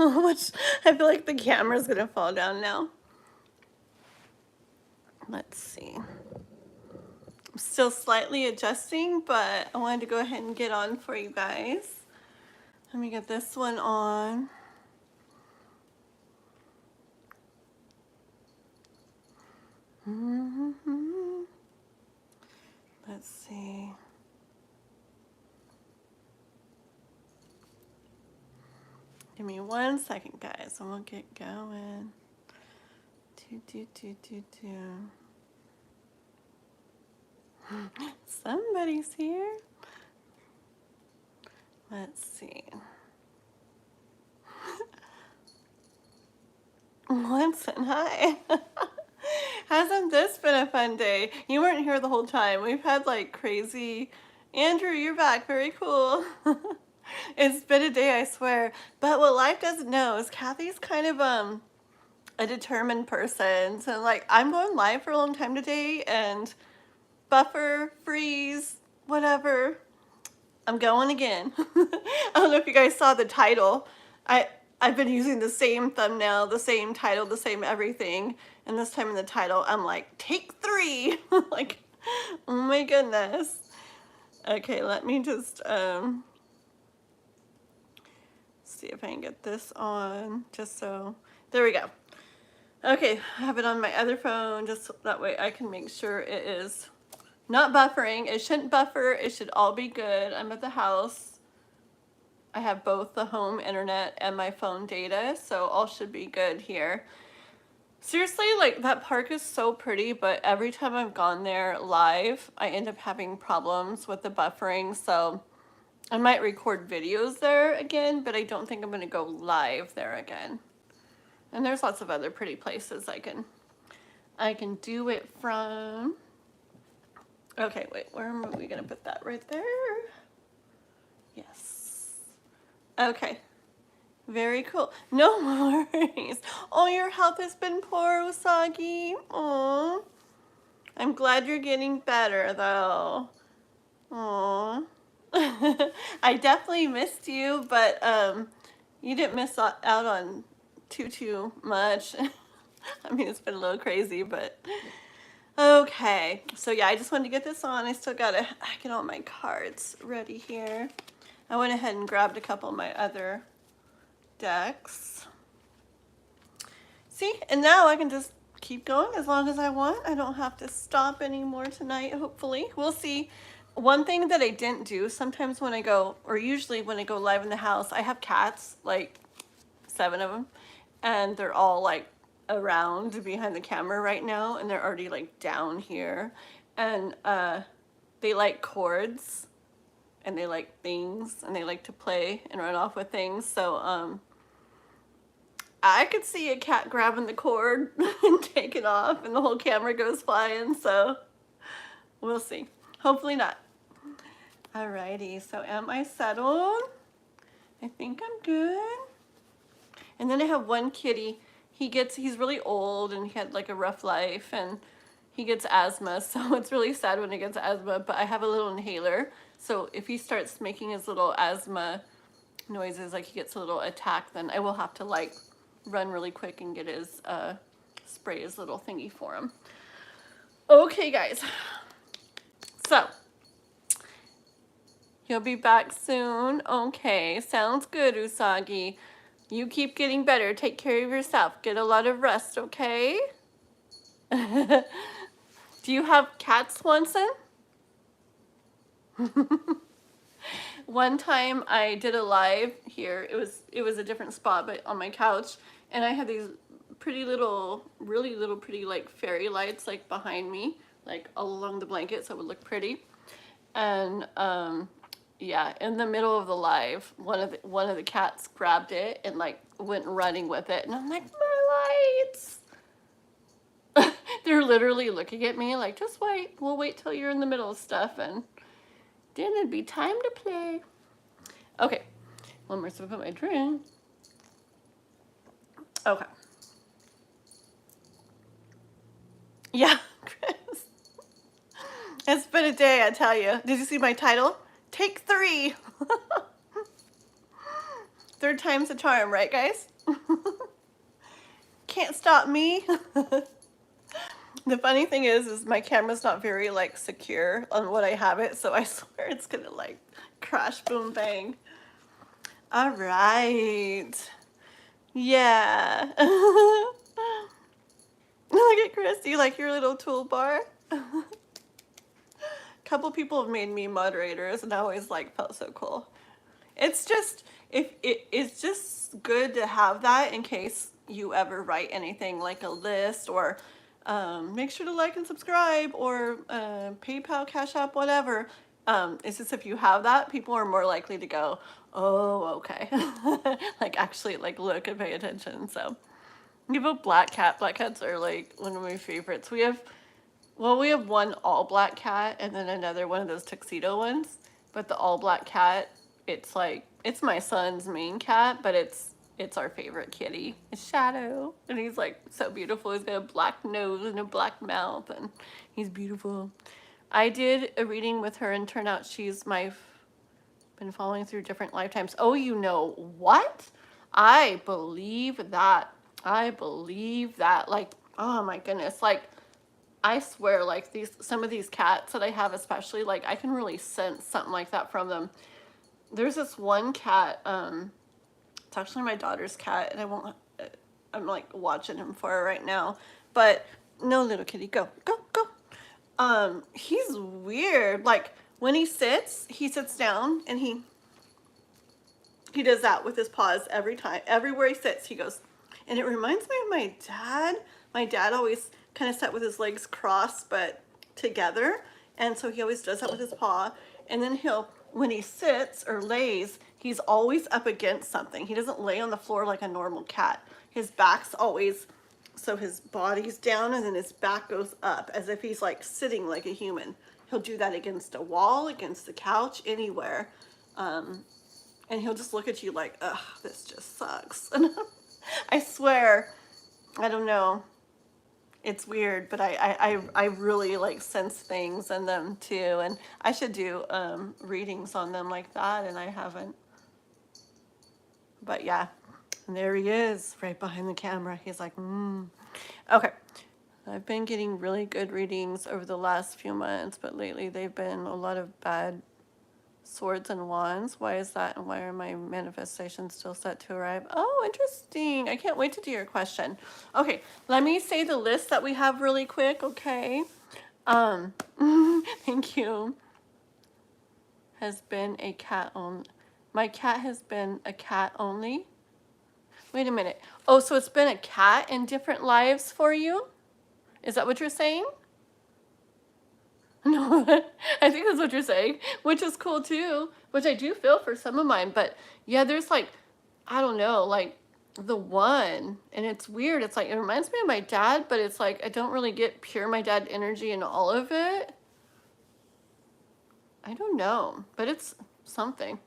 Which I feel like the camera's gonna fall down now. Let's see. I'm still slightly adjusting, but I wanted to go ahead and get on for you guys. Let me get this one on. Let's see. Give me 1 second, guys, and we'll get going. Somebody's here. Let's see. Winston, hi. Hasn't this been a fun day? You weren't here the whole time. We've had like crazy. Andrew, you're back. Very cool. It's been a day, I swear. But what life doesn't know is Kathy's kind of a determined person. So like I'm going live for a long time today, and buffer, freeze, whatever. I'm going again. I don't know if you guys saw the title. I've been using the same thumbnail, the same title, the same everything. And this time in the title, I'm like, take 3. Like, oh my goodness. Okay, let me just see if I can get this on, just so, there we go. Okay, I have it on my other phone, just so that way I can make sure it is not buffering. It shouldn't buffer, it should all be good. I'm at the house. I have both the home internet and my phone data, so all should be good here. Seriously, like that park is so pretty, but every time I've gone there live, I end up having problems with the buffering, so I might record videos there again, but I don't think I'm gonna go live there again. And there's lots of other pretty places I can do it from. Okay, wait, where are we gonna put that? Right there? Yes. Okay. Very cool. No worries. Oh, your health has been poor, Usagi. Oh, I'm glad you're getting better, though. Oh, I definitely missed you, but you didn't miss out on too much. I mean, it's been a little crazy, but okay. So yeah, I just wanted to get this on. I still gotta get all my cards ready here. I went ahead and grabbed a couple of my other decks. See, and now I can just keep going as long as I want. I don't have to stop anymore tonight, hopefully. We'll see. One thing that I didn't do, sometimes when I go, or usually when I go live in the house, I have cats, like 7 of them, and they're all like around behind the camera right now, and they're already like down here, and they like cords, and they like things, and they like to play and run off with things. So I could see a cat grabbing the cord and taking off, and the whole camera goes flying, so we'll see. Hopefully not. Alrighty, so am I settled? I think I'm good. And then I have one kitty. He's really old, and he had like a rough life, and he gets asthma, so it's really sad when he gets asthma, but I have a little inhaler, so if he starts making his little asthma noises, like he gets a little attack, then I will have to like run really quick and get his spray his little thingy for him. Okay, guys, so you'll be back soon. Okay, sounds good, Usagi. You keep getting better. Take care of yourself. Get a lot of rest, okay? Do you have cats, Swanson? One time I did a live here. It was a different spot, but on my couch, and I had these pretty little, really little pretty like fairy lights like behind me, like all along the blanket, so it would look pretty. And yeah, in the middle of the live, one of the cats grabbed it and like went running with it, and I'm like, my lights. They're literally looking at me like, just wait, we'll wait till you're in the middle of stuff, and then it'd be time to play. Okay, one more sip of my drink. Okay. Yeah, Chris. It's been a day, I tell you. Did you see my title? Take 3. Third time's a charm, right, guys? Can't stop me. The funny thing is my camera's not very like secure on what I have it, so I swear it's gonna like crash, boom, bang. All right. Yeah. Look at Chris. Do you like your little toolbar? Couple people have made me moderators, and I always like felt so cool. It's just it's just good to have that in case you ever write anything like a list, or make sure to like and subscribe, or PayPal, Cash App, whatever. It's just if you have that, people are more likely to go, oh, okay. Like actually like look and pay attention. So we have a black cat. Black cats are like one of my favorites. We have one all black cat and then another one of those tuxedo ones. But the all black cat, it's like, it's my son's main cat, but it's our favorite kitty. It's Shadow, and he's like so beautiful. He's got a black nose and a black mouth, and he's beautiful. I did a reading with her, and turned out she's been following through different lifetimes. Oh, you know what? I believe that. Like, oh my goodness, like I swear, like some of these cats that I have, especially, like I can really sense something like that from them. There's this one cat, it's actually my daughter's cat, and I'm like watching him for her right now, but no, little kitty, go. He's weird. Like when he sits down, and he does that with his paws every time. Everywhere he sits, he goes. And it reminds me of my dad. My dad always kind of sat with his legs crossed but together, and so he always does that with his paw. And then when he sits or lays, he's always up against something. He doesn't lay on the floor like a normal cat. His back's always, so his body's down and then his back goes up as if he's like sitting like a human. He'll do that against a wall, against the couch, anywhere. And he'll just look at you like, ugh, this just sucks. And I swear, I don't know. It's weird, but I really like sense things in them too, and I should do readings on them like that, and I haven't. But yeah, and there he is, right behind the camera. He's like, Okay. I've been getting really good readings over the last few months, but lately they've been a lot of bad swords and wands. Why is that, and why are my manifestations still set to arrive? Oh, interesting. I can't wait to do your question. Okay, let me say the list that we have really quick, okay? Thank you. Has been a cat only. My cat has been a cat only. Wait a minute. Oh, so it's been a cat in different lives for you? Is that what you're saying? No, I think that's what you're saying, which is cool too, which I do feel for some of mine. But yeah, there's like, I don't know, like the one, and it's weird. It's like, it reminds me of my dad, but it's like, I don't really get pure my dad energy in all of it. I don't know, but it's something.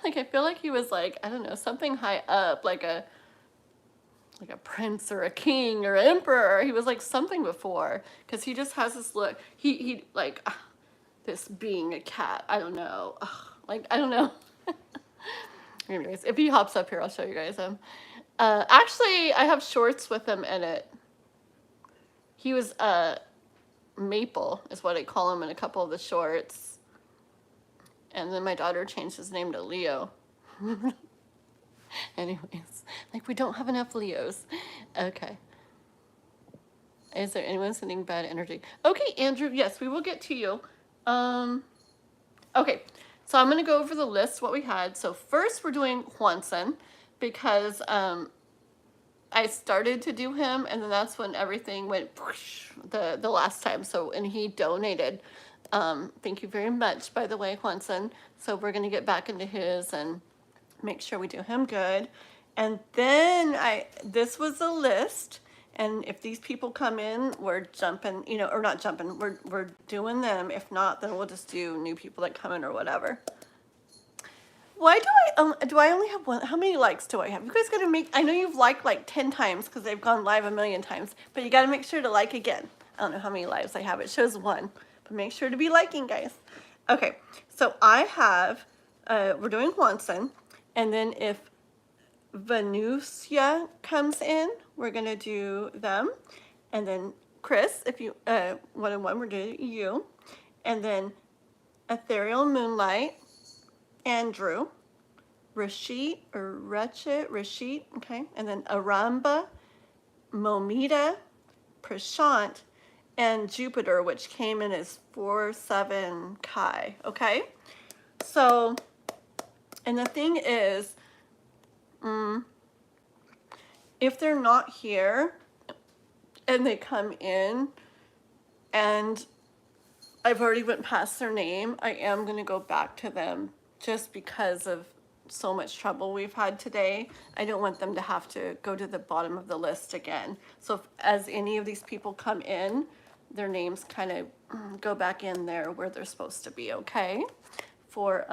Like, I feel like he was like, I don't know, something high up, like a prince or a king or an emperor. He was like something before, because he just has this look. He like this being a cat. I don't know. Like, I don't know. Anyways, if he hops up here, I'll show you guys him. Actually, I have shorts with him in it. He was Maple is what I call him in a couple of the shorts. And then my daughter changed his name to Leo. Anyways, like we don't have enough Leos. Okay. Is there anyone sending bad energy? Okay, Andrew, yes, we will get to you. Okay, so I'm going to go over the list, what we had. So first we're doing Juanson, because I started to do him, and then that's when everything went whoosh, the last time. So, and he donated. Thank you very much, by the way, Juanson. So we're going to get back into his and make sure we do him good. And then this was a list, and if these people come in, we're jumping, you know, or not jumping, we're doing them. If not, then we'll just do new people that come in or whatever. Why do I only have one? How many likes do I have? You guys gotta make, I know you've liked like 10 times because they've gone live a million times, but you gotta make sure to like again. I don't know how many lives I have. It shows 1, but make sure to be liking, guys. Okay, so I have, we're doing Juanson. And then if Venusia comes in, we're going to do them. And then Chris, if you, one and one, we're going to do you. And then Ethereal Moonlight, Andrew, Rashid, okay. And then Aramba, Momita, Prashant, and Jupiter, which came in as 4-7 Chi, okay? So, and the thing is, if they're not here and they come in and I've already went past their name, I am going to go back to them just because of so much trouble we've had today. I don't want them to have to go to the bottom of the list again. So if, as any of these people come in, their names kind of go back in there where they're supposed to be, okay? For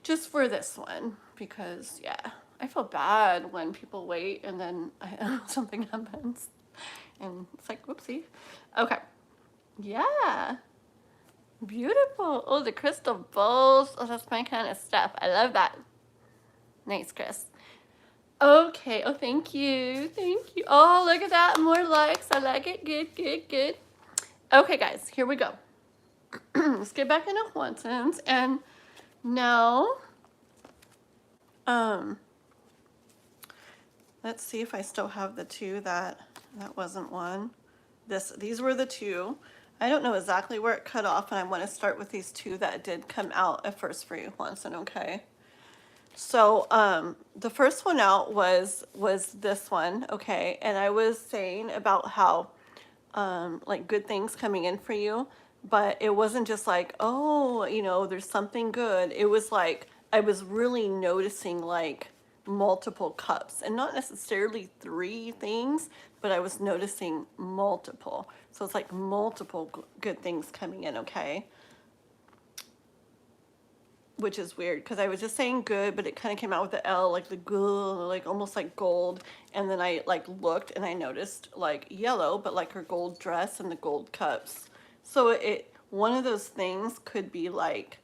just for this one, because yeah, I feel bad when people wait and then something happens and it's like, whoopsie. Okay, yeah, beautiful. Oh, the crystal bowls. Oh, that's my kind of stuff. I love that. Nice, Chris. Okay, oh, thank you, thank you. Oh, look at that, more likes. I like it. Good, good, good. Okay, guys, here we go. Let's get back into Quantums. And now, let's see if I still have the two that wasn't one. These were the two. I don't know exactly where it cut off, and I want to start with these two that did come out at first for you, Quantum, okay? So the first one out was this one, okay? And I was saying about how like good things coming in for you, but it wasn't just like, oh, you know, there's something good. It was like I was really noticing like multiple cups, and not necessarily 3 things, but I was noticing multiple. So it's like multiple good things coming in, okay? Which is weird because I was just saying good, but it kind of came out with the L, like the gold, like almost like gold. And then I like looked and I noticed like yellow, but like her gold dress and the gold cups. So one of those things could be like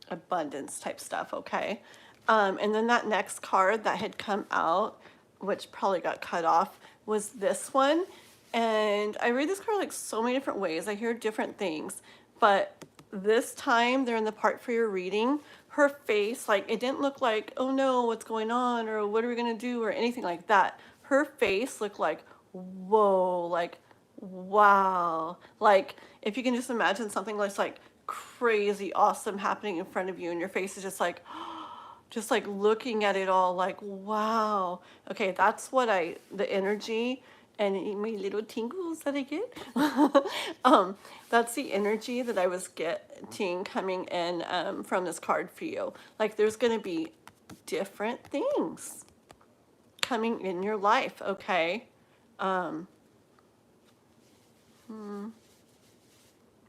abundance type stuff, okay? And then that next card that had come out, which probably got cut off, was this one. And I read this card like so many different ways. I hear different things, but this time they're in the part for your reading. Her face, like it didn't look like, oh no, what's going on, or what are we gonna do, or anything like that. Her face looked like, whoa, like wow. Like if you can just imagine something that's like crazy awesome happening in front of you, and your face is just like looking at it all like, wow. Okay, that's what the energy and my little tingles that I get. That's the energy that I was getting coming in from this card for you. Like there's going to be different things coming in your life, okay?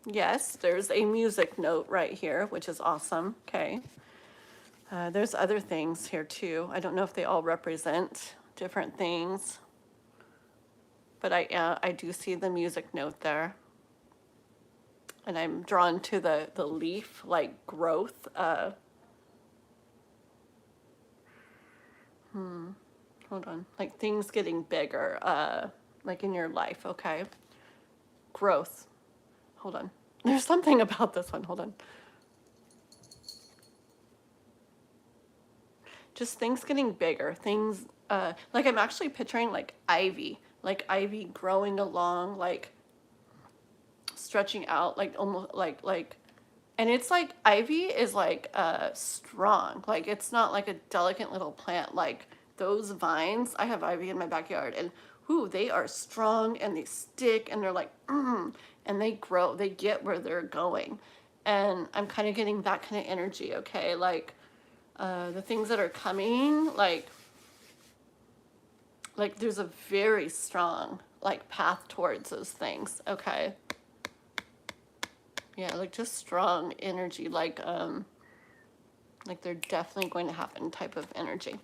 Yes, there's a music note right here, which is awesome, okay? There's other things here too. I don't know if they all represent different things, but I do see the music note there. And I'm drawn to the leaf, like growth. Hold on, like things getting bigger, like in your life, okay? Growth. Hold on. There's something about this one, hold on. Just things getting bigger, things, like I'm actually picturing like ivy growing along, like stretching out, like almost like, and it's like ivy is like strong, like it's not like a delicate little plant. Like those vines, I have ivy in my backyard, and whoo, they are strong and they stick and they're like, and they grow, they get where they're going. And I'm kind of getting that kind of energy, okay? Like the things that are coming, like there's a very strong like path towards those things, okay? Yeah, like just strong energy, like they're definitely going to happen type of energy.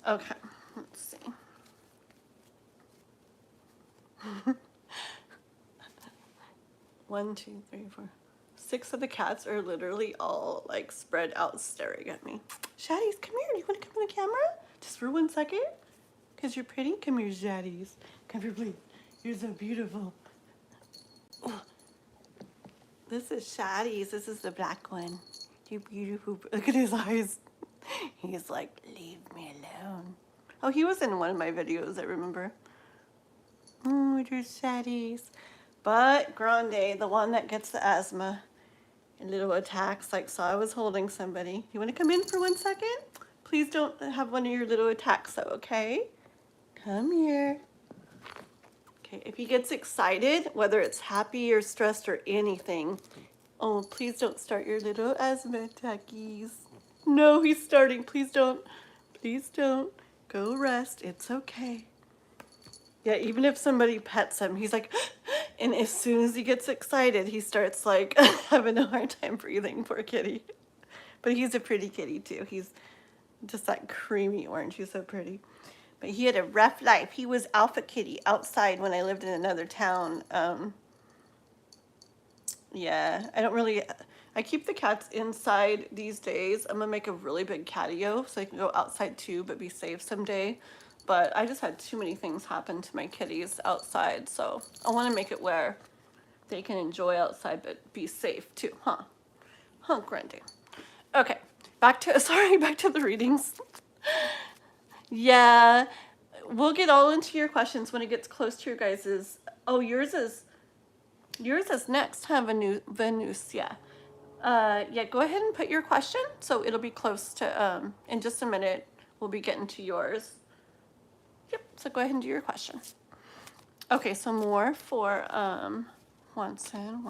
Okay, let's see. 1, 2, 3, 4, 6 of the cats are literally all like spread out staring at me. Shaddies, come here. Do you want to come on the camera? Just for 1 second? Because you're pretty? Come here, Shaddies. Come here, please. You're so beautiful. Oh. This is Shaddies. This is the black one. You're beautiful. Look at his eyes. He's like, leave me alone. Oh, he was in one of my videos, I remember. Oh, there's Shaddies. But Grande, the one that gets the asthma and little attacks, like, so I was holding somebody. You want to come in for 1 second? Please don't have one of your little attacks, though, okay? Come here. Okay, if he gets excited, whether it's happy or stressed or anything, oh, please don't start your little asthma attackies. No, he's starting. Please don't. Please don't. Go rest. It's okay. Yeah, even if somebody pets him, he's like, and as soon as he gets excited, he starts like having a hard time breathing, poor kitty. But he's a pretty kitty too. He's just that creamy orange. He's so pretty. But he had a rough life. He was alpha kitty outside when I lived in another town. Yeah, I keep the cats inside these days. I'm gonna make a really big catio so I can go outside too, but be safe someday. But I just had too many things happen to my kitties outside, so I want to make it where they can enjoy outside but be safe too, huh? Huh, Grundy. Okay, back to the readings. Yeah, we'll get all into your questions when it gets close to your guys's. Oh, yours is next, huh, Venus? Yeah. Yeah, go ahead and put your question, so it'll be close to, in just a minute, we'll be getting to yours. Yep, so go ahead and do your question. Okay, so more for, Watson.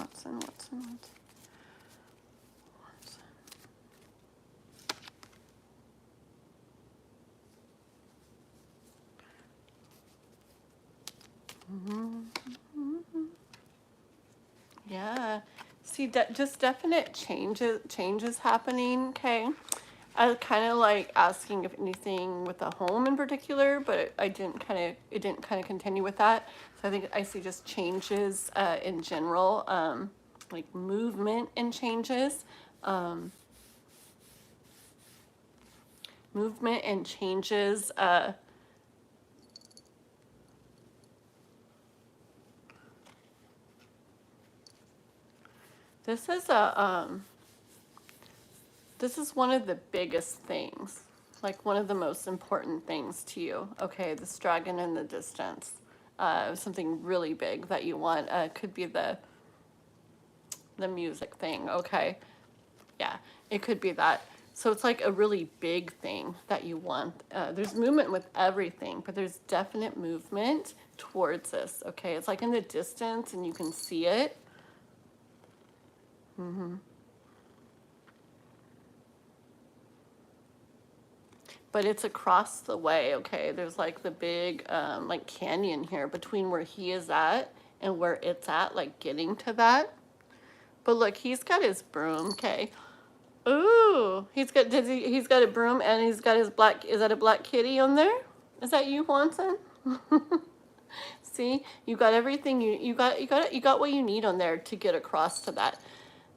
Yeah, see, just definite changes happening, okay? I kind of like asking if anything with the home in particular, but it didn't kind of continue with that. So I think I see just changes in general, like movement and changes. Movement and changes. This is one of the biggest things, like one of the most important things to you. Okay, this dragon in the distance, something really big that you want. Could be the music thing. Okay, yeah, it could be that. So it's like a really big thing that you want. There's movement with everything, but there's definite movement towards this. Okay, it's like in the distance and you can see it. But it's across the way, okay? There's like the big like canyon here between where he is at and where it's at, like getting to that. But look, he's got his broom, okay? Ooh, he's got a broom and he's got his black, is that a black kitty on there? Is that you, Watson? See, you got everything you got what you need on there to get across to that.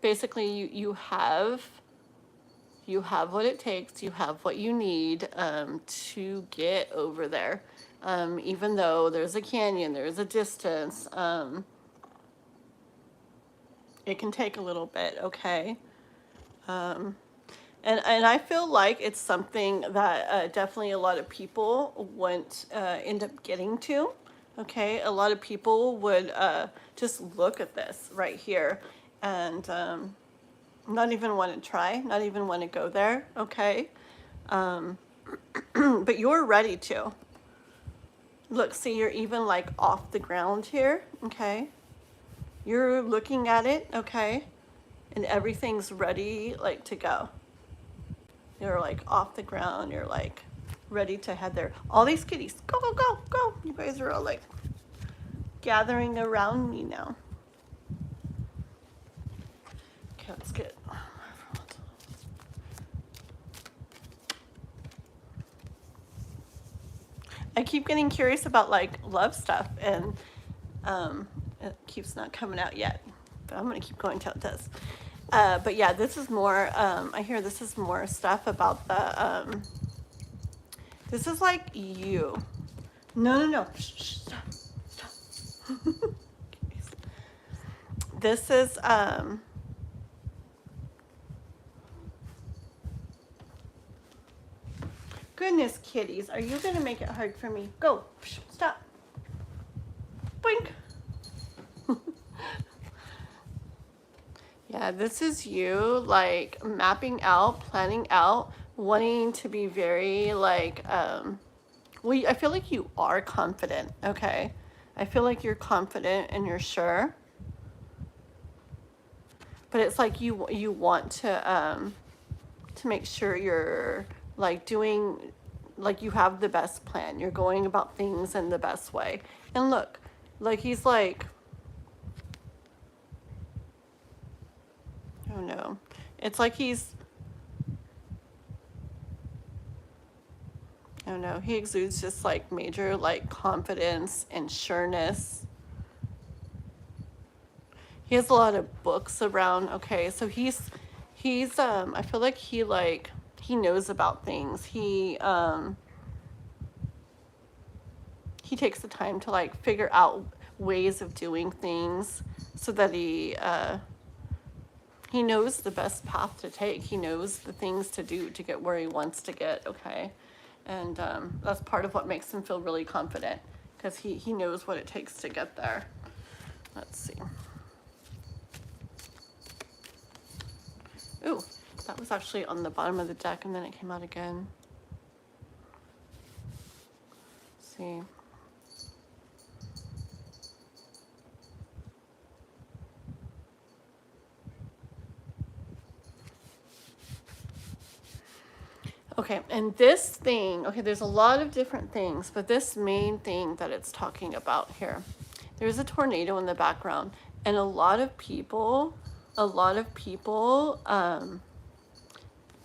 Basically, you have what it takes, you have what you need to get over there. Even though there's a canyon, there's a distance, it can take a little bit, okay? And I feel like it's something that definitely a lot of people wouldn't end up getting to, okay? A lot of people would just look at this right here and not even want to try, not even want to go there, okay? But you're ready to. Look, see, you're even like off the ground here, okay? You're looking at it, okay? And everything's ready, like, to go. You're like off the ground, you're like ready to head there. All these kitties, go, go, go, go. You guys are all like gathering around me now. Okay, let's get. I keep getting curious about like love stuff, and it keeps not coming out yet. But I'm gonna keep going till it does. But yeah, this is more, I hear this is more stuff about the, this is like you. No, no, no. Shh, shh, stop, stop. This is, goodness, kitties, are you gonna make it hard for me? Go, stop. Boink. Yeah, this is you, like, mapping out, planning out, wanting to be very, like, well, I feel like you are confident, okay? I feel like you're confident and you're sure. But it's like you want to make sure you're, like, doing, like, you have the best plan. You're going about things in the best way. And look, like, he's like, oh no. It's like he's, I don't know, he exudes just like major like confidence and sureness. He has a lot of books around, okay, so he's I feel like he knows about things. He takes the time to like figure out ways of doing things so that he knows the best path to take. He knows the things to do to get where he wants to get, okay? And that's part of what makes him feel really confident, because he knows what it takes to get there. Let's see. Ooh, that was actually on the bottom of the deck and then it came out again. Let's see. Okay, and this thing, okay, there's a lot of different things, but this main thing that it's talking about here, there's a tornado in the background, and a lot of people,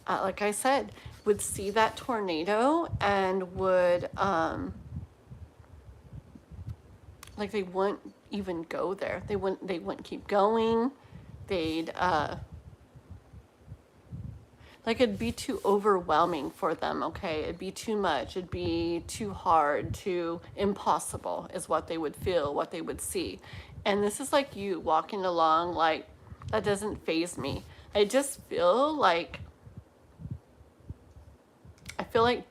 like I said, would see that tornado and would, like they wouldn't even go there. They wouldn't keep going. They'd, like it'd be too overwhelming for them, okay? It'd be too much, it'd be too hard, too impossible is what they would feel, what they would see. And this is like you walking along like, that doesn't faze me. I just feel like,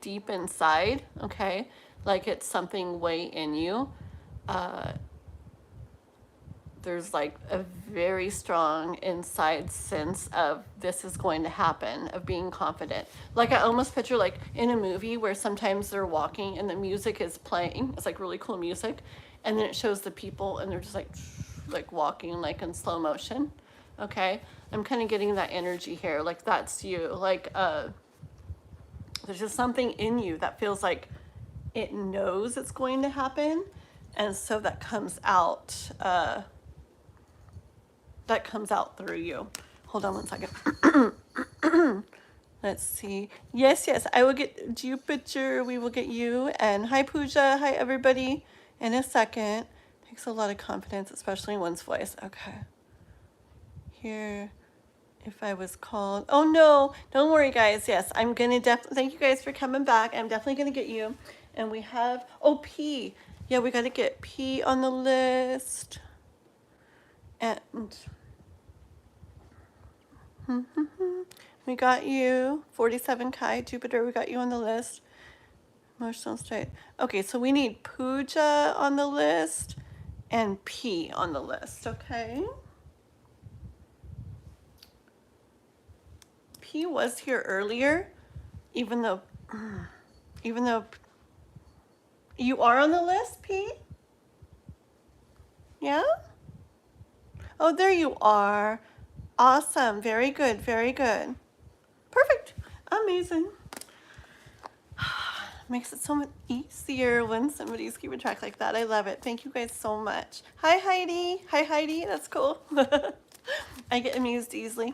deep inside, okay? Like it's something way in you. There's like a very strong inside sense of this is going to happen, of being confident. Like I almost picture like in a movie where sometimes they're walking and the music is playing. It's like really cool music. And then it shows the people and they're just like walking like in slow motion. Okay. I'm kind of getting that energy here. Like that's you. Like, there's just something in you that feels like it knows it's going to happen. And so that comes out, through you. Hold on one second. Let's see. Yes, I will get Jupiter. We will get you. And hi, Pooja. Hi, everybody. In a second. Takes a lot of confidence, especially in one's voice. Okay. Here, if I was called. Oh, no. Don't worry, guys. Yes, I'm going to definitely. Thank you guys for coming back. I'm definitely going to get you. And we have, oh, P. Yeah, we got to get P on the list. And we got you, 47 Kai, Jupiter, we got you on the list. Emotional state. Okay, so we need Pooja on the list and P on the list, okay? P was here earlier, even though you are on the list, P? Yeah? Oh, there you are. Awesome. Very good. Very good. Perfect. Amazing. Makes it so much easier when somebody's keeping track like that. I love it. Thank you guys so much. Hi, Heidi. Hi, Heidi. That's cool. I get amused easily.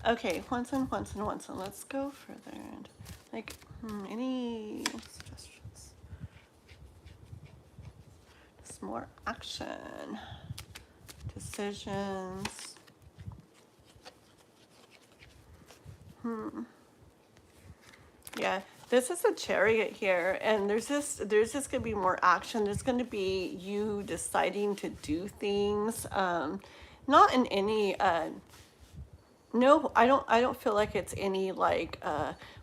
Okay, once. Let's go further. Like, any suggestions? Just more action. Decisions. Yeah, this is a Chariot here, and there's just gonna be more action. There's gonna be you deciding to do things, not in any no, I don't feel like it's any like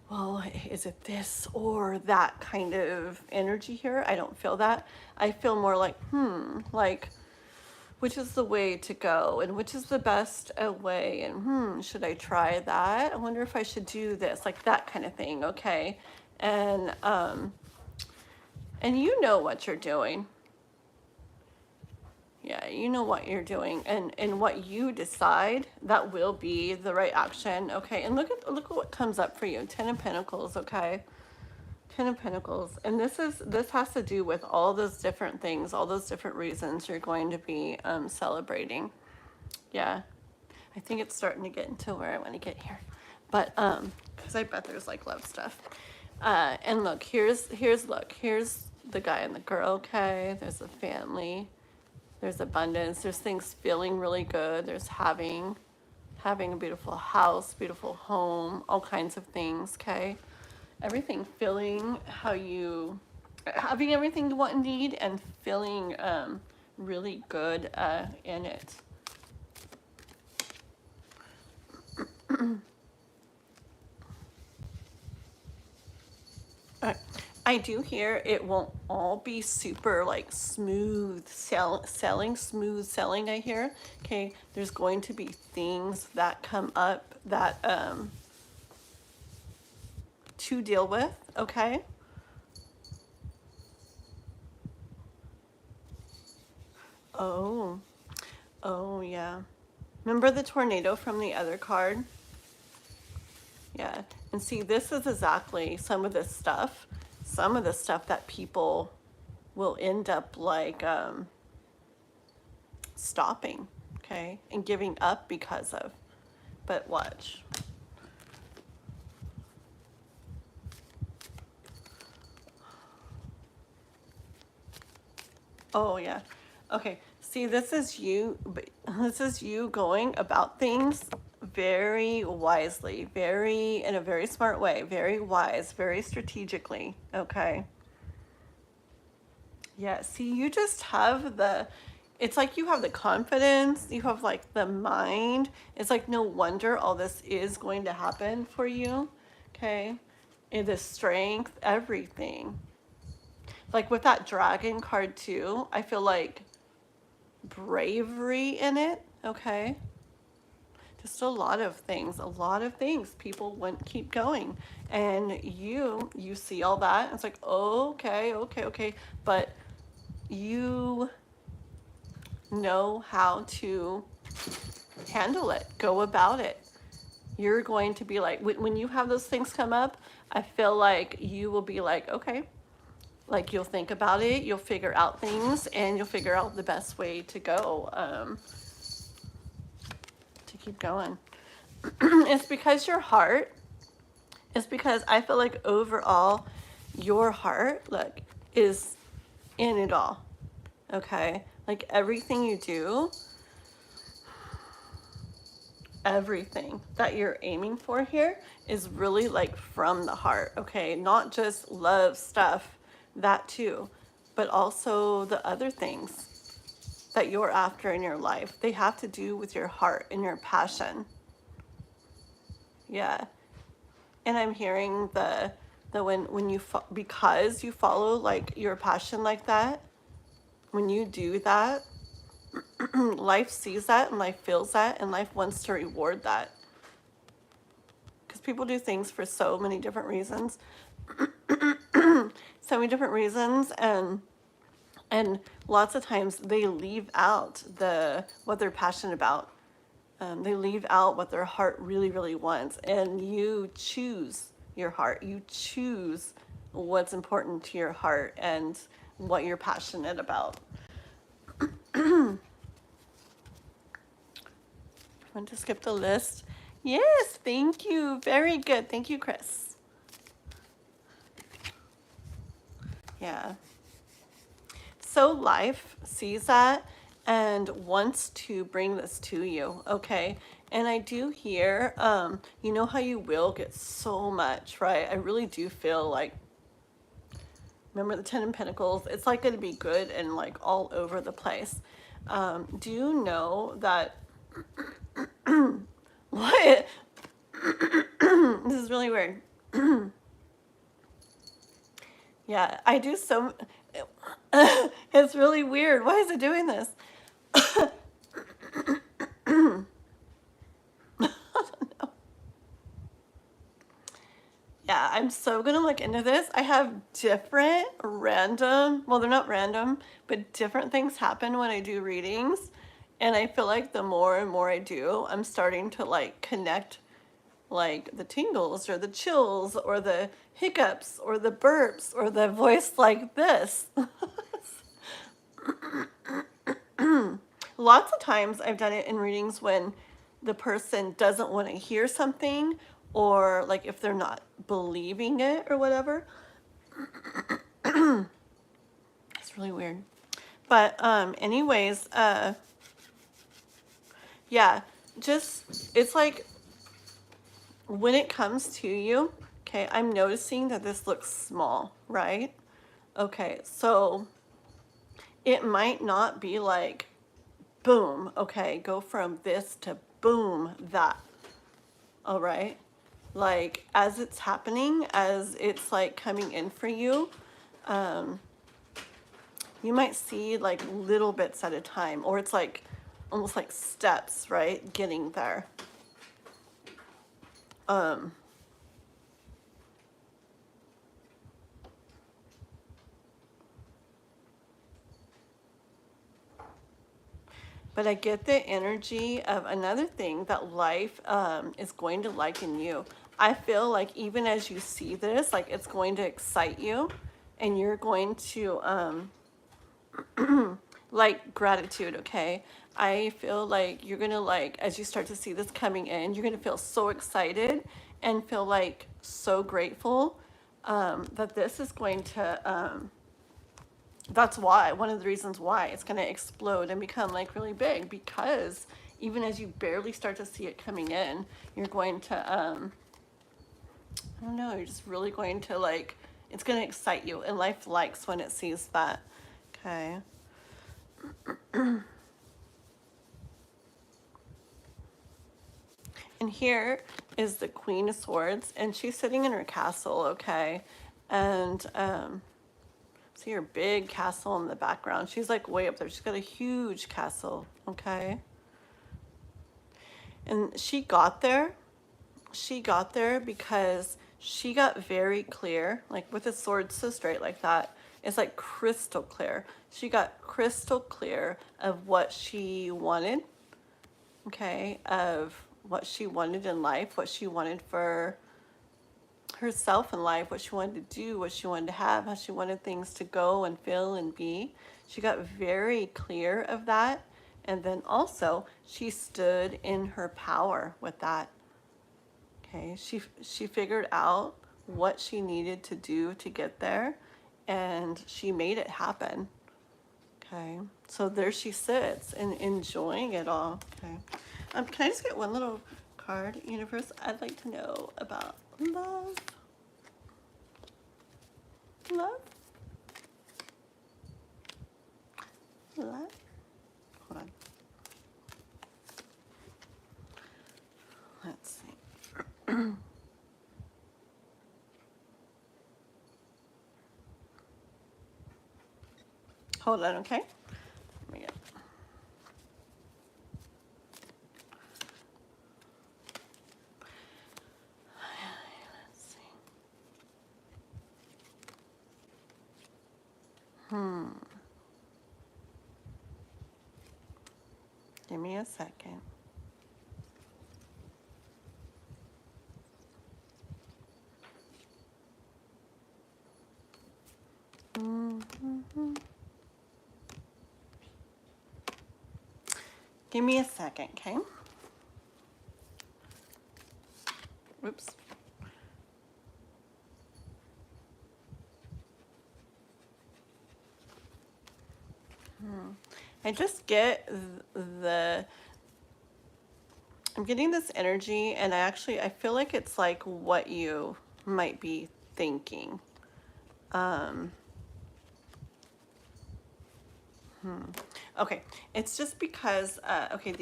well, is it this or that kind of energy here? I don't feel that. I feel more like like which is the way to go and which is the best way, and should I try that? I wonder if I should do this, like that kind of thing. Okay. And you know what you're doing. Yeah, you know what you're doing, and what you decide, that will be the right action. Okay. And look at what comes up for you. 10 of Pentacles. Okay. 10 of Pentacles. And this has to do with all those different things, all those different reasons you're going to be celebrating. Yeah. I think it's starting to get into where I want to get here. But because I bet there's like love stuff. And look, here's the guy and the girl. Okay. There's a family. There's abundance. There's things feeling really good. There's having a beautiful house, beautiful home, all kinds of things. Okay. Everything feeling how you, having everything you want and need, and feeling really good in it. I do hear it won't all be super like smooth smooth selling, I hear. Okay, there's going to be things that come up that to deal with. Okay. Oh yeah, remember the tornado from the other card? Yeah. And see, this is exactly some of the stuff that people will end up like stopping, okay, and giving up because of. But watch. Oh yeah. Okay. See, this is you going about things very wisely, in a very smart way, very wise, very strategically. Okay. Yeah. See, you just have it's like you have the confidence, you have like the mind. It's like no wonder all this is going to happen for you. Okay. And the strength, everything. Like with that dragon card too, I feel like bravery in it. Okay. Just a lot of things, people wouldn't keep going, and you see all that. It's like, okay, but you know how to handle it, go about it. You're going to be like, when you have those things come up, I feel like you will be like, okay, like you'll think about it, you'll figure out things, and you'll figure out the best way to go, to keep going. It's because I feel like overall your heart, look, is in it all. Okay. Like everything you do, everything that you're aiming for here is really like from the heart. Okay. Not just love stuff, that too, but also the other things that you're after in your life. They have to do with your heart and your passion. Yeah. And I'm hearing the when you because you follow like your passion like that, when you do that, life sees that and life feels that and life wants to reward that. Because people do things for so many different reasons. So many different reasons, and lots of times they leave out what they're passionate about. They leave out what their heart really, really wants, and you choose your heart. You choose what's important to your heart and what you're passionate about. Want to skip the list? Yes, thank you. Very good. Thank you, Chris. Yeah. So life sees that and wants to bring this to you, okay? And I do hear, you know how you will get so much, right? I really do feel like, remember the Ten of Pentacles? It's like going to be good and like all over the place. Do you know that, what? This is really weird. Yeah, I do so, it's really weird. Why is it doing this? Yeah, I'm so gonna look into this. I have different random, well, they're not random, but different things happen when I do readings. And I feel like the more and more I do, I'm starting to like connect like the tingles or the chills or the hiccups or the burps or the voice like this. Lots of times I've done it in readings when the person doesn't want to hear something, or like if they're not believing it or whatever. It's really weird. But anyways, yeah, just it's like when it comes to you, okay, I'm noticing that this looks small, right? Okay, so it might not be like boom, okay, go from this to boom, that. All right. Like as it's happening, as it's like coming in for you, you might see like little bits at a time, or it's like almost like steps, right? Getting there. But I get the energy of another thing that life is going to like in you. I feel like even as you see this, like it's going to excite you, and you're going to like gratitude, okay? I feel like you're gonna like, as you start to see this coming in, you're gonna feel so excited and feel like so grateful that this is going to that's why, one of the reasons why it's going to explode and become like really big, because even as you barely start to see it coming in, you're going to I don't know, you're just really going to like, it's going to excite you, and life likes when it sees that. Okay. And here is the Queen of Swords, and she's sitting in her castle, okay? And see her big castle in the background. She's like way up there. She's got a huge castle, okay? And she got there. She got there because she got very clear, like with a sword so straight like that. It's like crystal clear. She got crystal clear of what she wanted, okay? Of what she wanted in life, what she wanted for herself in life, what she wanted to do, what she wanted to have, how she wanted things to go and feel and be. She got very clear of that. And then also she stood in her power with that. Okay, she figured out what she needed to do to get there, and she made it happen. Okay, so there she sits and enjoying it all. Okay, can I just get one little card, universe? I'd like to know about love. Love. Love. Hold on. Let's see. Hold on, okay? Let me get. Let's see. Give me a second. Give me a second, okay? Whoops. I just get the I'm getting this energy, and I feel like it's like what you might be thinking. Okay, it's just because, okay,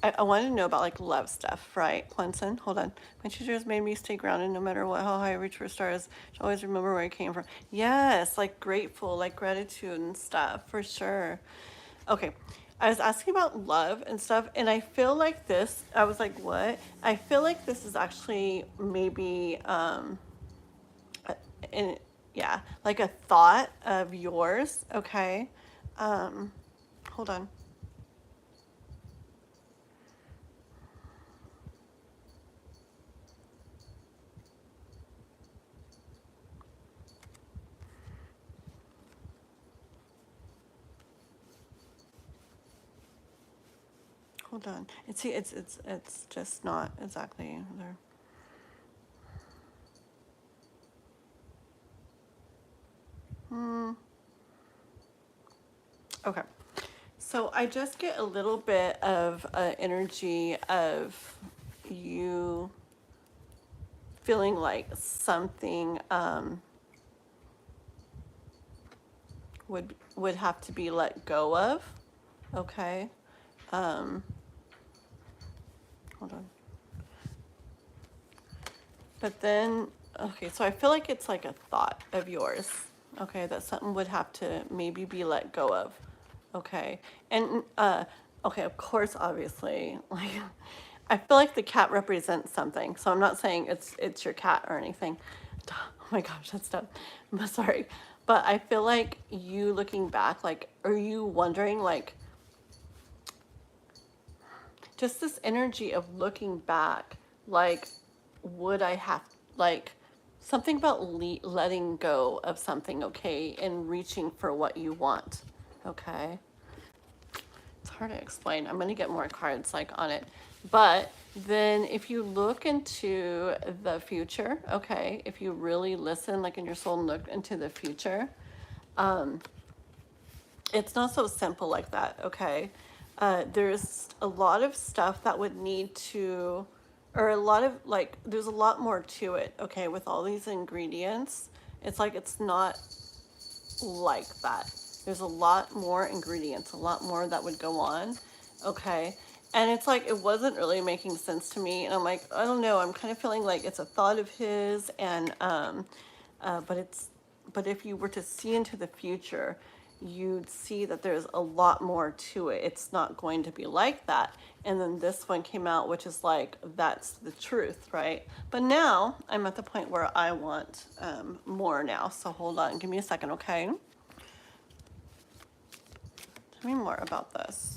I wanted to know about like love stuff, right? Clemson, hold on. My teachers made me stay grounded no matter what, how high I reach for stars. Should always remember where I came from. Yes, like grateful, like gratitude and stuff, for sure. Okay, I was asking about love and stuff, and I feel like this, I was like, what? I feel like this is actually maybe, in, yeah, like a thought of yours, okay? Hold on. Hold on. It's just not exactly there. Okay. So I just get a little bit of energy of you feeling like something would have to be let go of. Okay. Hold on. But then, okay, so I feel like it's like a thought of yours, okay, that something would have to maybe be let go of, okay? And, okay, of course, obviously, like, I feel like the cat represents something, so I'm not saying it's your cat or anything. Oh my gosh, that's dumb. I'm sorry. But I feel like you looking back, like, are you wondering, like, just this energy of looking back, like, would I have, like, something about letting go of something, okay, and reaching for what you want, okay? It's hard to explain. I'm going to get more cards, like, on it. But then if you look into the future, okay, if you really listen, like, in your soul and look into the future, it's not so simple like that, okay? There's a lot of stuff that would need to, or a lot of, like, there's a lot more to it, okay, with all these ingredients. It's like, it's not like that. There's a lot more ingredients, a lot more that would go on, okay? And it's like, it wasn't really making sense to me. And I'm like, I don't know, I'm kind of feeling like it's a thought of his, and, but if you were to see into the future, you'd see that there's a lot more to it. It's not going to be like that. And then this one came out, which is like, that's the truth, right? But now I'm at the point where I want more now. So hold on, give me a second, okay? Tell me more about this.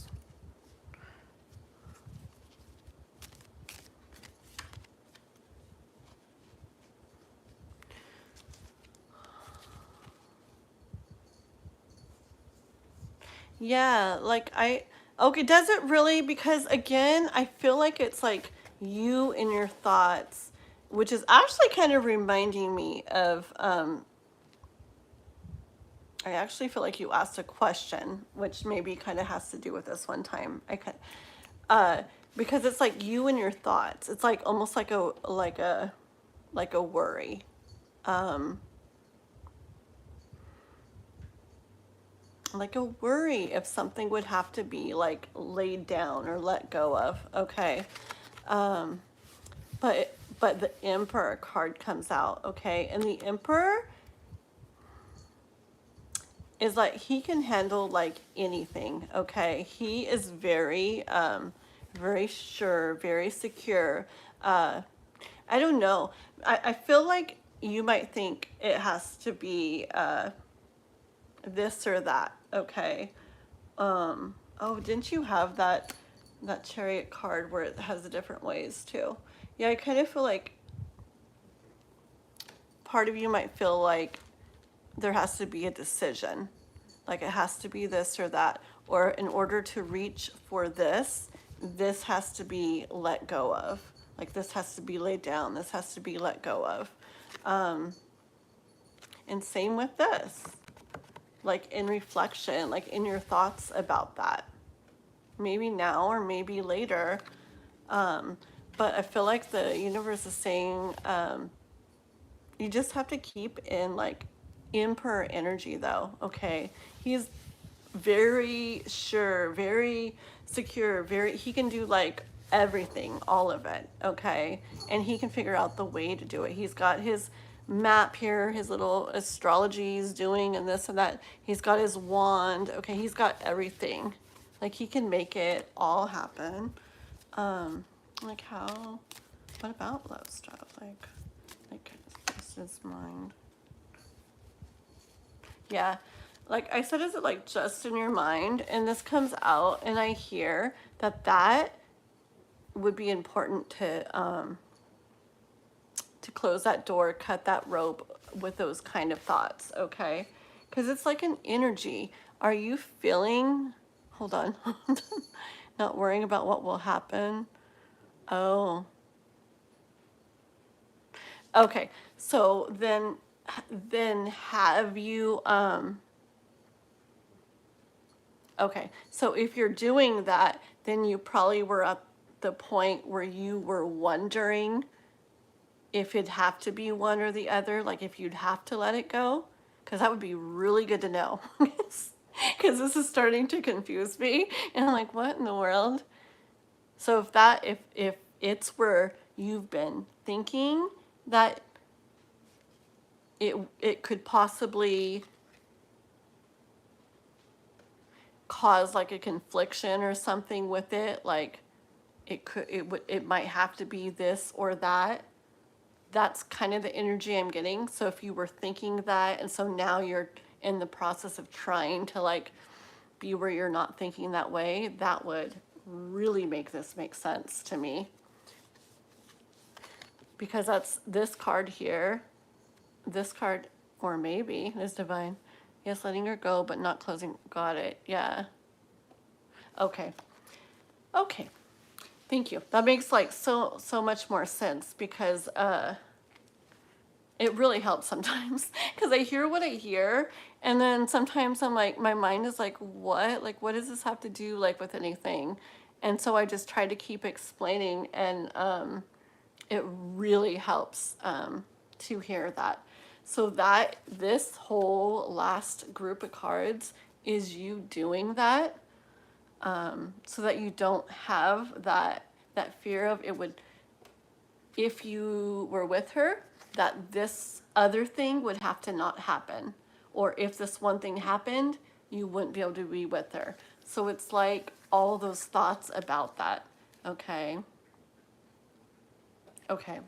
Yeah, like okay, does it really? Because again, I feel like it's like you and your thoughts, which is actually kind of reminding me of, I actually feel like you asked a question, which maybe kind of has to do with this one time. Because it's like you and your thoughts. It's like almost like a worry. Like a worry if something would have to be like laid down or let go of, okay? But the Emperor card comes out, okay? And the Emperor is like, he can handle like anything, okay? He is very very sure, very secure. I don't know. I feel like you might think it has to be this or that, okay? Oh, didn't you have that Chariot card where it has the different ways too? Yeah, I kind of feel like part of you might feel like there has to be a decision. Like it has to be this or that. Or in order to reach for this, this has to be let go of. Like this has to be laid down. This has to be let go of. And same with this. Like in reflection, like in your thoughts about that. Maybe now or maybe later, But I feel like the universe is saying, you just have to keep in like emperor energy though, okay? He's very sure, very secure, very, he can do like everything, all of it, okay? And he can figure out the way to do it. He's got his map here, his little astrology he's doing and this and that. He's got his wand, okay? He's got everything. Like he can make it all happen. Like how, what about love stuff? Like this is mind. Yeah, like I said, is it like just in your mind? And this comes out, and I hear that that would be important to close that door, cut that rope with those kind of thoughts, okay? Because it's like an energy. Are you feeling? Hold on, not worrying about what will happen. Oh, okay. So then have you okay, so if you're doing that, then you probably were at the point where you were wondering if it'd have to be one or the other, like if you'd have to let it go, because that would be really good to know. Because this is starting to confuse me, and I'm like, what in the world? So if it's where you've been thinking that it could possibly cause like a confliction or something with it, like it might have to be this or that. That's kind of the energy I'm getting. So if you were thinking that, and so now you're in the process of trying to like be where you're not thinking that way, that would really make this make sense to me. Because that's this card here, this card, or maybe is divine. Yes, letting her go, but not closing. Got it. Yeah. Okay. Okay. Thank you. That makes like so much more sense because it really helps sometimes because I hear what I hear, and then sometimes I'm like, my mind is like, what? Like, what does this have to do like with anything? And so I just try to keep explaining, and it really helps to hear that. So that this whole last group of cards is you doing that, so that you don't have that fear of it would, if you were with her, that this other thing would have to not happen. Or if this one thing happened, you wouldn't be able to be with her. So it's like all those thoughts about that. Okay. Okay.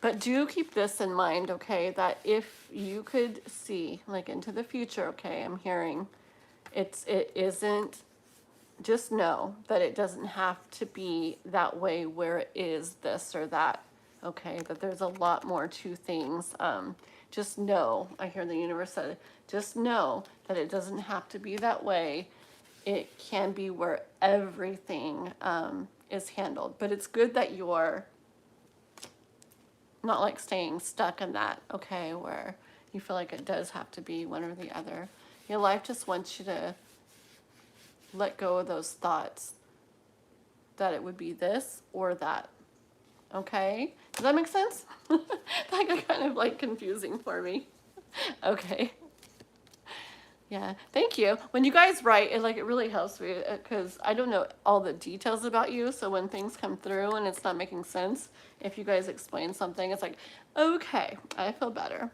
But do keep this in mind, okay, that if you could see like into the future, okay, I'm hearing it isn't, just know that it doesn't have to be that way where it is this or that, okay, that there's a lot more to things. Just know, I hear the universe said, just know that it doesn't have to be that way. It can be where everything is handled, but it's good that you're not like staying stuck in that, okay, where you feel like it does have to be one or the other. Your life just wants you to let go of those thoughts that it would be this or that. Okay? Does that make sense? That got kind of like confusing for me. Okay. Yeah, thank you. When you guys write, it really helps me because I don't know all the details about you. So when things come through and it's not making sense, if you guys explain something, it's like, okay, I feel better.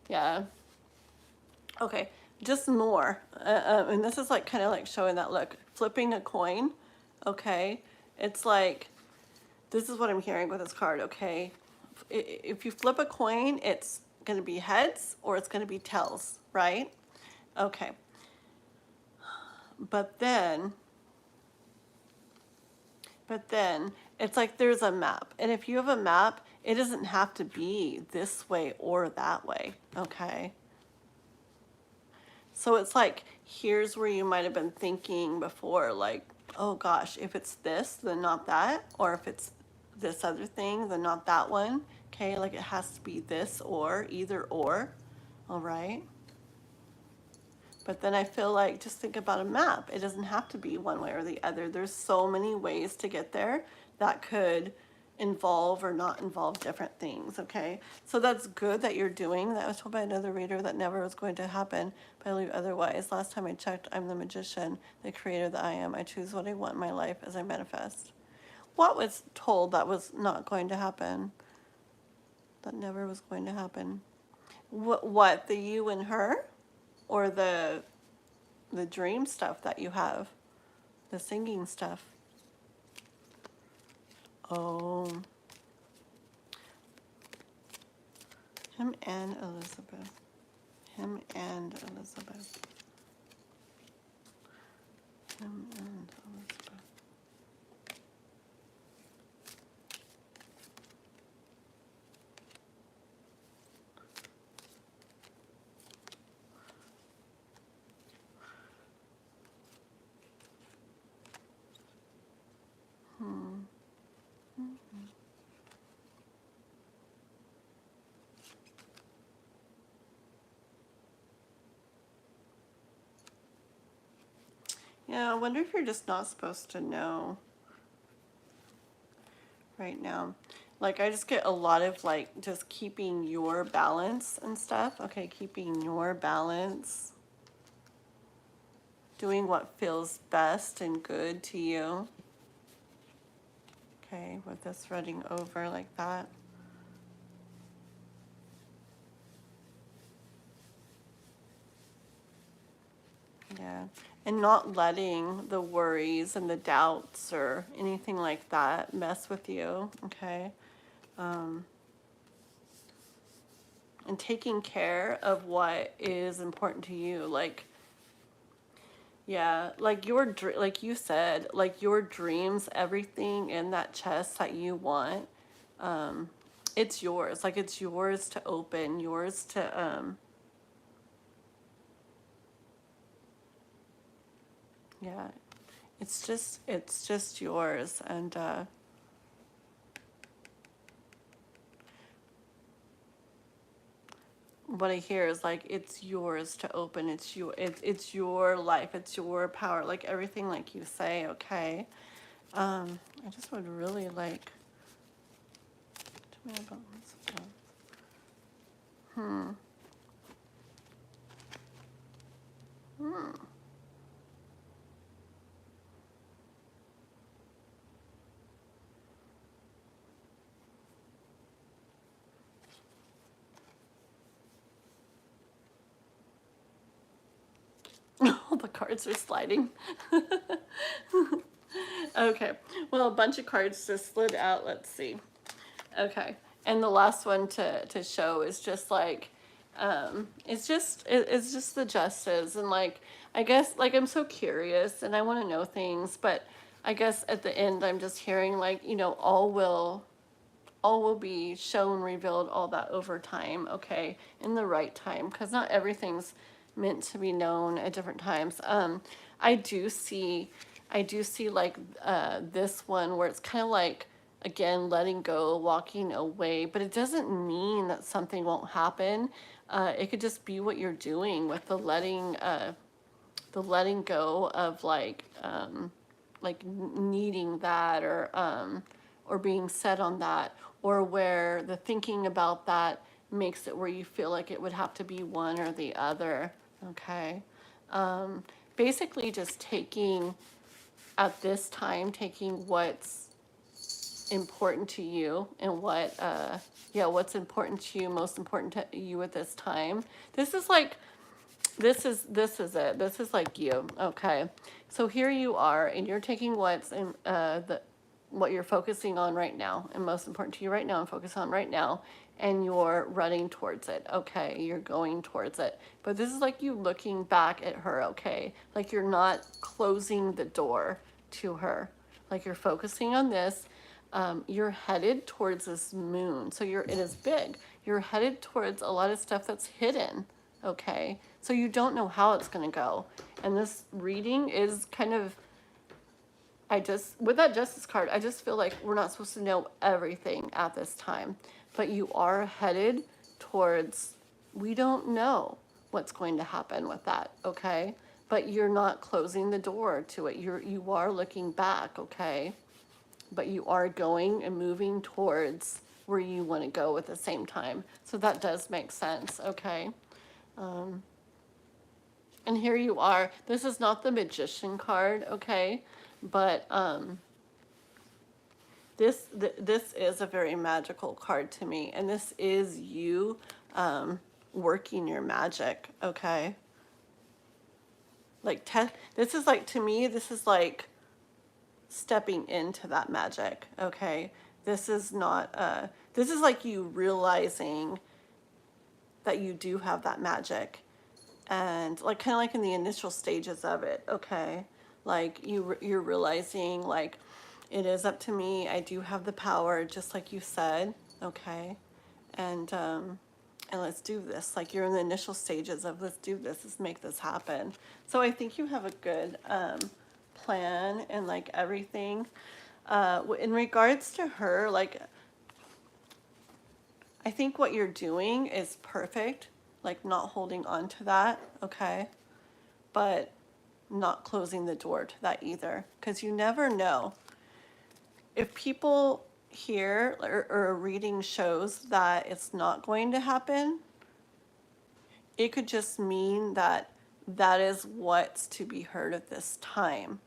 Yeah. Okay, just more. And this is like kind of like showing that look, flipping a coin. Okay, it's like, this is what I'm hearing with this card. Okay, if you flip a coin, it's going to be heads or it's going to be tails, right? Okay. But then it's like there's a map. And if you have a map, it doesn't have to be this way or that way, okay? So it's like, here's where you might have been thinking before, like, oh gosh, if it's this, then not that. Or if it's this other thing, then not that one. Okay, like it has to be this or, either or, all right? But then I feel like, just think about a map. It doesn't have to be one way or the other. There's so many ways to get there that could involve or not involve different things, okay? So that's good that you're doing that. I was told by another reader that never was going to happen, but I believe otherwise. Last time I checked, I'm the magician, the creator that I am. I choose what I want in my life as I manifest. What was told that was not going to happen? That never was going to happen. What, the you and her? Or the dream stuff that you have? The singing stuff? Oh. Him and Elizabeth. Him and Elizabeth. Him and Elizabeth. Yeah, I wonder if you're just not supposed to know right now. Like, I just get a lot of, like, just keeping your balance and stuff. Okay, keeping your balance. Doing what feels best and good to you. Okay, with this running over like that. Yeah, and not letting the worries and the doubts or anything like that mess with you, okay? And taking care of what is important to you, like, yeah, like like you said, like your dreams, everything in that chest that you want, it's yours. Like, it's yours to open, yours to, yeah, it's just yours. And what I hear is like, it's yours to open. It's your life. It's your power. Like everything, like you say. Okay. I just would really like. Tell me about this. All the cards are sliding. Okay. Well, a bunch of cards just slid out. Let's see. Okay. And the last one to show is just like, it's just the justice. And like, I guess, like, I'm so curious and I want to know things, but I guess at the end I'm just hearing like, you know, all will be shown, revealed, all that over time, okay, in the right time, because not everything's meant to be known at different times. I do see like this one where it's kind of like, again, letting go, walking away, but it doesn't mean that something won't happen. It could just be what you're doing with the letting go of like needing that, or being set on that, or where the thinking about that makes it where you feel like it would have to be one or the other. Okay. Basically just taking, at this time, taking what's important to you and what's important to you, most important to you at this time. This is like, this is it. This is like you. Okay. So here you are, and you're taking what's in what you're focusing on right now, and most important to you right now, and focus on right now, and you're running towards it. Okay, you're going towards it. But this is like you looking back at her. Okay, like you're not closing the door to her. Like you're focusing on this. You're headed towards this moon. So it is big. You're headed towards a lot of stuff that's hidden. Okay, so you don't know how it's going to go. And this reading is kind of, with that justice card, I just feel like we're not supposed to know everything at this time, but you are headed towards, we don't know. what's going to happen with that, okay? But you're not closing the door to it. You are looking back, okay? But you are going and moving towards where you want to go at the same time. So that does make sense, okay? And here you are. This is not the Magician card, okay? But this is a very magical card to me, and this is you working your magic, okay? Like this is like, to me, this is like stepping into that magic, okay? This is not this is like you realizing that you do have that magic, and like kind of like in the initial stages of it, okay? Like you're realizing like it is up to me. I do have the power, just like you said, okay? And let's do this. Like you're in the initial stages of let's do this, let's make this happen. So I think you have a good plan and like everything. In regards to her, like I think what you're doing is perfect, like not holding on to that, okay? But not closing the door to that either, because you never know. If people hear or a reading shows that it's not going to happen, it could just mean that that is what's to be heard at this time,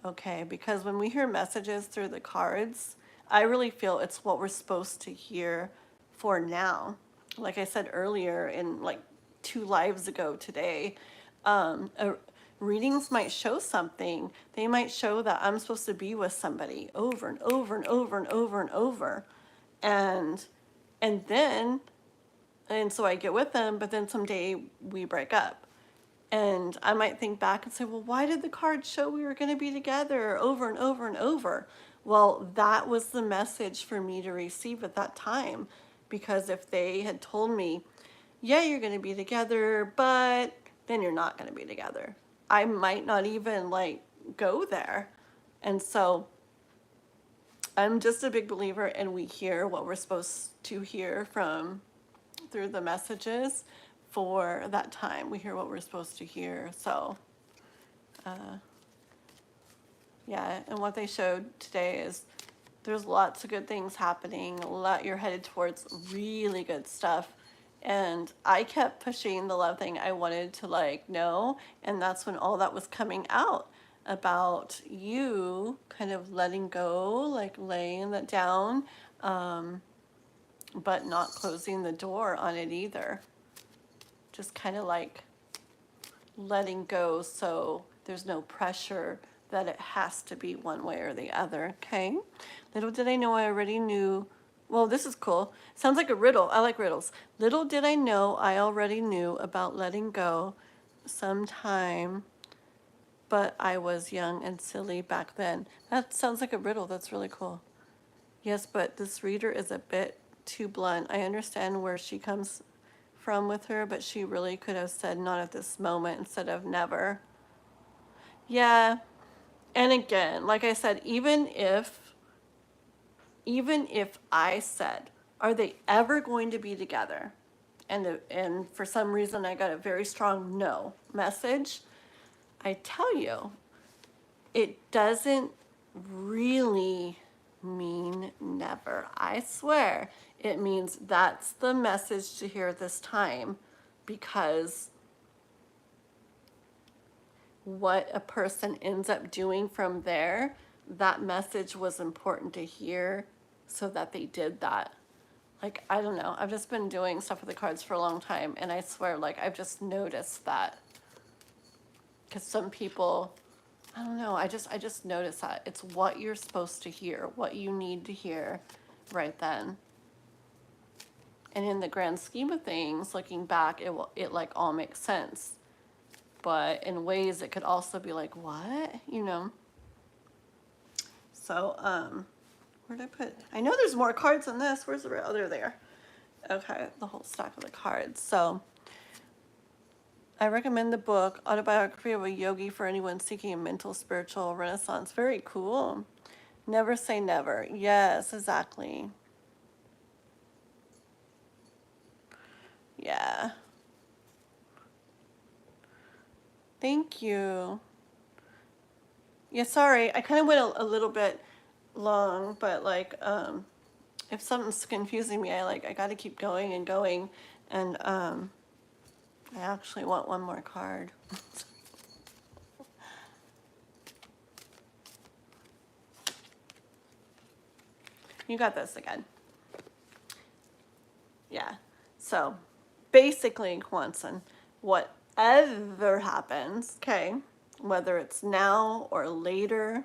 okay? Because when we hear messages through the cards, I really feel it's what we're supposed to hear for now. Like I said earlier, in like 2 lives ago today, readings might show something. They might show that I'm supposed to be with somebody over and over and over and over and over. And then, and so I get with them, but then someday we break up. And I might think back and say, well, why did the card show we were going to be together over and over and over? Well, that was the message for me to receive at that time. Because if they had told me, yeah, you're going to be together, but then you're not going to be together, I might not even like go there. And so I'm just a big believer, and we hear what we're supposed to hear from through the messages for that time. We hear what we're supposed to hear. So yeah, and what they showed today is there's lots of good things happening. You're headed towards really good stuff. And I kept pushing the love thing. I wanted to like know, and that's when all that was coming out about you kind of letting go, like laying that down, but not closing the door on it either. Just kind of like letting go, so there's no pressure that it has to be one way or the other, okay? Little did I know I already knew. Well, this is cool. Sounds like a riddle. I like riddles. Little did I know I already knew about letting go sometime, but I was young and silly back then. That sounds like a riddle. That's really cool. Yes, but this reader is a bit too blunt. I understand where she comes from with her, but she really could have said not at this moment instead of never. Yeah. And again, like I said, even if I said, are they ever going to be together? And for some reason I got a very strong no message. I tell you, it doesn't really mean never. I swear, it means that's the message to hear this time, because what a person ends up doing from there, that message was important to hear so that they did that. Like, I don't know. I've just been doing stuff with the cards for a long time, and I swear, like, I've just noticed that. Because some people, I don't know, I just noticed that. It's what you're supposed to hear, what you need to hear right then. And in the grand scheme of things, looking back, it like all makes sense. But in ways it could also be like, what? You know? So, where'd I put? I know there's more cards than this. Where's the other there? Okay, the whole stack of the cards. So, I recommend the book, Autobiography of a Yogi, for anyone seeking a mental, spiritual renaissance. Very cool. Never say never. Yes, exactly. Yeah. Thank you. Yeah, sorry. I kind of went a little bit long, but like, if something's confusing me, I got to keep going and going. And I actually want one more card. You got this again. Yeah. So basically, Quanson, whatever happens, okay, whether it's now or later,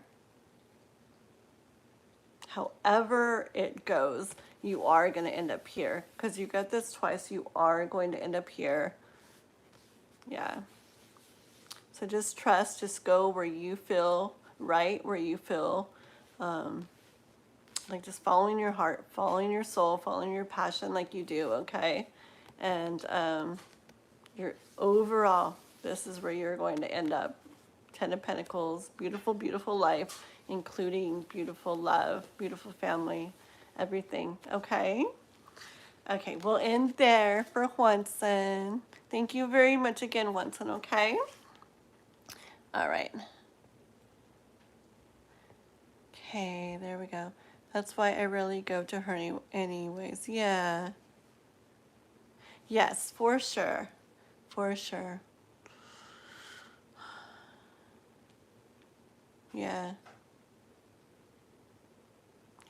however it goes, you are going to end up here. Because you got this twice, you are going to end up here. Yeah. So just trust, just go where you feel right, where you feel like just following your heart, following your soul, following your passion like you do, okay? And you're overall, this is where you're going to end up. 10 of Pentacles, beautiful, beautiful life, including beautiful love, beautiful family, everything, okay? Okay, we'll end there for Juanson. Thank you very much again, Juanson, okay? All right. Okay, there we go. That's why I rarely go to her anyways. Yeah. Yes, for sure. For sure. Yeah.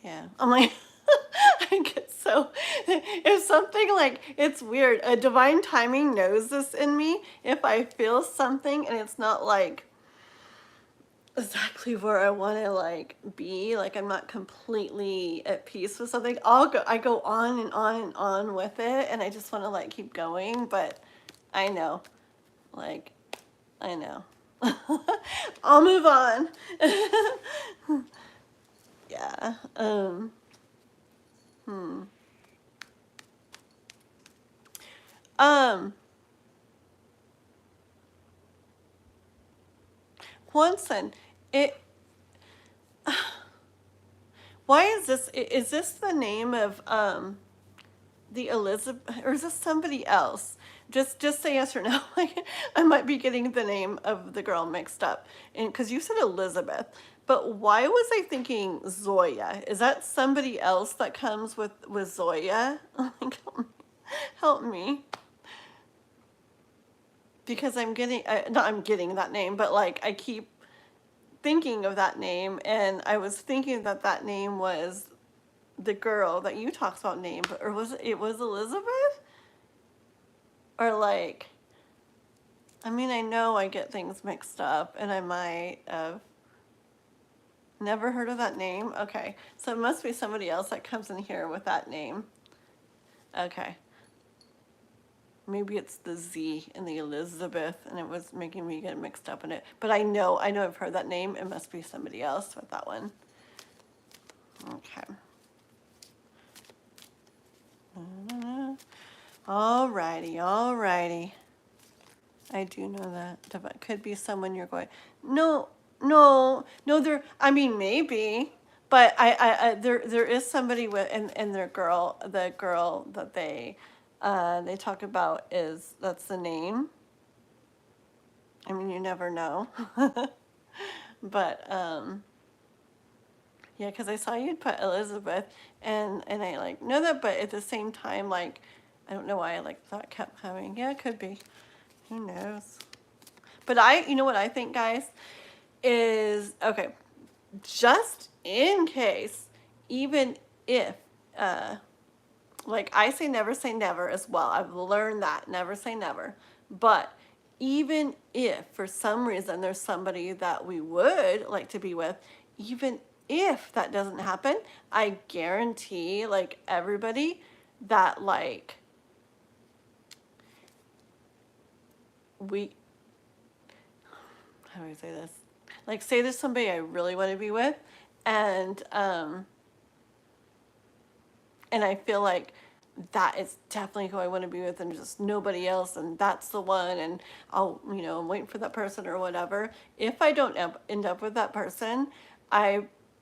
Yeah. I'm like, I get so, if something like, it's weird. A divine timing knows this in me. If I feel something and it's not like exactly where I want to like be, like I'm not completely at peace with something, I go on and on and on with it, and I just want to like keep going, but I know, like, I know. I'll move on. Yeah. Um, Quanson, it, why is this the name of, the Elizabeth, or is this somebody else? Just say yes or no. I might be getting the name of the girl mixed up, and because you said Elizabeth, but why was I thinking Zoya? Is that somebody else that comes with Zoya? Like, help me, because I'm getting, not I'm getting that name, but like I keep thinking of that name, and I was thinking that that name was the girl that you talked about name, but or was it was Elizabeth? Or like, I mean, I know I get things mixed up, and I might have never heard of that name. Okay, so it must be somebody else that comes in here with that name. Okay. Maybe it's the Z in the Elizabeth, and it was making me get mixed up in it. But I know I've heard that name. It must be somebody else with that one. Okay. Alrighty, alrighty. I do know that. That could be someone you're going, no, there, I mean, maybe, but there is somebody with, and the girl that they talk about that's the name. I mean, you never know. But, yeah, because I saw you'd put Elizabeth, and I like know that, but at the same time, like, I don't know why I like thought kept coming. Yeah, it could be. Who knows? But you know what I think, guys, is, okay, just in case, even if, like I say never as well. I've learned that, never say never. But even if for some reason there's somebody that we would like to be with, even if that doesn't happen, I guarantee like everybody that like we, how do I say this? Like, say there's somebody I really want to be with, and I feel like that is definitely who I want to be with, and just nobody else, and that's the one, and I'll, I'm waiting for that person or whatever. If I don't end up with that person,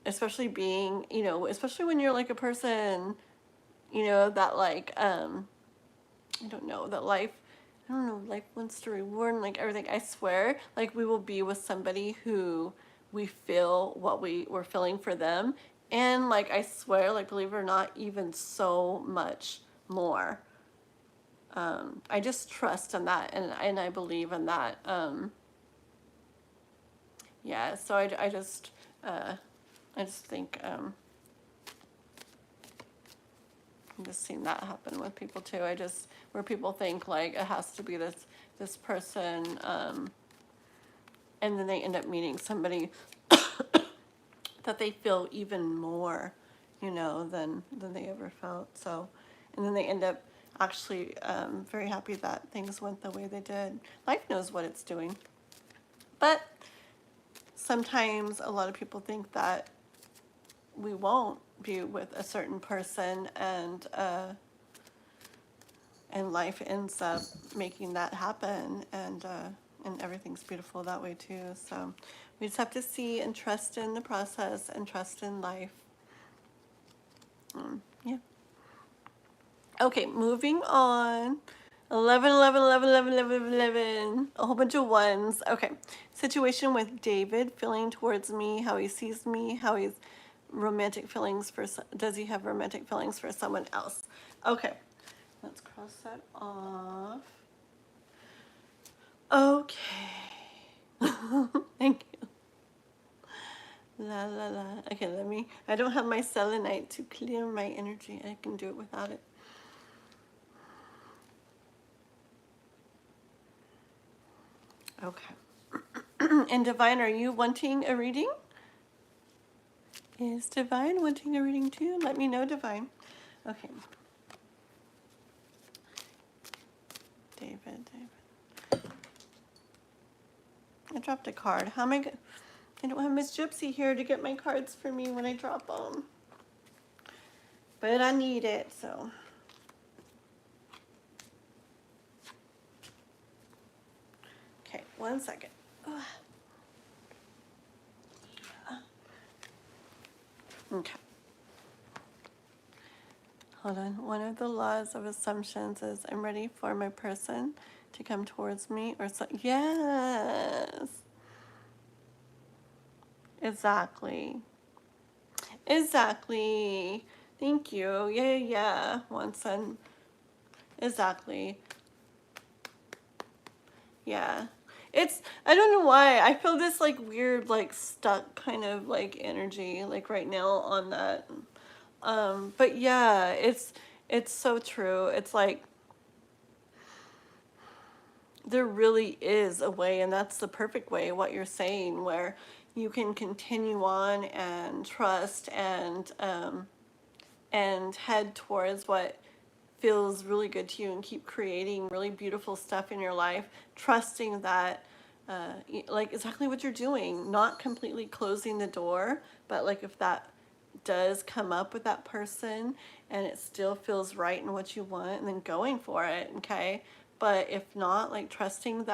especially being, especially when you're like a person, that like, I don't know, that life I don't know, life wants to reward and like everything. I swear, like we will be with somebody who we feel what we're feeling for them. And like I swear, like believe it or not, even so much more. I just trust in that and I believe in that. Yeah, so I just think I'm just seeing that happen with people too. Where people think like it has to be this person, and then they end up meeting somebody that they feel even more, than they ever felt. So, and then they end up actually very happy that things went the way they did. Life knows what it's doing, but sometimes a lot of people think that we won't be with a certain person, and life ends up making that happen, and everything's beautiful that way too. So we just have to see and trust in the process and trust in life. Yeah. Okay, moving on. 11, 11, 11, 11, 11, 11. A whole bunch of ones. Okay. Situation with David, feeling towards me, how he sees me, how he's romantic feelings for, does he have romantic feelings for someone else? Okay. Let's cross that off. Okay. Thank you. La la la. Okay, I don't have my selenite to clear my energy. I can do it without it. Okay. And Divine, are you wanting a reading? Is Divine wanting a reading too? Let me know, Divine. Okay. David. I dropped a card. How am I going? I don't have Miss Gypsy here to get my cards for me when I drop them. But I need it, so. Okay, 1 second. Okay. Hold on. One of the laws of assumptions is I'm ready for my person to come towards me or so. Yes. Exactly. Thank you. Yeah. Once and exactly. Yeah. I don't know why. I feel this like weird, like stuck kind of like energy like right now on that. But yeah, it's so true. It's like there really is a way, and that's the perfect way, what you're saying, where you can continue on and trust and head towards what feels really good to you and keep creating really beautiful stuff in your life, trusting that like exactly what you're doing, not completely closing the door, but like if that does come up with that person and it still feels right in what you want, and then going for it, okay? But if not, like trusting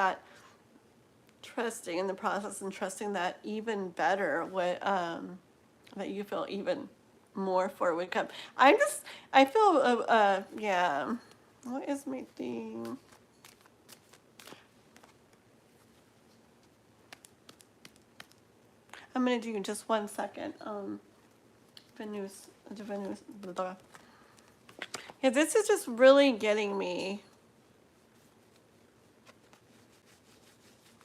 in the process and trusting that even better what that you feel even more for would come. I feel yeah. What is my thing? I'm gonna do just 1 second. Venus, blah, blah. Yeah, this is just really getting me.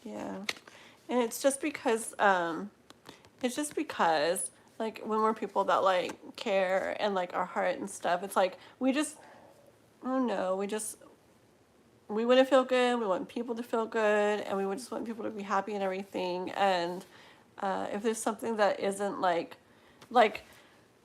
Yeah, and it's just because like when we're people that like care and like our heart and stuff, it's like we want to feel good, we want people to feel good, and we just want people to be happy and everything. And if there's something that isn't like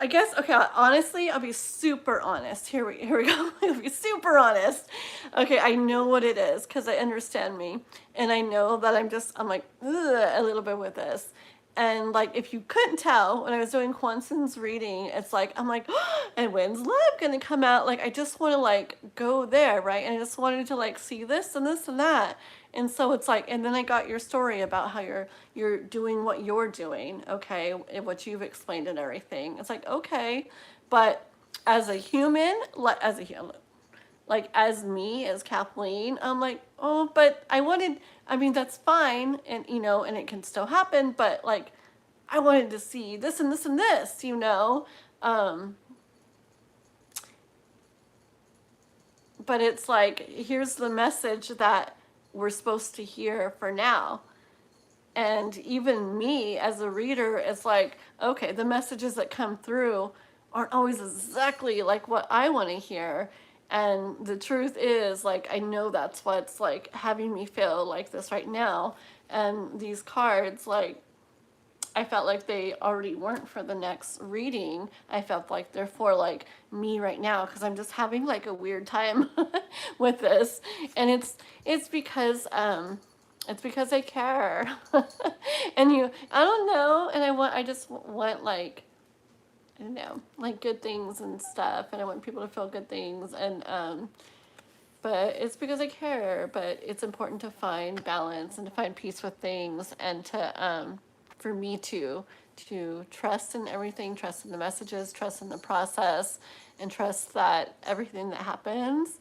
I guess, okay, honestly, I'll be super honest. Here we go. I'll be super honest. Okay, I know what it is because I understand me. And I know that I'm like, a little bit with this. And like, if you couldn't tell, when I was doing Quanson's reading, it's like, I'm like, oh, and when's love gonna come out? Like, I just want to like go there, right? And I just wanted to like see this and this and that. And so it's like, and then I got your story about how you're doing what you're doing, okay, and what you've explained and everything. It's like, okay, but as a human, like as me, as Kathleen, I'm like, oh, but I mean, that's fine. And, you know, and it can still happen, but like, I wanted to see this and this and this, you know? But it's like, here's the message that we're supposed to hear for now. And even me as a reader is like, okay, the messages that come through aren't always exactly like what I want to hear. And the truth is, like, I know that's what's like having me feel like this right now. And these cards, like, I felt like they already weren't for the next reading. I felt like they're for like me right now because I'm just having like a weird time with this. And it's because I care. And I don't know, and I just want like, I don't know, like good things and stuff, and I want people to feel good things, and but it's because I care. But it's important to find balance and to find peace with things, and to for me to trust in everything, trust in the messages, trust in the process, and trust that everything that happens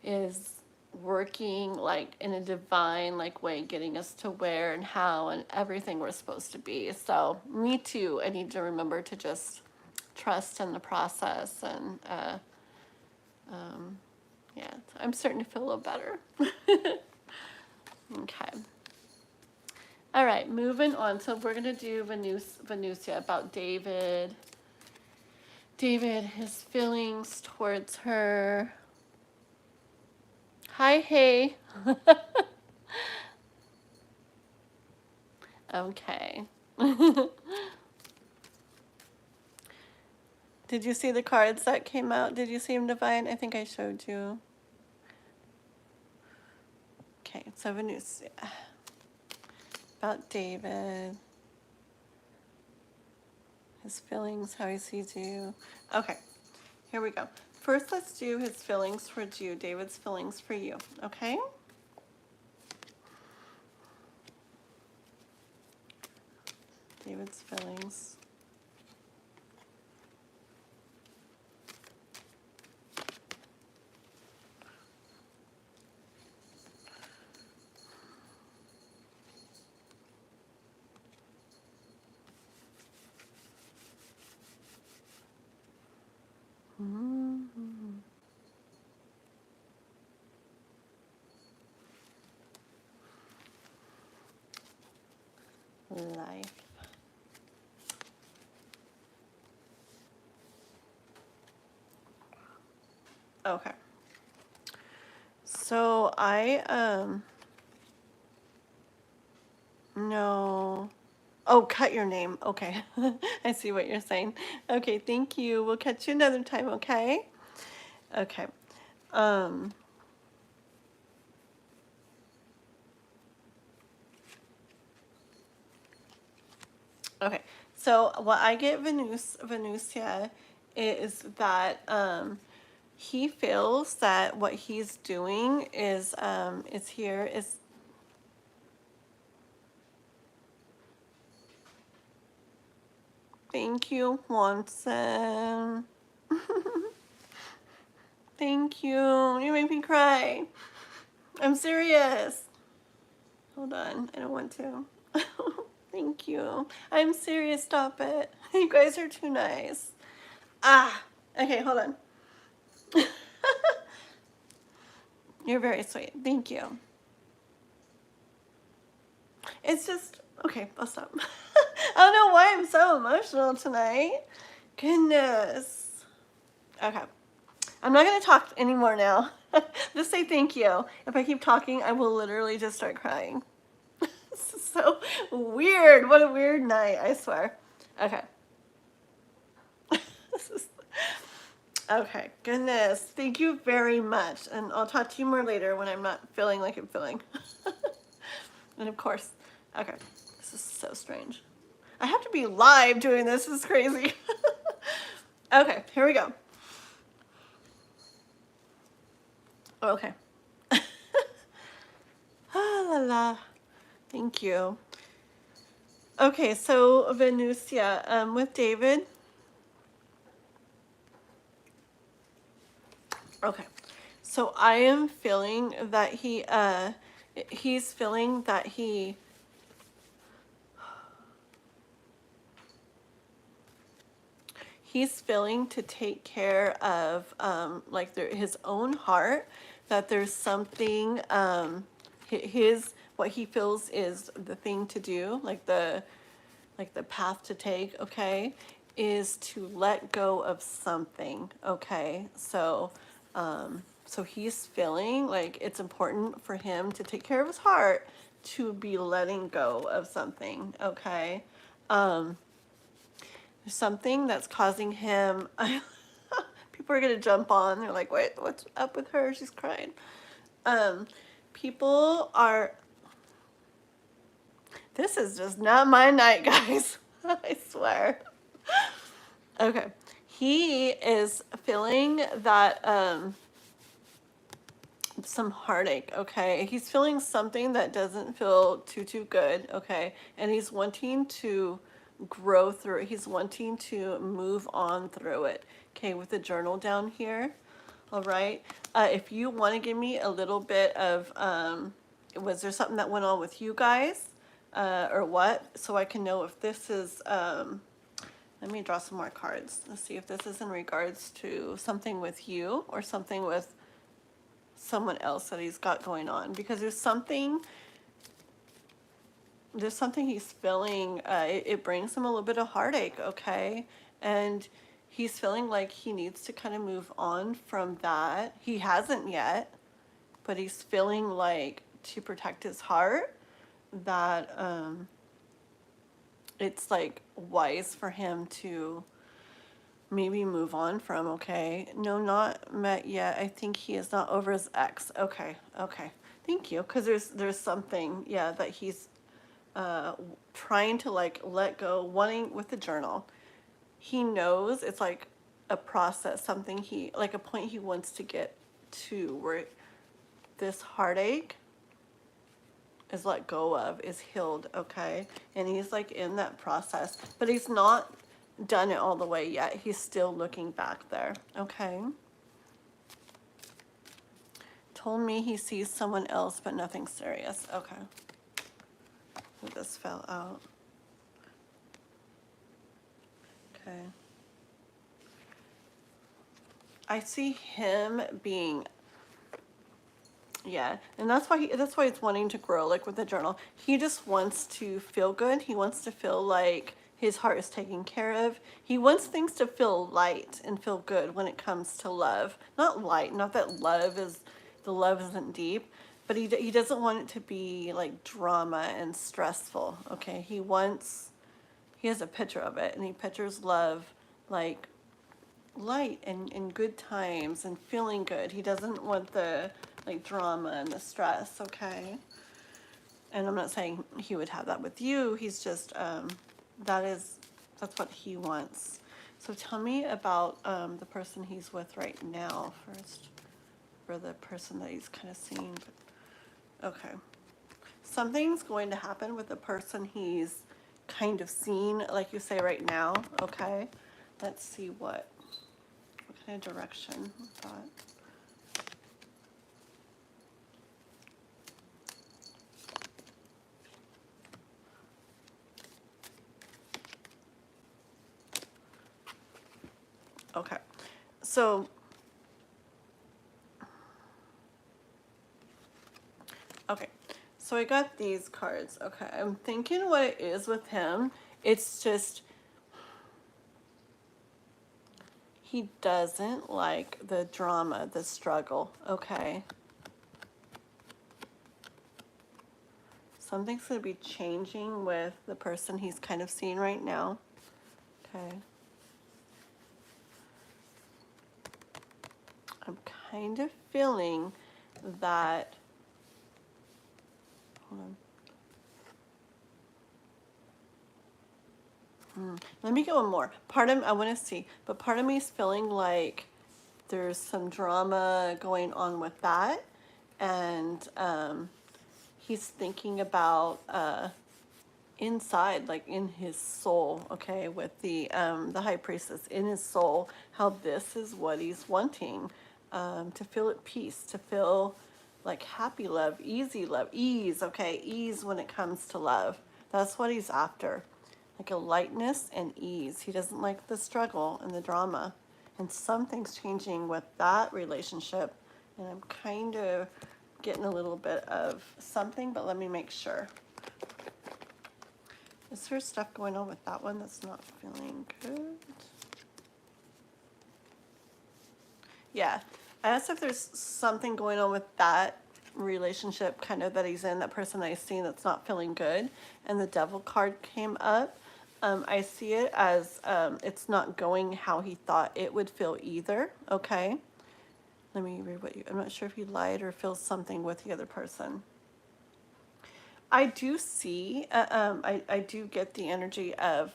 is working like in a divine like way, getting us to where and how and everything we're supposed to be. So me too, I need to remember to just trust in the process, and yeah, I'm starting to feel a little better. Okay. All right, moving on. So we're going to do Venusia, about David. David, his feelings towards her. Hi, hey. Okay. Did you see the cards that came out? Did you see them, Divine? I think I showed you. Okay, so Venusia. About David. His feelings, how he sees you. Okay, here we go. First, let's do his feelings towards you. David's feelings for you, okay? David's feelings. Life. Okay. So no. Oh, cut your name. Okay. I see what you're saying. Okay, thank you. We'll catch you another time, okay? Okay. Okay. So what I get Venusia is that he feels that what he's doing is thank you, Watson. Thank you. You make me cry. I'm serious. Hold on. I don't want to. Thank you. I'm serious. Stop it. You guys are too nice. Ah. Okay, hold on. You're very sweet. Thank you. It's just, okay, I'll stop. I don't know why I'm so emotional tonight. Goodness. Okay. I'm not going to talk anymore now. Just say thank you. If I keep talking, I will literally just start crying. This is so weird. What a weird night, I swear. Okay. Okay, goodness. Thank you very much. And I'll talk to you more later when I'm not feeling like I'm feeling. And of course, okay. This is so strange. I have to be live doing this. This is crazy. Okay, here we go. Okay. Ah, la la. Thank you. Okay, so Venusia, with David. Okay, So I am feeling that he's feeling that he's feeling to take care of like his own heart, that there's something his what he feels is the thing to do, like the path to take, okay, is to let go of something, okay? So so he's feeling like it's important for him to take care of his heart, to be letting go of something, okay? Something that's causing him people are gonna jump on, they're like, wait, what's up with her, she's crying. People are, this is just not my night, guys. I swear. Okay, he is feeling that some heartache, okay? He's feeling something that doesn't feel too good, okay? And he's wanting to grow through it. He's wanting to move on through it, okay? With the journal down here, all right? If you want to give me a little bit of, was there something that went on with you guys, or what? So I can know if this is, let me draw some more cards. Let's see if this is in regards to something with you or something with someone else that he's got going on, because there's something he's feeling. It brings him a little bit of heartache, okay? And he's feeling like he needs to kind of move on from that. He hasn't yet, but he's feeling like, to protect his heart, that it's like wise for him to maybe move on from, okay? No, not met yet. I think he is not over his ex. Okay, okay. Thank you. Because there's something, yeah, that he's trying to like let go, wanting with the journal. He knows it's like a process, something like a point he wants to get to, where this heartache is let go of, is healed, okay? And he's like in that process, but he's not done it all the way yet. He's still looking back there, okay? Told me he sees someone else, but nothing serious. Okay. This fell out. Okay. I see him being, yeah, and that's why he's wanting to grow, like with the journal. He just wants to feel good. He wants to feel like his heart is taken care of. He wants things to feel light and feel good when it comes to love. Not light, not that the love isn't deep, but he doesn't want it to be like drama and stressful, okay? He has a picture of it, and he pictures love like light and good times and feeling good. He doesn't want the like drama and the stress, okay? And I'm not saying he would have that with you. He's just that's what he wants. So tell me about the person he's with right now first, or the person that he's kind of seeing. Okay, something's going to happen with the person he's kind of seen, like you say, right now, okay? Let's see what kind of direction with that. Okay, so okay, so I got these cards. Okay, I'm thinking what it is with him. It's just he doesn't like the drama, the struggle, okay? Something's going to be changing with the person he's kind of seeing right now, okay? I'm kind of feeling that, hold on. Let me get one more. I want to see, but part of me is feeling like there's some drama going on with that, and he's thinking about inside, like in his soul, okay, with the High Priestess in his soul, how this is what he's wanting. to feel at peace, to feel like happy love, ease, okay, ease when it comes to love. That's what he's after, like a lightness and ease. He doesn't like the struggle and the drama, and something's changing with that relationship, and I'm kind of getting a little bit of something, but let me make sure. Is there stuff going on with that one that's not feeling good? Yeah, I asked if there's something going on with that relationship kind of that he's in, that person I've seen that's not feeling good, and the devil card came up. I see it as it's not going how he thought it would feel either, okay? Let me read what you, I'm not sure if he lied or feels something with the other person. I do see, I do get the energy of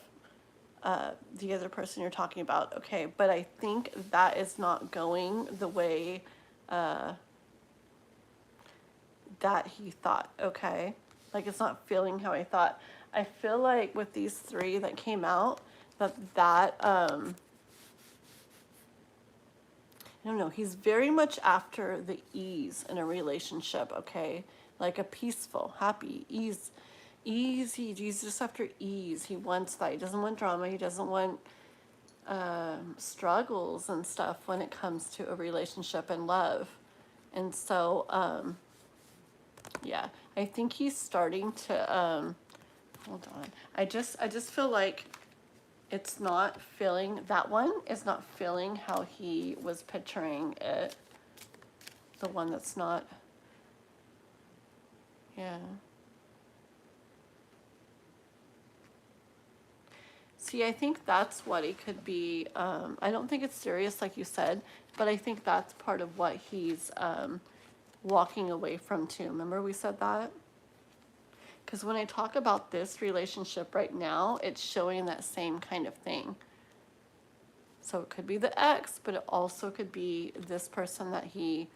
the other person you're talking about, okay, but I think that is not going the way that he thought, okay? Like, it's not feeling how I thought. I feel like with these three that came out, that I don't know, he's very much after the ease in a relationship, okay? Like a peaceful, happy, easy, he's just after ease. He wants that. He doesn't want drama. He doesn't want struggles and stuff when it comes to a relationship and love. And so, yeah, I think he's starting to, hold on. I just feel like it's not feeling, that one is not feeling how he was picturing it. The one that's not, yeah. See, I think that's what he could be. I don't think it's serious, like you said, but I think that's part of what he's walking away from too. Remember we said that? Because when I talk about this relationship right now, it's showing that same kind of thing. So it could be the ex, but it also could be this person that he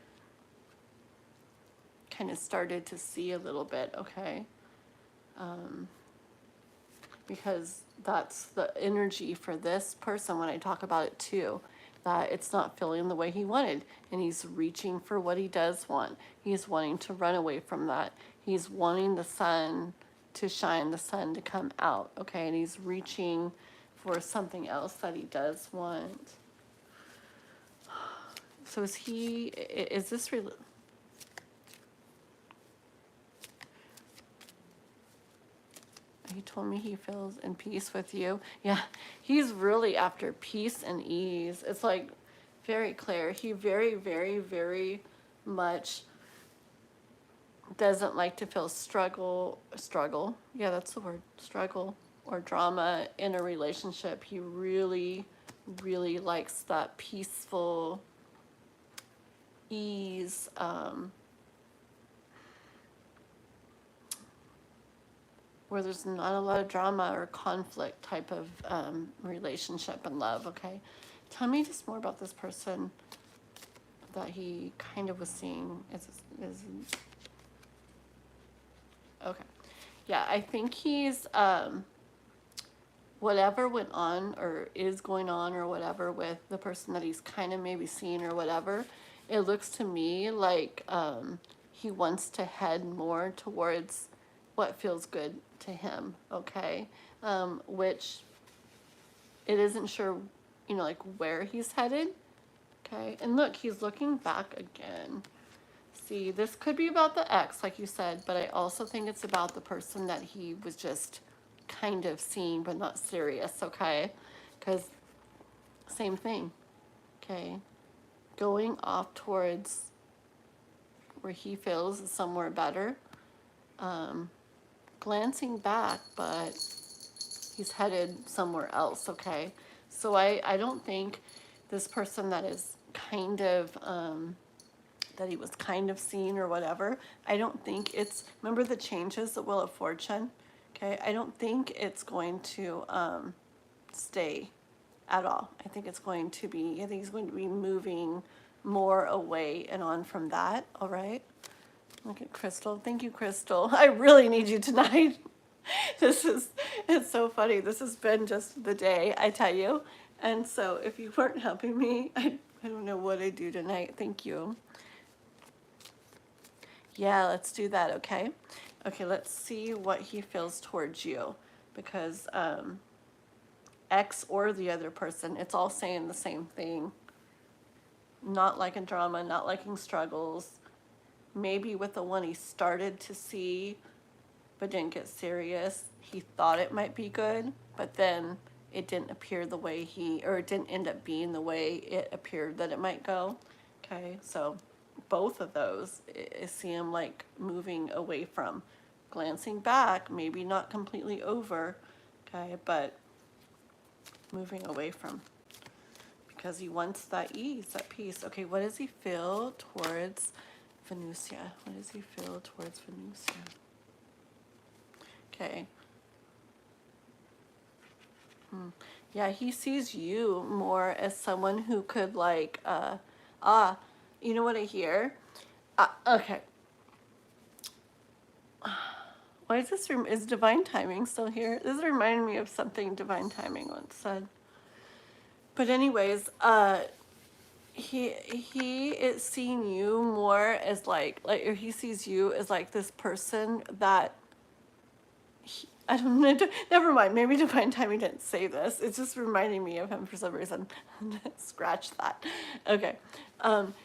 kind of started to see a little bit, okay? Because that's the energy for this person when I talk about it too, that it's not feeling the way he wanted, and he's reaching for what he does want. He's wanting to run away from that. He's wanting the sun to shine, the sun to come out, okay? And he's reaching for something else that he does want. So is this really... He told me he feels in peace with you. Yeah, he's really after peace and ease. It's like very clear. He very, very, very much doesn't like to feel struggle. Yeah, that's the word, struggle or drama in a relationship. He really, really likes that peaceful ease, where there's not a lot of drama or conflict type of relationship and love, okay? Tell me just more about this person that he kind of was seeing. Okay. Yeah, I think he's, whatever went on or is going on or whatever with the person that he's kind of maybe seen or whatever, it looks to me like he wants to head more towards what feels good to him, okay? Which it isn't sure, you know, like where he's headed, okay? And look, he's looking back again. See, this could be about the ex, like you said, but I also think it's about the person that he was just kind of seeing but not serious, okay? Because same thing, okay? Going off towards where he feels is somewhere better. Glancing back, but he's headed somewhere else, okay? So I don't think this person that is kind of, that he was kind of seeing or whatever, I don't think it's, remember the changes, the Wheel of Fortune, okay? I don't think it's going to stay at all. I think he's going to be moving more away and on from that, all right? Look at Crystal. Thank you, Crystal. I really need you tonight. It's so funny. This has been just the day, I tell you. And so if you weren't helping me, I don't know what I do tonight. Thank you. Yeah, let's do that, okay? Okay, let's see what he feels towards you. Because X or the other person, it's all saying the same thing. Not liking drama, not liking struggles. Maybe with the one he started to see but didn't get serious. He thought it might be good, but then it didn't appear the way it didn't end up being the way it appeared that it might go. Okay, so both of those, I see him like moving away from, glancing back, maybe not completely over, okay, but moving away from, because he wants that ease, that peace. Okay, what does he feel towards Venusia? What does he feel towards Venusia? Okay. Yeah, he sees you more as someone who could like, you know what I hear? Okay. Why is this, is divine timing still here? This is reminding me of something divine timing once said. But anyways, he is seeing you more as or he sees you as like this person that I don't know, never mind, maybe divine timing didn't say this, it's just reminding me of him for some reason. Scratch that. Okay,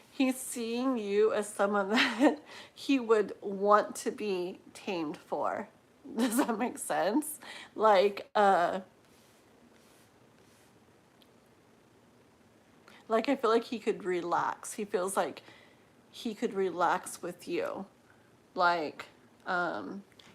he's seeing you as someone that he would want to be tamed for. Does that make sense? Like I feel like he could relax. He feels like he could relax with you. Like,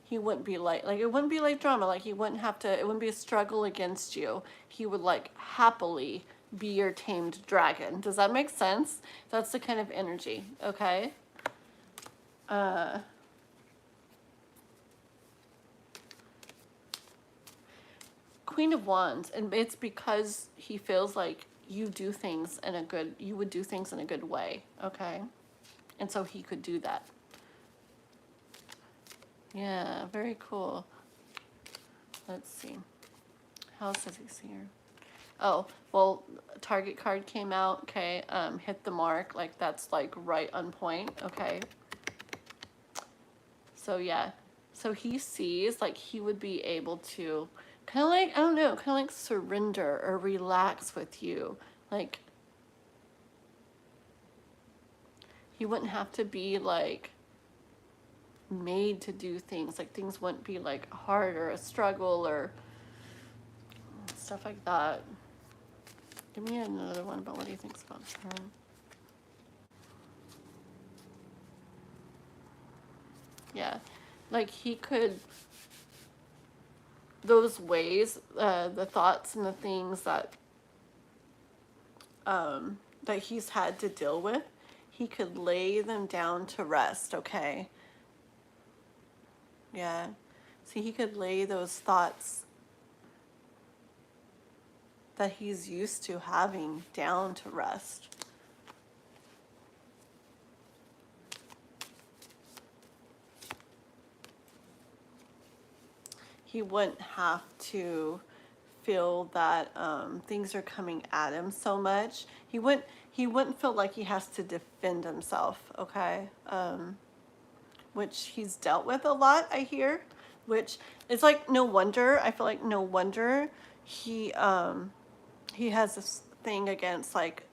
he wouldn't be like it wouldn't be like drama. Like he wouldn't have to, it wouldn't be a struggle against you. He would like happily be your tamed dragon. Does that make sense? That's the kind of energy, okay? Queen of Wands, and it's because he feels like you would do things in a good way, okay? And so he could do that. Yeah, very cool. Let's see. How else does he see her? Oh, well, target card came out, okay, hit the mark, like that's like right on point, okay? So yeah, so he sees like he would be able to kind of like, I don't know, kind of like surrender or relax with you. Like, he wouldn't have to be like made to do things. Like things wouldn't be like hard or a struggle or stuff like that. Give me another one about what he thinks about her. Yeah, like he could, those ways, the thoughts and the things that that he's had to deal with, he could lay them down to rest, okay? Yeah. See, he could lay those thoughts that he's used to having down to rest. He wouldn't have to feel that things are coming at him so much. He wouldn't feel like he has to defend himself, okay? Which he's dealt with a lot, I hear. Which is like, no wonder, I feel like no wonder he has this thing against like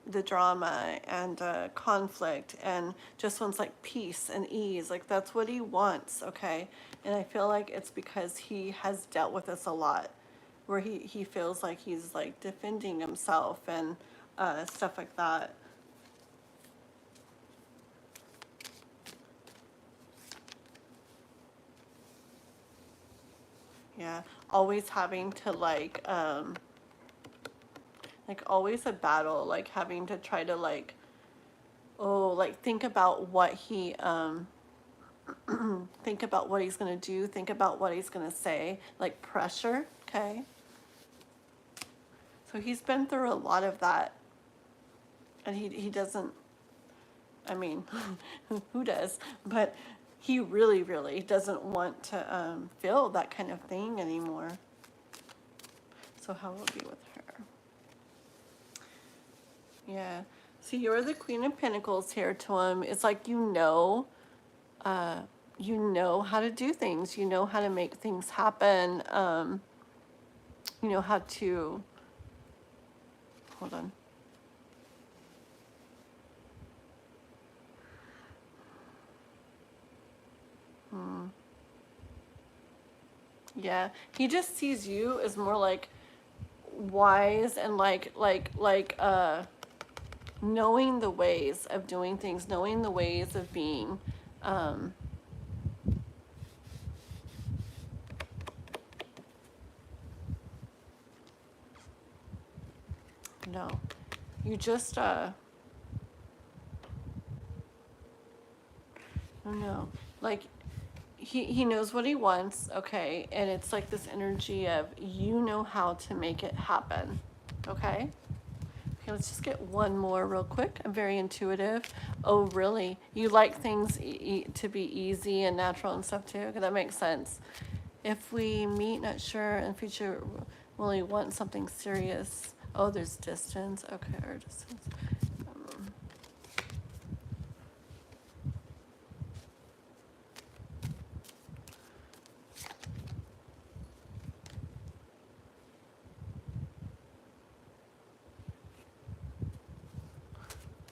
the drama and conflict, and just wants like peace and ease. Like that's what he wants, okay? And I feel like it's because he has dealt with this a lot, where he feels like he's like defending himself and stuff like that. Yeah, always having to like always a battle, like having to try to like, oh, like think about what he think about what he's gonna do, think about what he's gonna say, like pressure, okay? So he's been through a lot of that, and he doesn't, I mean, who does? But he really, really doesn't want to feel that kind of thing anymore. So how will it be with her? Yeah. See, you're the Queen of Pentacles here to him. It's like you know how to do things. You know how to make things happen. You know how to, hold on. Yeah, he just sees you as more like wise and knowing the ways of doing things, knowing the ways of being. Um, no, you just no, like he knows what he wants, okay, and it's like this energy of you know how to make it happen, okay. Okay, let's just get one more real quick. I'm very intuitive. Oh, really? You like things to be easy and natural and stuff too? Okay, that makes sense. If we meet, not sure, in future, will you want something serious? Oh, there's distance. Okay, or distance. Um,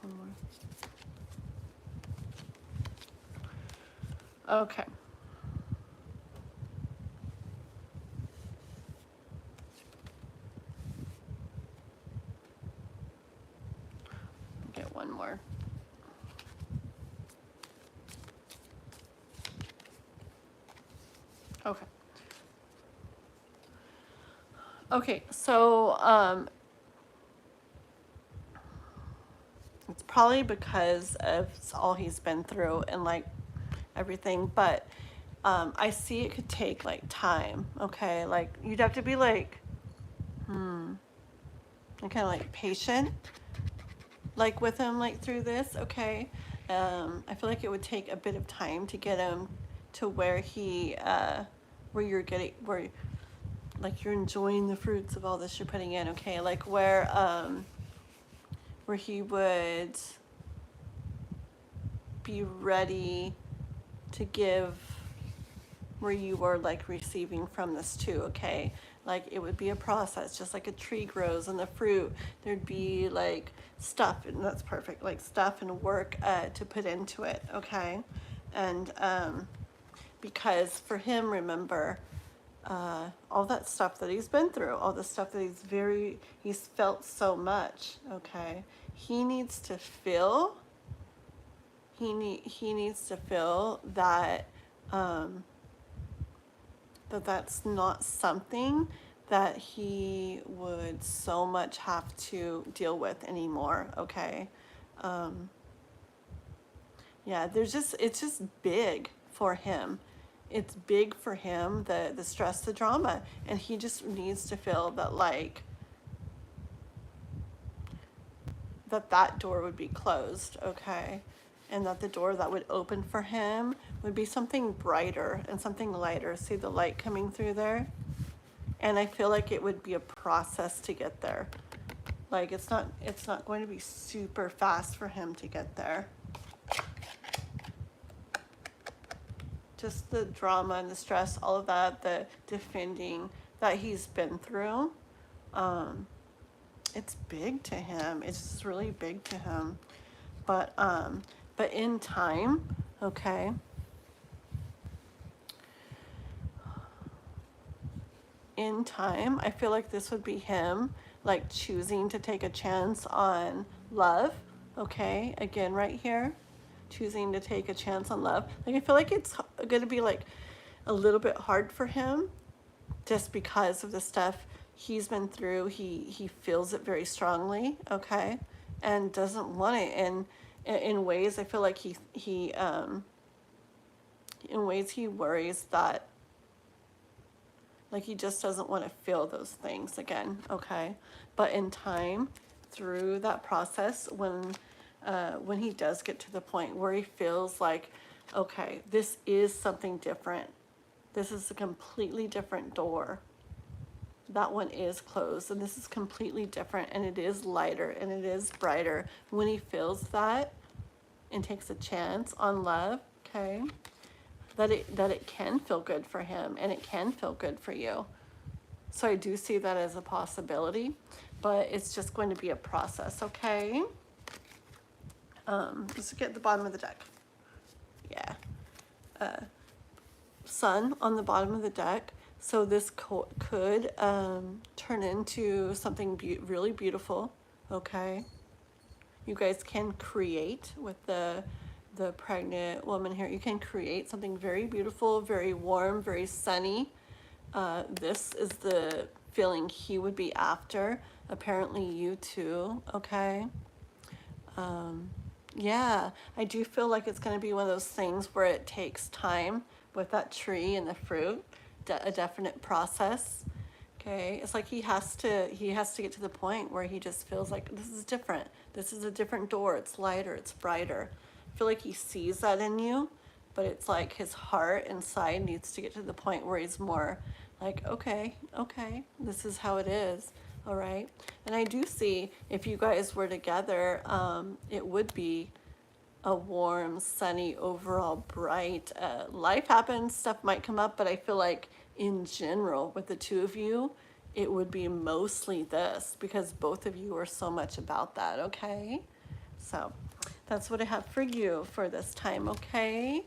one more. Okay. Get one more. Okay. Okay, so it's probably because of all he's been through and like everything, but I see it could take like time, okay? Like you'd have to be like, and kind of like patient, like with him, like through this, okay? I feel like it would take a bit of time to get him to where where you're getting, where like you're enjoying the fruits of all this you're putting in, okay? Like where he would be ready to give where you were like receiving from this too, okay? Like it would be a process, just like a tree grows and the fruit, there'd be like stuff, and that's perfect, like stuff and work to put into it, okay? And because for him, remember, all that stuff that he's been through, all the stuff that he's felt so much, okay? He needs to feel, he needs to feel that, that's not something that he would so much have to deal with anymore, okay? Yeah, it's just big for him. It's big for him, the stress, the drama, and he just needs to feel that like that door would be closed, okay? And that the door that would open for him would be something brighter and something lighter. See the light coming through there? And I feel like it would be a process to get there. Like it's not going to be super fast for him to get there. Just the drama and the stress, all of that, the defending that he's been through. It's big to him. It's just really big to him. But in time, okay. In time, I feel like this would be him like choosing to take a chance on love, okay? Again, right here, choosing to take a chance on love. Like I feel like it's going to be like a little bit hard for him just because of the stuff he's been through. He feels it very strongly, okay? And doesn't want it. And in ways I feel like he in ways he worries that like he just doesn't want to feel those things again, okay? But in time, through that process, when he does get to the point where he feels like, okay, this is something different. This is a completely different door. that one is closed, and this is completely different, and it is lighter and it is brighter. When he feels that and takes a chance on love, okay, that it can feel good for him and it can feel good for you. So I do see that as a possibility, but it's just going to be a process, okay? Let's get the bottom of the deck. Yeah. Sun on the bottom of the deck. So this could turn into something really beautiful, okay? You guys can create with the pregnant woman here. You can create something very beautiful, very warm, very sunny. This is the feeling he would be after. Apparently you too, okay? Yeah, I do feel like it's going to be one of those things where it takes time with that tree and the fruit, a definite process. Okay, it's like he has to get to the point where he just feels like this is different. This is a different door. It's lighter, it's brighter. I feel like he sees that in you, but it's like his heart inside needs to get to the point where he's more like, okay, this is how it is. All right. And I do see if you guys were together, it would be a warm, sunny, overall bright. Life happens, stuff might come up, but I feel like in general with the two of you, it would be mostly this because both of you are so much about that, okay? So that's what I have for you for this time, okay?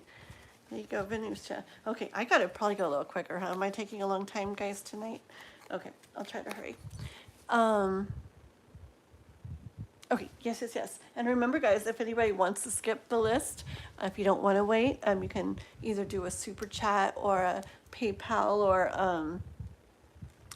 There you go, Venusia. Okay, I gotta probably go a little quicker, huh? Am I taking a long time, guys, tonight? Okay, I'll try to hurry. Okay, yes. And remember, guys, if anybody wants to skip the list, if you don't want to wait, you can either do a super chat or a PayPal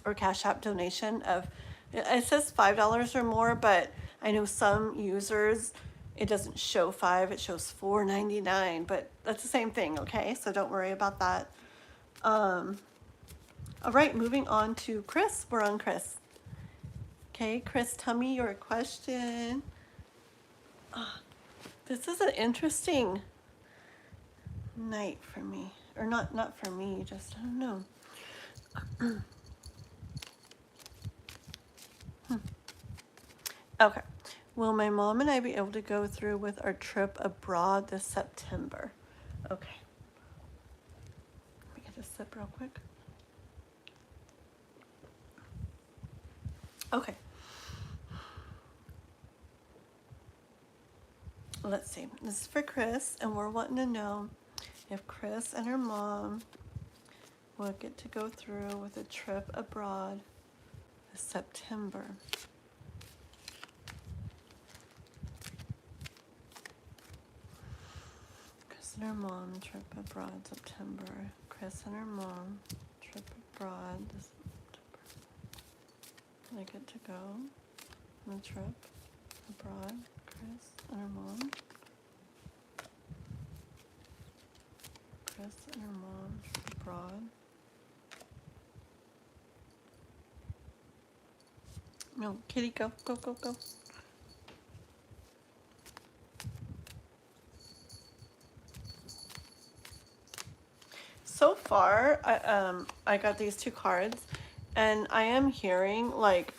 or Cash App donation of, it says $5 or more, but I know some users, it doesn't show 5, it shows $4.99, but that's the same thing, okay? So don't worry about that. All right, moving on to Chris. We're on Chris. Okay, Chris, tell me your question. This is an interesting night for me. Or not for me, just, I don't know. Okay. Will my mom and I be able to go through with our trip abroad this September? Okay. Let me get a sip real quick. Okay. Let's see. This is for Chris, and we're wanting to know if Chris and her mom will get to go through with a trip abroad this September. Chris and her mom, trip abroad September. Chris and her mom, trip abroad this September. They get to go on a trip abroad. Chris and her mom. Chris and her mom trip abroad. No, Kitty, go. So far, I got these two cards, and I am hearing like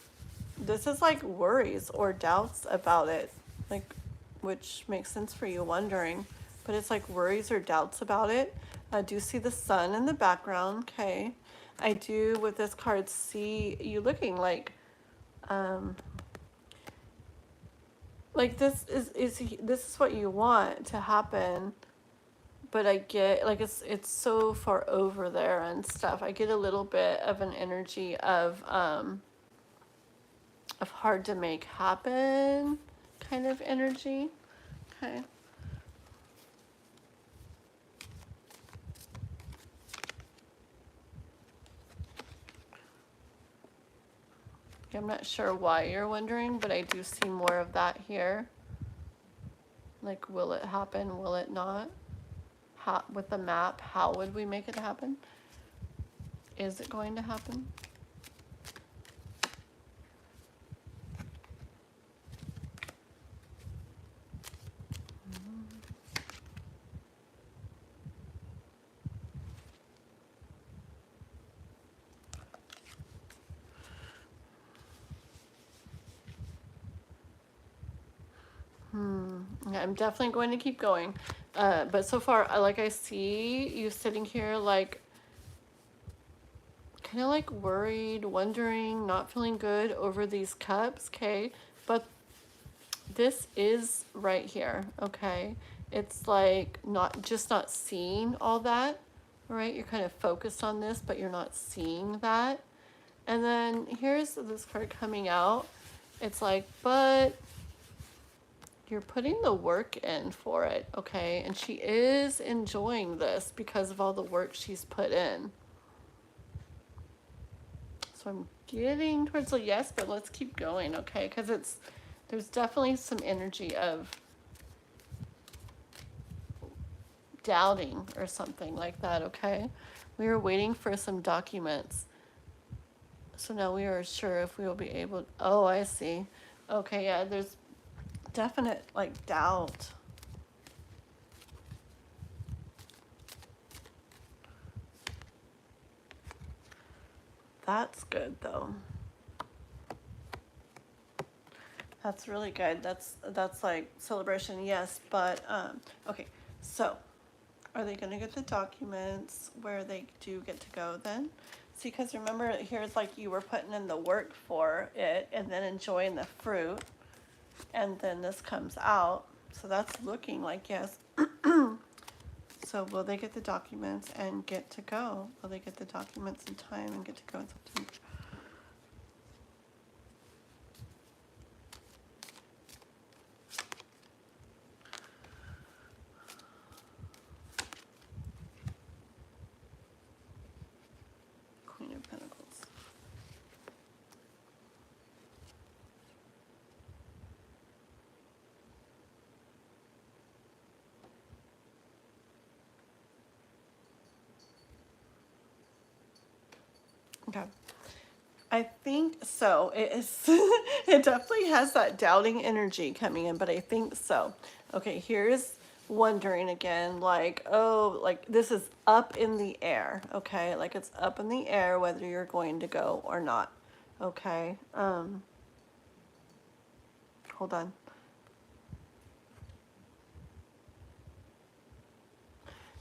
this is like worries or doubts about it, like, which makes sense for you wondering, but it's like worries or doubts about it. I do see the sun in the background. Okay, I do with this card see you looking like this is what you want to happen. But I get like it's so far over there and stuff. I get a little bit of an energy of hard to make happen kind of energy. Okay. I'm not sure why you're wondering, but I do see more of that here. Like, will it happen? Will it not? How, with the map, how would we make it happen? Is it going to happen? I'm definitely going to keep going. But so far, like, I see you sitting here, like, kind of like worried, wondering, not feeling good over these cups, okay? But this is right here, okay? It's like not seeing all that, right? You're kind of focused on this, but you're not seeing that. And then here's this card coming out. It's like, but you're putting the work in for it, okay? And she is enjoying this because of all the work she's put in. So I'm getting towards a yes, but let's keep going, okay? Because there's definitely some energy of doubting or something like that, okay? We are waiting for some documents. So now we are sure if we will be able, oh, I see. Okay, yeah, there's definite, like, doubt. That's good, though. That's really good. That's like celebration, yes. But okay. So, are they gonna get the documents where they do get to go then? See, because remember, here's like you were putting in the work for it and then enjoying the fruit, and then this comes out. So that's looking like yes. So will they get the documents and get to go? Will they get the documents in time and get to go in September? Queen of Pentacles. Okay. I think so. It is. It definitely has that doubting energy coming in, but I think so. Okay, here's wondering again, like, oh, like this is up in the air. Okay, like it's up in the air whether you're going to go or not. Okay. Hold on.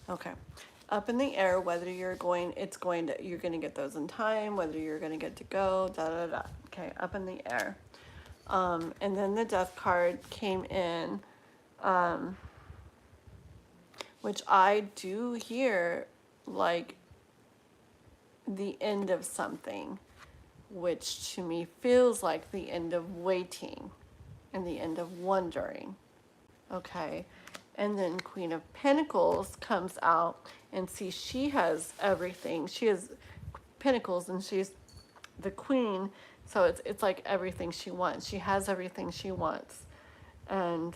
Okay. Up in the air whether you're going, you're going to get those in time, whether you're going to get to go, da da da. Okay, up in the air. And then the death card came in, which I do hear like the end of something, which to me feels like the end of waiting and the end of wondering. Okay. And then Queen of Pentacles comes out, and see, she has everything. She has Pentacles and she's the queen. So it's like everything she wants. She has everything she wants. And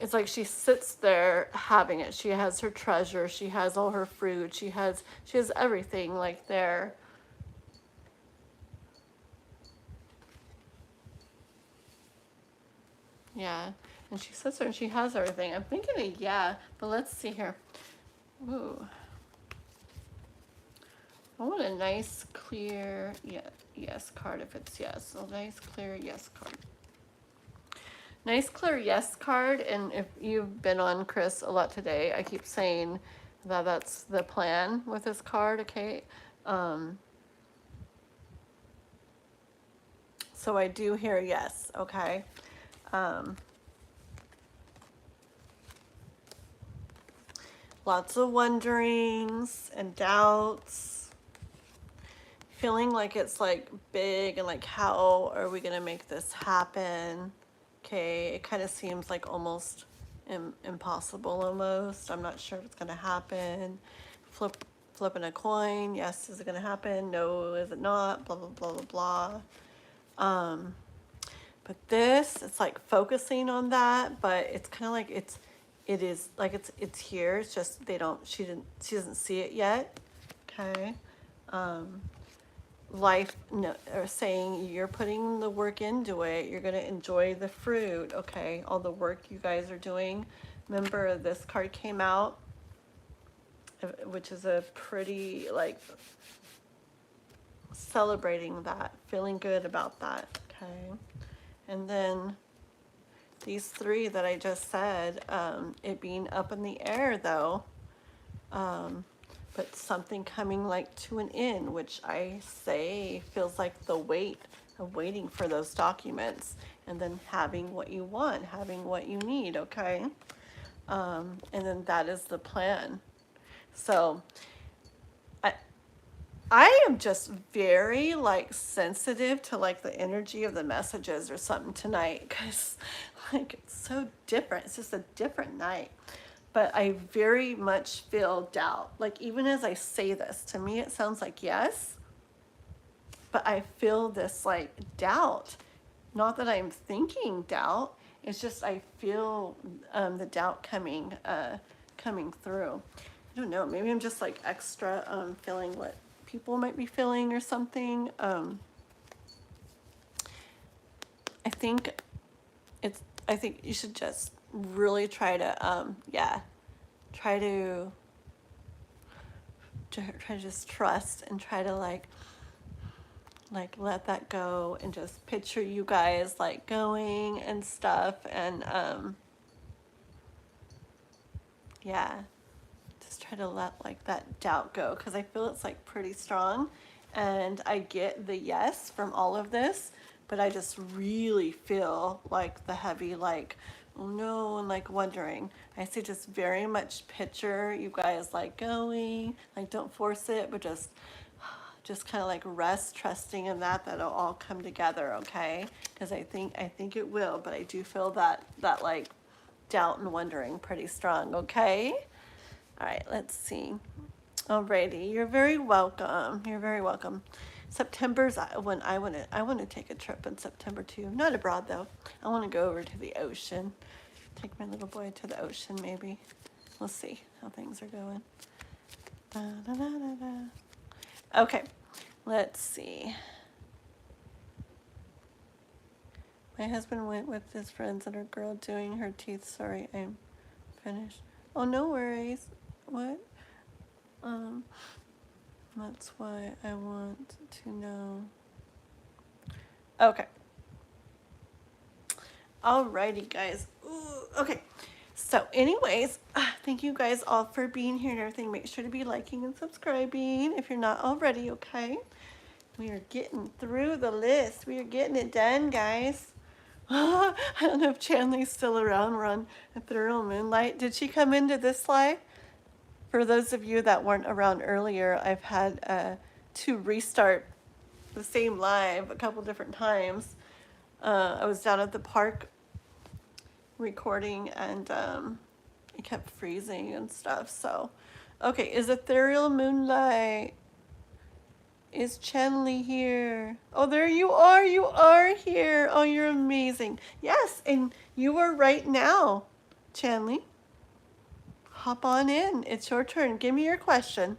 it's like she sits there having it. She has her treasure. She has all her fruit. She has everything like there. Yeah. And she sits there and she has everything. I'm thinking a yeah, but let's see here. Ooh. I want a nice clear yes card if it's yes. A nice clear yes card. Nice clear yes card. And if you've been on Chris a lot today, I keep saying that that's the plan with this card, okay? So I do hear yes, okay? Lots of wonderings and doubts. Feeling like it's like big and like how are we gonna make this happen? Okay, it kind of seems like almost impossible almost. I'm not sure if it's gonna happen. Flipping a coin. Yes, is it gonna happen? No, is it not? Blah blah blah blah blah. But this, it's like focusing on that, but it's kind of like it is like it's here. It's just she doesn't see it yet. Okay. Life, no, or saying you're putting the work into it. You're gonna enjoy the fruit. Okay, all the work you guys are doing. Remember, this card came out, which is a pretty like celebrating that, feeling good about that. okay? And then these three that I just said, it being up in the air though, but something coming like to an end, which I say feels like the wait of waiting for those documents and then having what you want, having what you need, okay? And then that is the plan. So I am just very like sensitive to like the energy of the messages or something tonight, because like it's so different. It's just a different night. But I very much feel doubt. Like even as I say this, to me it sounds like yes, but I feel this like doubt. Not that I'm thinking doubt. It's just I feel the doubt coming through. I don't know. Maybe I'm just like extra feeling what people might be feeling or something. I think you should just really try to try to just trust and try to like let that go and just picture you guys like going and stuff, and just try to let like that doubt go, because I feel it's like pretty strong, and I get the yes from all of this, but I just really feel like the heavy like, oh no, and like wondering. I say just very much picture you guys like going, like don't force it, but just kind of like rest, trusting in that it'll all come together, okay? Because I think it will, but I do feel that like doubt and wondering pretty strong, okay? All right, let's see. Alrighty, you're very welcome. You're very welcome. September's when I want to take a trip in September too. Not abroad though. I want to go over to the ocean. Take my little boy to the ocean maybe. We'll see how things are going. Da, da, da, da, da. Okay, let's see. My husband went with his friends and a girl doing her teeth. Sorry, I'm finished. Oh, no worries. What? That's why I want to know. Okay. Alrighty, guys. Ooh, okay. So anyways, thank you guys all for being here and everything. Make sure to be liking and subscribing if you're not already, okay? We are getting through the list. We are getting it done, guys. I don't know if Chanley's still around. We're on Ethereal Moonlight. Did she come into this live? For those of you that weren't around earlier, I've had to restart the same live a couple different times. I was down at the park recording, and it kept freezing and stuff. So, okay, is Ethereal Moonlight? Is Chanley here? Oh, there you are. You are here. Oh, you're amazing. Yes, and you are right now, Chanley. Hop on in. It's your turn. Give me your question.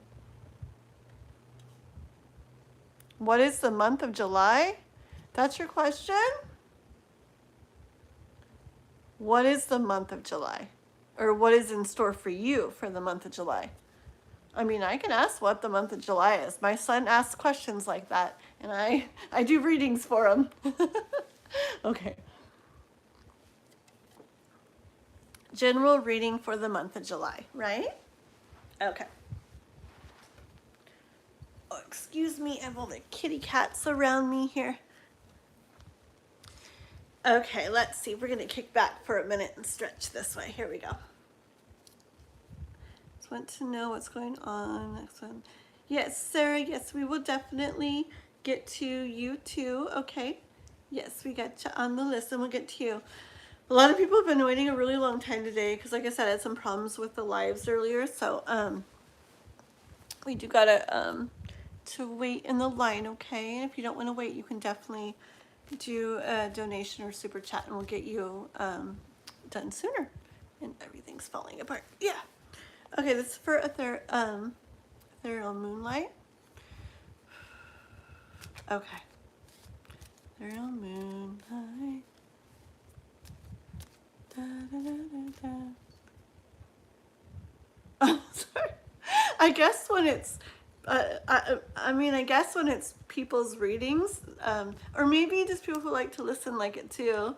What is the month of July? That's your question? What is the month of July? Or what is in store for you for the month of July? I mean, I can ask what the month of July is. My son asks questions like that, and I do readings for him. Okay. General reading for the month of July, right? Okay. Oh, excuse me, I have all the kitty cats around me here. Okay, let's see. We're going to kick back for a minute and stretch this way. Here we go. Just want to know what's going on. Next one. Yes, Sarah, yes, we will definitely get to you too. Okay. Yes, we got you on the list, and we'll get to you. A lot of people have been waiting a really long time today because, like I said, I had some problems with the lives earlier. So we do gotta to wait in the line, okay? And if you don't want to wait, you can definitely do a donation or super chat, and we'll get you done sooner. And everything's falling apart. Yeah. Okay, this is for Ethereal Moonlight. Okay. Ethereal Moonlight. Da, da, da, da, da. Oh, sorry. I guess when it's I mean, I guess when it's people's readings, or maybe just people who like to listen like it too.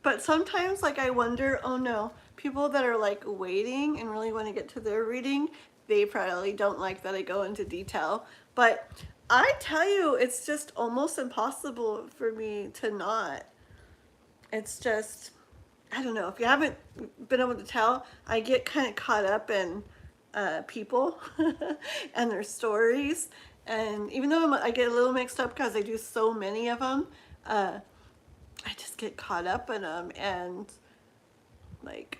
But sometimes, like, I wonder, oh no, people that are like waiting and really want to get to their reading, they probably don't like that I go into detail. But I tell you, it's just almost impossible for me to not. It's just, I don't know, if you haven't been able to tell, I get kind of caught up in people and their stories. And even though I get a little mixed up because I do so many of them, I just get caught up in them. And like,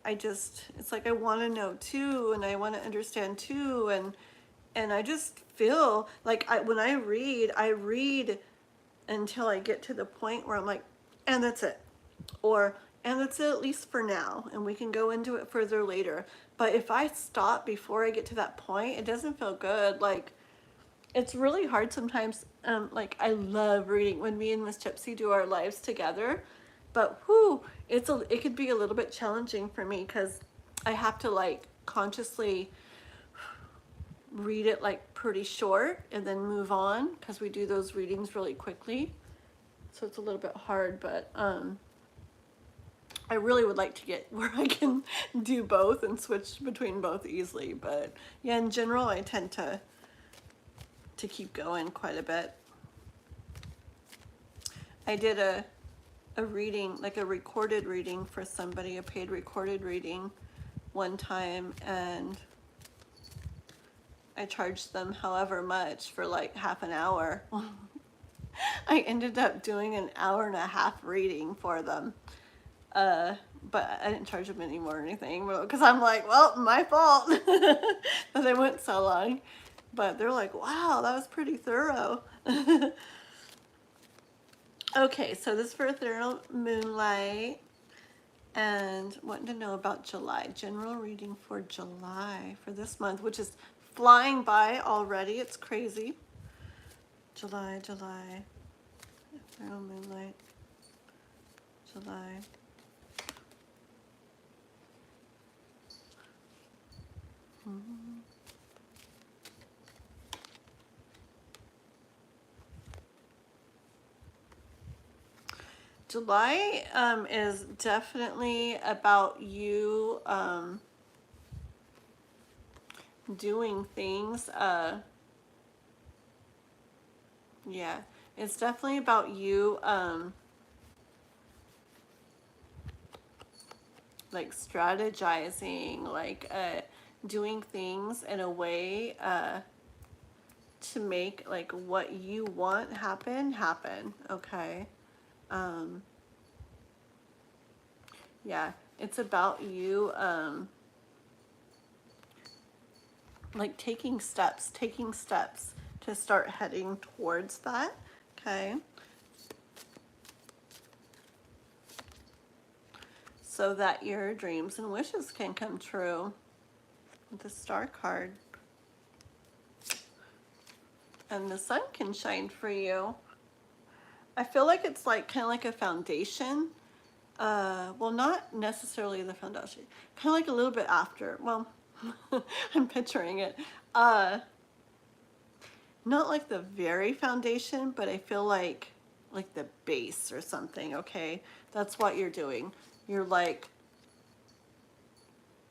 it's like I want to know too, and I want to understand too. And I just feel like when I read until I get to the point where I'm like, and that's it. Or, and that's it, at least for now, and we can go into it further later. But if I stop before I get to that point, it doesn't feel good. Like, it's really hard sometimes. Like, I love reading when me and Miss Gypsy do our lives together, but whew, it could be a little bit challenging for me because I have to like consciously read it like pretty short and then move on because we do those readings really quickly. So it's a little bit hard, but I really would like to get where I can do both and switch between both easily. But yeah, in general, I tend to keep going quite a bit. I did a reading, like a recorded reading for somebody, a paid recorded reading one time, and I charged them however much for like half an hour. I ended up doing an hour and a half reading for them. But I didn't charge them anymore or anything because I'm like, well, my fault that I went so long. But they're like, wow, that was pretty thorough. Okay, so this is for Ethereal Moonlight. And wanting to know about July. General reading for July for this month, which is flying by already. It's crazy. July. Ethereal Moonlight. July. July is definitely about you doing things. Yeah, it's definitely about you like strategizing, like doing things in a way to make like what you want happen, okay? Yeah, it's about you like taking steps to start heading towards that, okay? So that your dreams and wishes can come true with the Star card. And the sun can shine for you. I feel like it's like kind of like a foundation. Well, not necessarily the foundation. Kind of like a little bit after. Well, I'm picturing it. Not like the very foundation, but I feel like the base or something, okay? That's what you're doing. You're like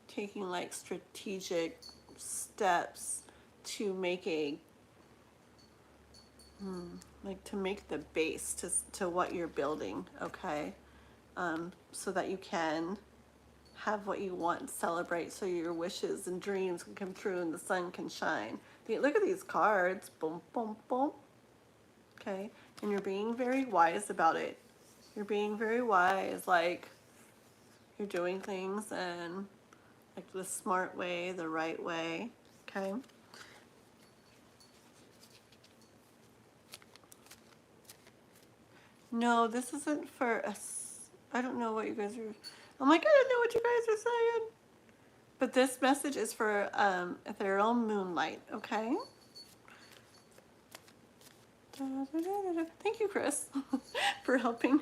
taking like strategic steps to make to make the base to what you're building, okay? So that you can have what you want and celebrate, so your wishes and dreams can come true and the sun can shine. Look at these cards. Boom, boom, boom. Okay? And you're being very wise about it. You're being very wise, like you're doing things in like the smart way, the right way. Okay? No, this isn't for us. I don't know what you guys are. I'm like, I don't know what you guys are saying. But this message is for Ethereal Moonlight, okay? Thank you, Chris, for helping.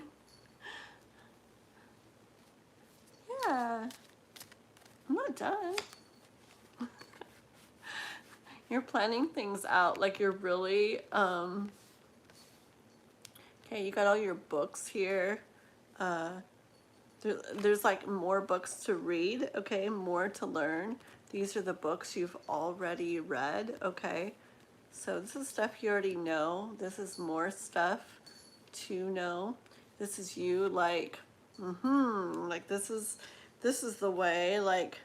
Yeah, I'm not done. You're planning things out, like you're really, okay, you got all your books here. There's like more books to read, okay, more to learn. These are the books you've already read, okay? So this is stuff you already know. This is more stuff to know. This is you like, like this is the way, like,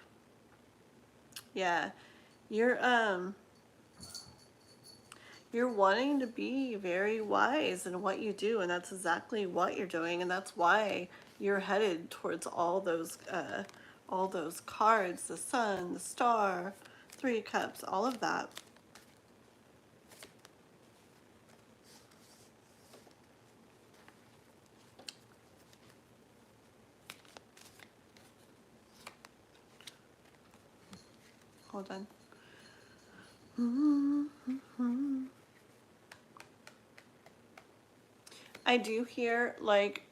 yeah, you're wanting to be very wise in what you do, and that's exactly what you're doing, and that's why you're headed towards all those cards, the sun, the star, 3 of Cups, all of that. Hold on. I do hear, like,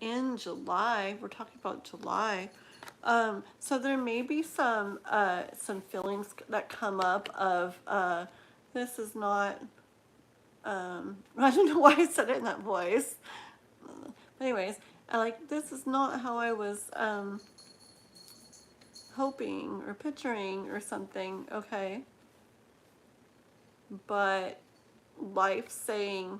in July, we're talking about July, so there may be some feelings that come up of, this is not, I don't know why I said it in that voice. But anyways, this is not how I was, hoping or picturing or something, okay? But life saying,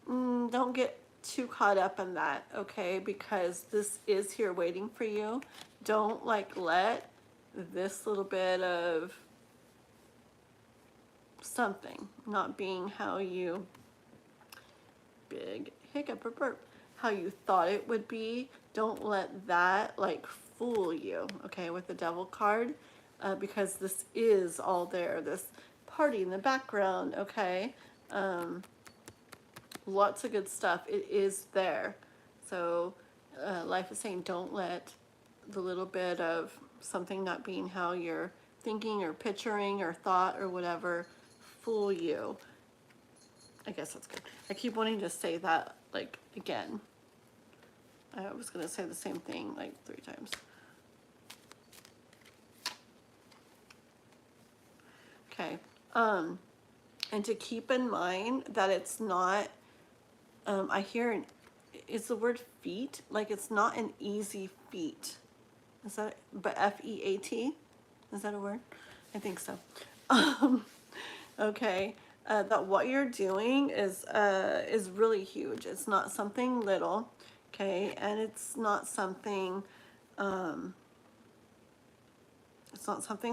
don't get too caught up in that, okay? Because this is here waiting for you. Don't like let this little bit of something not being how you, big hiccup or burp, how you thought it would be. Don't let that like fool you, okay, with the Devil card, because this is all there, this party in the background, okay? Lots of good stuff. It is there. So life is saying don't let the little bit of something not being how you're thinking or picturing or thought or whatever fool you. I guess that's good. I keep wanting to say that like again. I was going to say the same thing like 3 times. Okay. And to keep in mind that it's not, I hear, is the word feat, like it's not an easy feat. Is that, but F-E-A-T? Is that a word? I think so. Okay. That what you're doing is really huge. It's not something little, okay? And it's not something,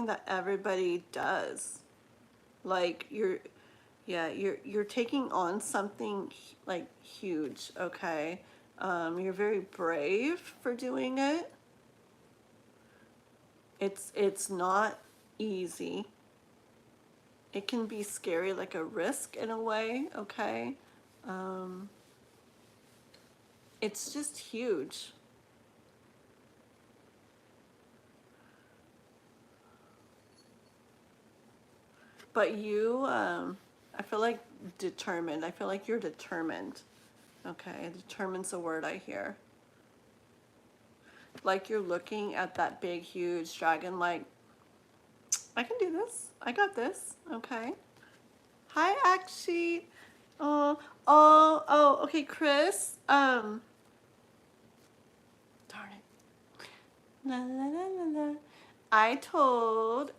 that everybody does. Like you're taking on something like huge, okay? You're very brave for doing it. It's not easy. It can be scary, like a risk in a way, okay? It's just huge. But you, I feel like determined. I feel like you're determined. Okay, determine's a word I hear. Like you're looking at that big, huge dragon like, I can do this. I got this. Okay. Hi, Akshi. Oh, okay, Chris. Darn it. La la la la la. I told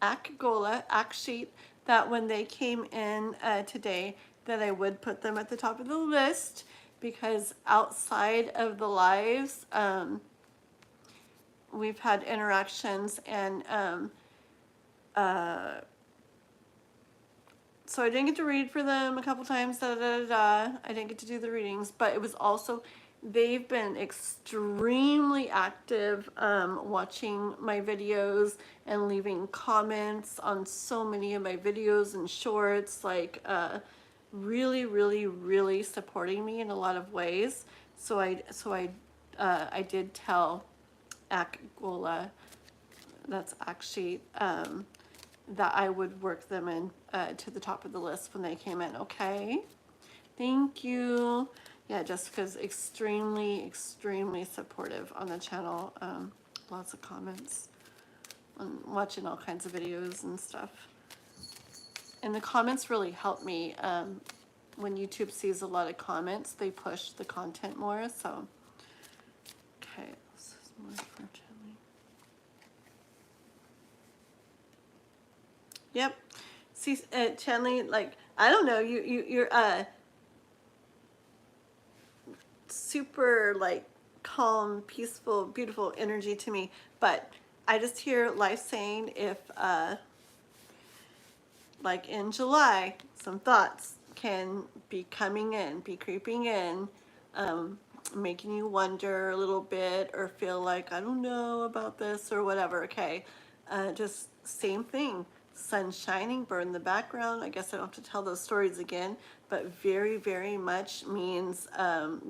Akshit, that when they came in today, that I would put them at the top of the list, because outside of the lives, we've had interactions, and so I didn't get to read for them a couple times, I didn't get to do the readings, but it was also, they've been extremely active watching my videos and leaving comments on so many of my videos and shorts, like really, really, really supporting me in a lot of ways. So I did tell Akgola, that's actually, that I would work them in to the top of the list when they came in, okay? Thank you. Yeah, Jessica's extremely, extremely supportive on the channel. Lots of comments. I'm watching all kinds of videos and stuff. And the comments really help me. When YouTube sees a lot of comments, they push the content more. So, okay, this is more for Chandler. Yep. See, Chandler, like, I don't know, you're super like calm, peaceful, beautiful energy to me. But I just hear life saying if like in July, some thoughts can be coming in, be creeping in, making you wonder a little bit or feel like, I don't know about this or whatever, okay? Just same thing. Sun shining, bird in the background. I guess I don't have to tell those stories again, but very, very much means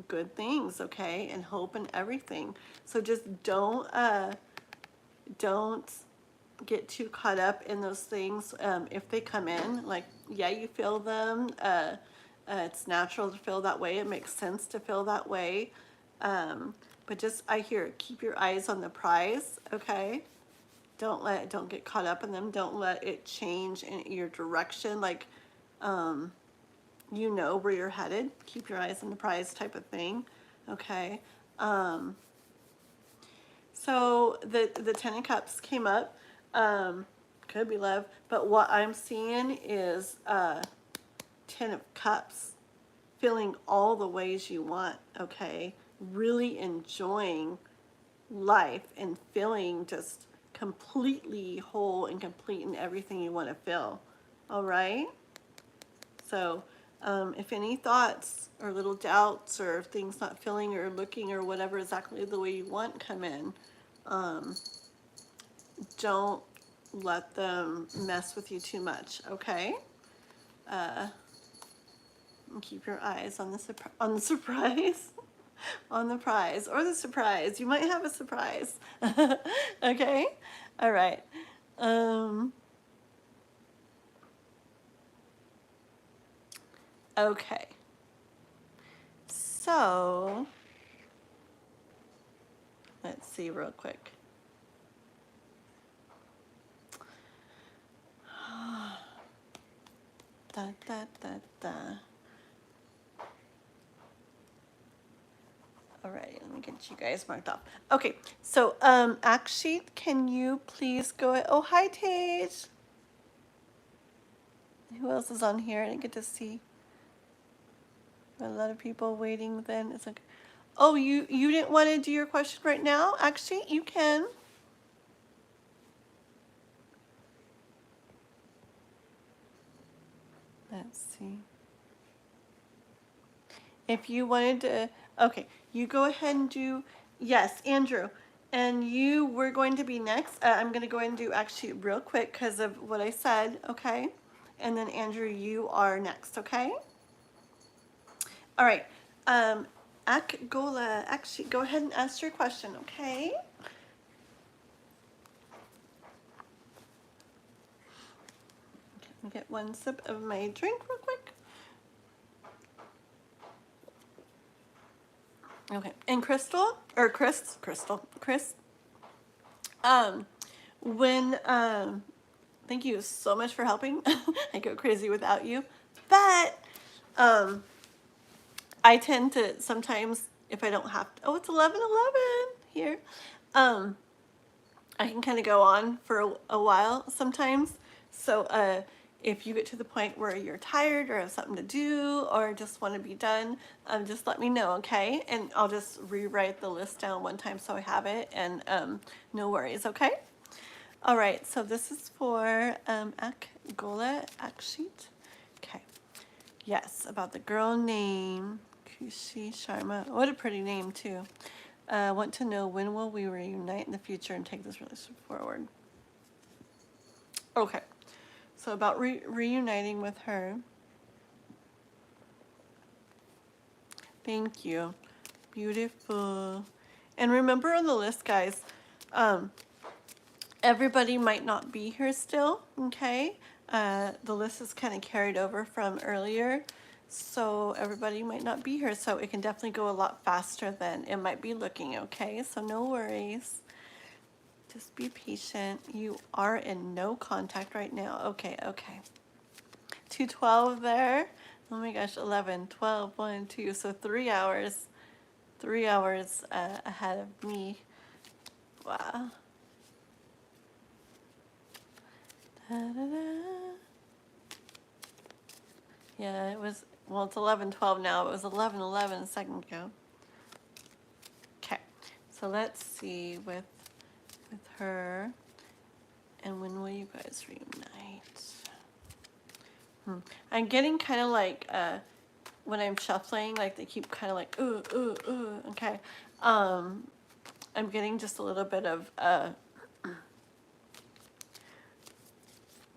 good things, okay? And hope and everything. So just don't get too caught up in those things if they come in. Like, yeah, you feel them. It's natural to feel that way. It makes sense to feel that way. But just, I hear, keep your eyes on the prize, okay? Don't get caught up in them. Don't let it change in your direction. Like, you know where you're headed. Keep your eyes on the prize type of thing, okay? So the Ten of Cups came up. Could be love, but what I'm seeing is Ten of Cups, feeling all the ways you want, okay? Really enjoying life and feeling just completely whole and complete in everything you want to feel, all right? So if any thoughts or little doubts or things not feeling or looking or whatever exactly the way you want come in, don't let them mess with you too much, okay? And keep your eyes on the surprise, on the prize or the surprise. You might have a surprise. Okay, all right. Okay. So let's see real quick. Da, da, da, da. All right, let me get you guys marked off. Okay, so Act Sheet, can you please go? Oh, hi, Tage. Who else is on here? I didn't get to see. A lot of people waiting. Then it's like, oh, you didn't want to do your question right now? Act Sheet, you can. Let's see. If you wanted to, okay, you go ahead and do, yes, Andrew. And you were going to be next. I'm going to go ahead and do actually real quick because of what I said, okay? And then Andrew, you are next, okay? All right. Gola, actually, go ahead and ask your question, okay? Let me get one sip of my drink real quick. Okay, and Chris, when, thank you so much for helping. I go crazy without you, but, I tend to sometimes, if I don't have to, oh, it's 11:11 here. I can kind of go on for a while sometimes. So, if you get to the point where you're tired or have something to do or just want to be done, just let me know, okay? And I'll just rewrite the list down one time so I have it, and no worries, okay? All right, so this is for Gola Act Sheet. Okay, yes, about the girl named Kushi Sharma. What a pretty name, too. Want to know, when will we reunite in the future and take this relationship forward? Okay. So about reuniting with her. Thank you. Beautiful. And remember on the list, guys, everybody might not be here still, okay? The list is kind of carried over from earlier, so everybody might not be here, so it can definitely go a lot faster than it might be looking, okay? So no worries. Just be patient. You are in no contact right now. Okay, okay. 2:12 there. Oh my gosh, 11, 12, 1, 2. So 3 hours. 3 hours ahead of me. Wow. Da, da, da. Yeah, it was, well, it's 11:12 now. It was 11:11 a second ago. Okay, so let's see with her. And when will you guys reunite? I'm getting kind of like, when I'm shuffling, like they keep kind of like, ooh, ooh, ooh, okay. I'm getting just a little bit of,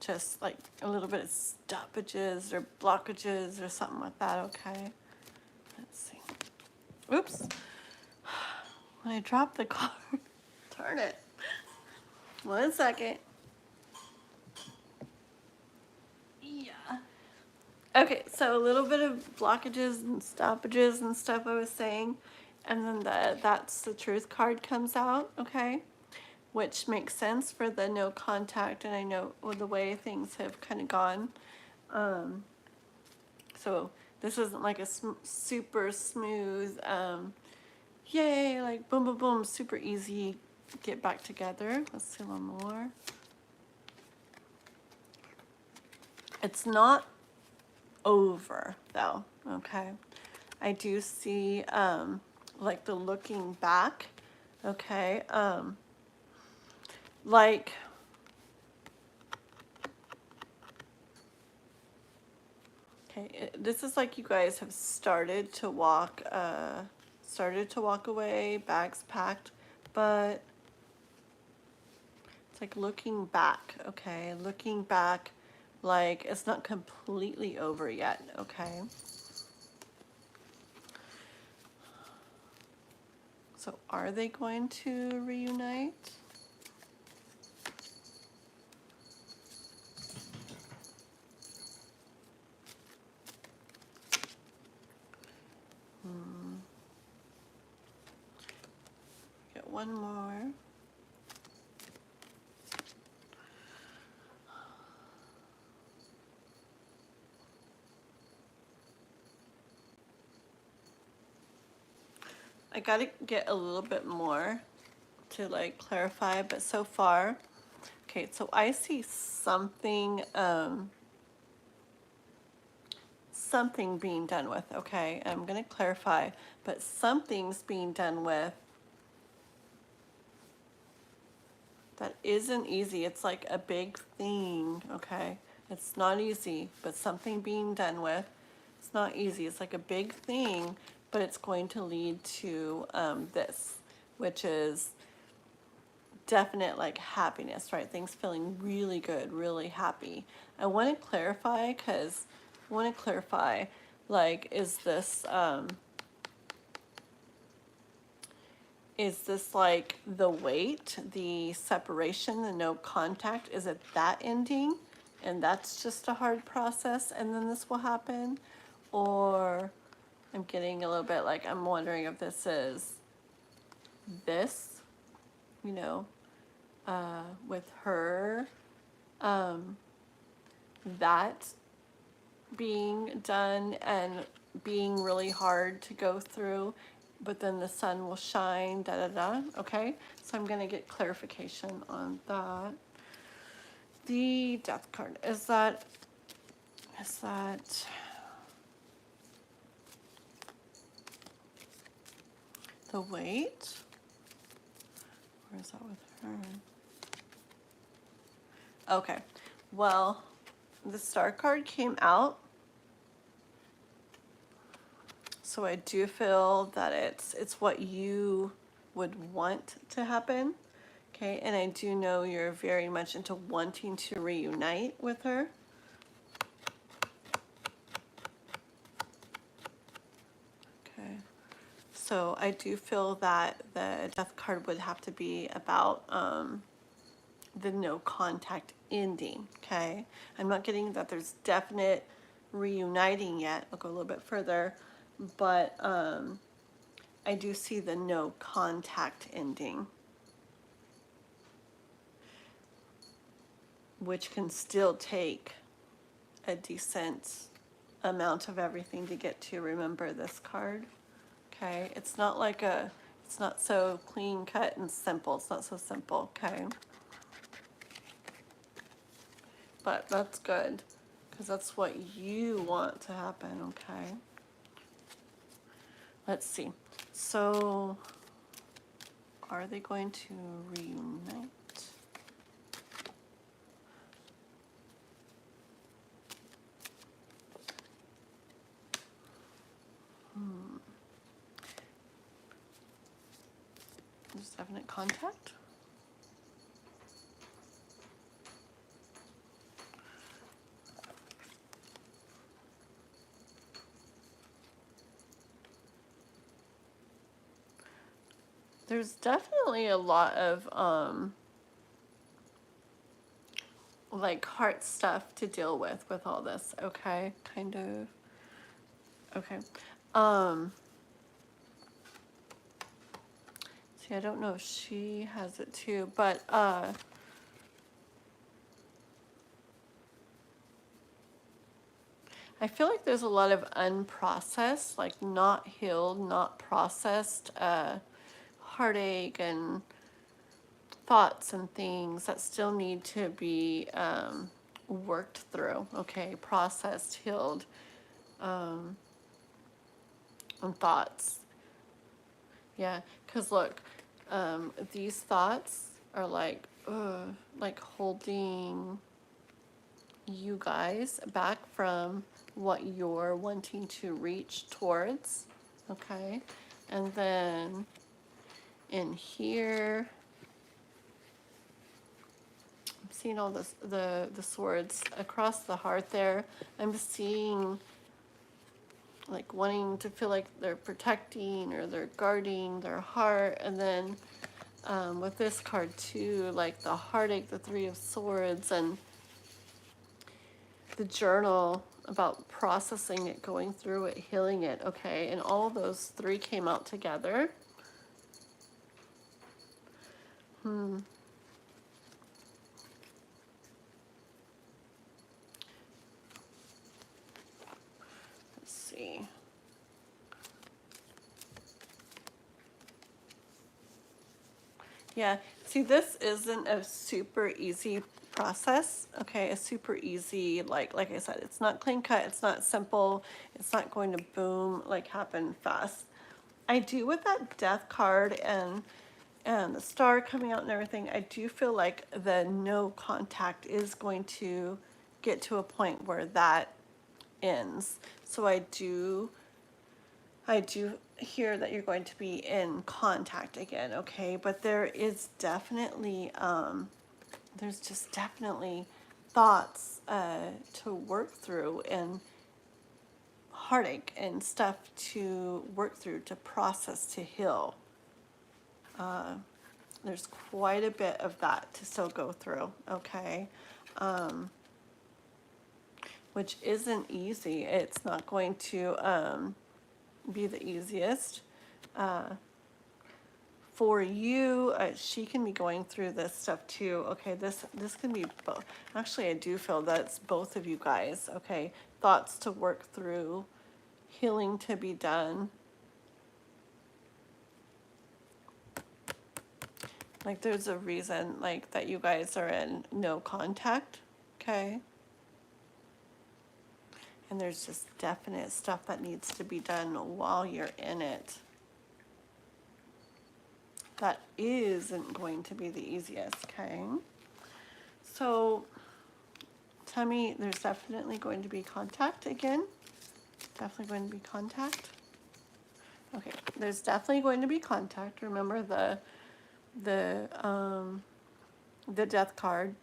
just like a little bit of stoppages or blockages or something like that, okay? Let's see. Oops. When I dropped the card, darn it. 1 second. Yeah. Okay, so a little bit of blockages and stoppages and stuff I was saying, and then that's the truth card comes out, okay? Which makes sense for the no contact, and I know the way things have kind of gone. So this isn't like a super smooth, yay, like boom, boom, boom, super easy get back together. Let's see one more. It's not over though, okay? I do see like the looking back, okay? Like, okay, this is like you guys have started to walk away, bags packed, but it's like looking back, okay? Looking back, like it's not completely over yet, okay? So are they going to reunite? Get one more. I gotta get a little bit more to like clarify, but so far, okay, so I see something, something being done with, okay? I'm gonna clarify, but something's being done with that isn't easy. It's like a big thing, okay? It's not easy, but something being done with. It's not easy. It's like a big thing, but it's going to lead to this, which is definite like happiness, right? Things feeling really good, really happy. I want to clarify because I want to clarify, like, is this like the wait, the separation, the no contact? Is it that ending? And that's just a hard process and then this will happen? Or I'm getting a little bit like, I'm wondering if this is this, you know, with her, that being done and being really hard to go through, but then the sun will shine, da da da, okay? So I'm gonna get clarification on that. The death card, is that the weight? Or is that with her? Okay, well, the star card came out. So I do feel that it's what you would want to happen. Okay, and I do know you're very much into wanting to reunite with her. Okay, so I do feel that the death card would have to be about the no contact ending, okay? I'm not getting that there's definite reuniting yet. I'll go a little bit further, but I do see the no contact ending. which can still take a decent amount of everything to get to remember this card. Okay, it's not like it's not so clean cut and simple. It's not so simple, okay? But that's good, because that's what you want to happen, okay? Let's see. So, are they going to reunite? There's definite contact. There's definitely a lot of like heart stuff to deal with all this, okay? Kind of. Okay. See, I don't know if she has it too, but I feel like there's a lot of unprocessed, like not healed, not processed heartache and thoughts and things that still need to be worked through, okay? Processed, healed, and thoughts. Yeah, because look, these thoughts are like holding you guys back from what you're wanting to reach towards, okay? And then in here, I'm seeing all this, the swords across the heart there. I'm seeing like wanting to feel like they're protecting or they're guarding their heart. And then with this card too, like the heartache, the Three of Swords, and the journal about processing it, going through it, healing it, okay? And all those three came out together. Let's see. Yeah, see, this isn't a super easy process, okay? A super easy, like I said, it's not clean cut, it's not simple, it's not going to boom, like happen fast. I do, with that death card and the star coming out and everything, I do feel like the no contact is going to get to a point where that ends. So I do hear that you're going to be in contact again, okay? But there is definitely, there's just definitely thoughts to work through, and heartache and stuff to work through, to process, to heal. There's quite a bit of that to still go through, okay? Which isn't easy. It's not going to be the easiest. For you, she can be going through this stuff too. Okay, this can be both. Actually, I do feel that it's both of you guys. Okay, thoughts to work through, healing to be done. Like there's a reason like that you guys are in no contact, okay? And there's just definite stuff that needs to be done while you're in it. That isn't going to be the easiest, okay? So tell me, there's definitely going to be contact again. Definitely going to be contact. Okay, there's definitely going to be contact. Remember the death card,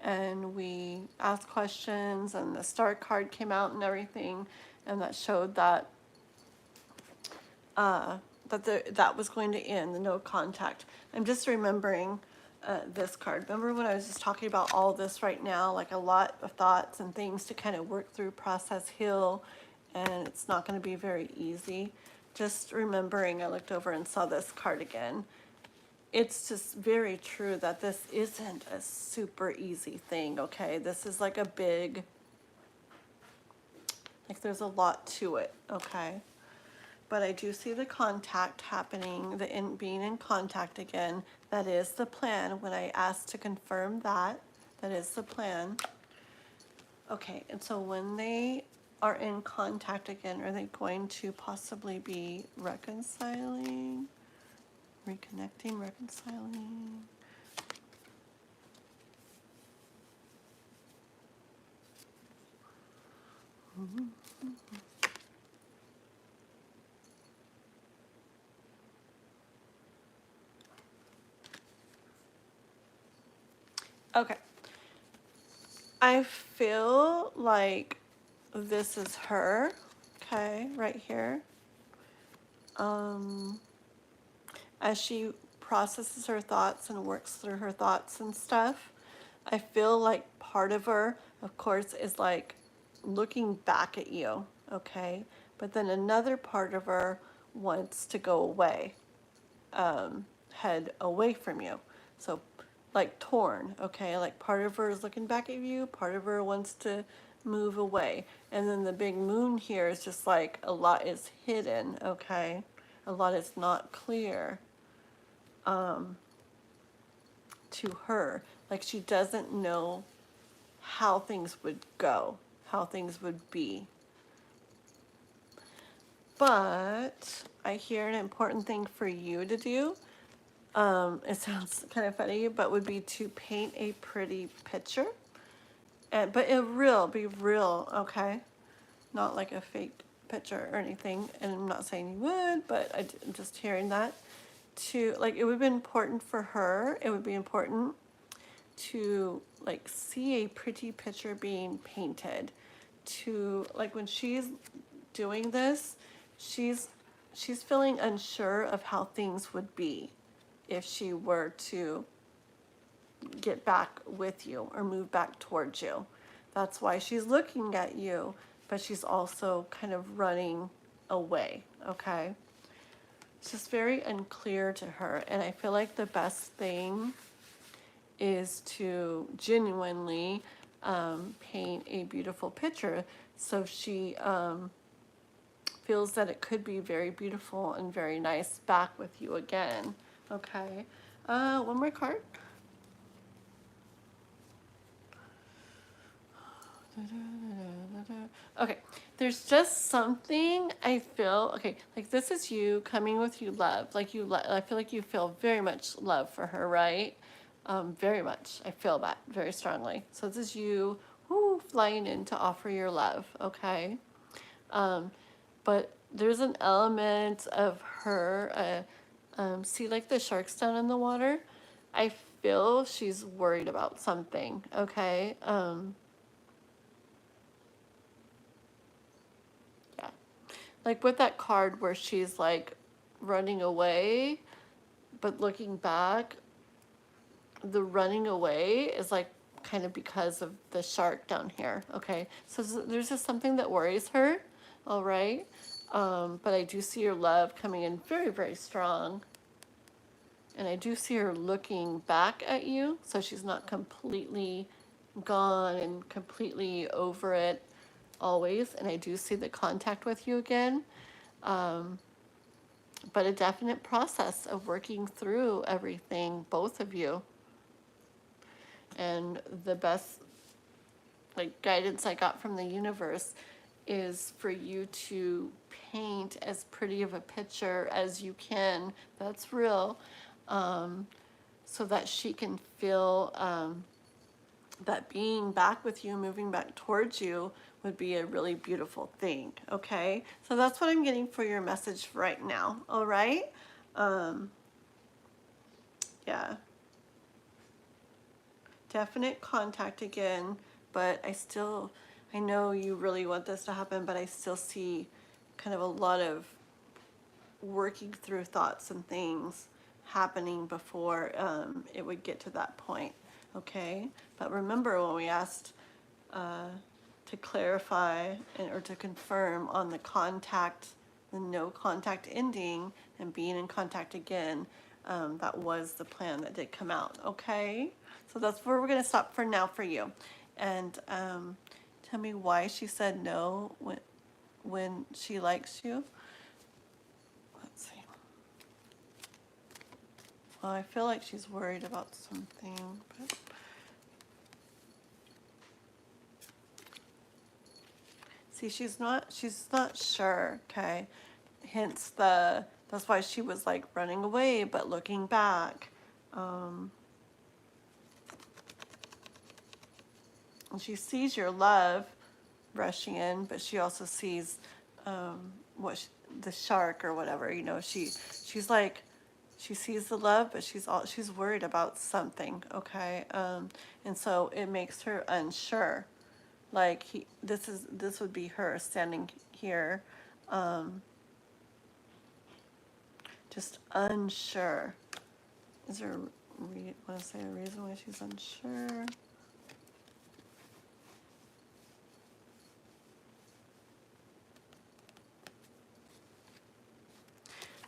and we asked questions, and the star card came out and everything, and that showed that that was going to end, the no contact. I'm just remembering this card. Remember when I was just talking about all this right now, like a lot of thoughts and things to kind of work through, process, heal, and it's not going to be very easy. Just remembering, I looked over and saw this card again. it's just very true that this isn't a super easy thing, okay? This is like a big, like there's a lot to it, okay? But I do see the contact happening, being in contact again. That is the plan. When I asked to confirm that, that is the plan. Okay, and so when they are in contact again, are they going to possibly be reconciling, reconnecting, reconciling? Okay. I feel like this is her, okay, right here. As she processes her thoughts and works through her thoughts and stuff, I feel like part of her, of course, is like looking back at you, okay? But then another part of her wants to go away, head away from you. So like torn, okay? Like part of her is looking back at you, part of her wants to move away. And then the big moon here is just like a lot is hidden, okay? A lot is not clear to her. Like she doesn't know how things would go, how things would be. But I hear an important thing for you to do. It sounds kind of funny, but would be to paint a pretty picture. But be real, okay? Not like a fake picture or anything. And I'm not saying you would, but I'm just hearing that. Like, it would be important for her. It would be important to like see a pretty picture being painted. To like when she's doing this, she's feeling unsure of how things would be if she were to get back with you or move back towards you. That's why she's looking at you, but she's also kind of running away, okay? It's just very unclear to her, and I feel like the best thing is to genuinely paint a beautiful picture so she feels that it could be very beautiful and very nice back with you again. Okay, one more card. Okay, there's just something I feel, okay, like this is you coming with you love, like I feel like you feel very much love for her, right? Very much, I feel that very strongly. So this is you flying in to offer your love, okay? But there's an element of her, see like the sharks down in the water? I feel she's worried about something, okay? Yeah. Like with that card where she's like running away, but looking back, the running away is like kind of because of the shark down here, okay? So there's just something that worries her, all right? But I do see your love coming in very, very strong. And I do see her looking back at you, so she's not completely gone and completely over it always. And I do see the contact with you again. But a definite process of working through everything, both of you. And the best like guidance I got from the universe is for you to paint as pretty of a picture as you can, that's real, so that she can feel that being back with you, moving back towards you would be a really beautiful thing, okay? So that's what I'm getting for your message right now, all right? Yeah. Definite contact again, but I know you really want this to happen, but I still see kind of a lot of working through thoughts and things happening before it would get to that point, okay? But remember when we asked to clarify or to confirm on the contact, the no contact ending and being in contact again, that was the plan that did come out. Okay, so that's where we're gonna stop for now for you. And tell me why she said no when she likes you. Let's see. Well, I feel like she's worried about something, but see, she's not sure. Okay, hence that's why she was like running away, but looking back. And she sees your love rushing in, but she also sees the shark or whatever. You know, she's like, she sees the love, but she's worried about something. Okay, and so it makes her unsure. Like this would be her standing here, just unsure. Is there want to say a reason why she's unsure?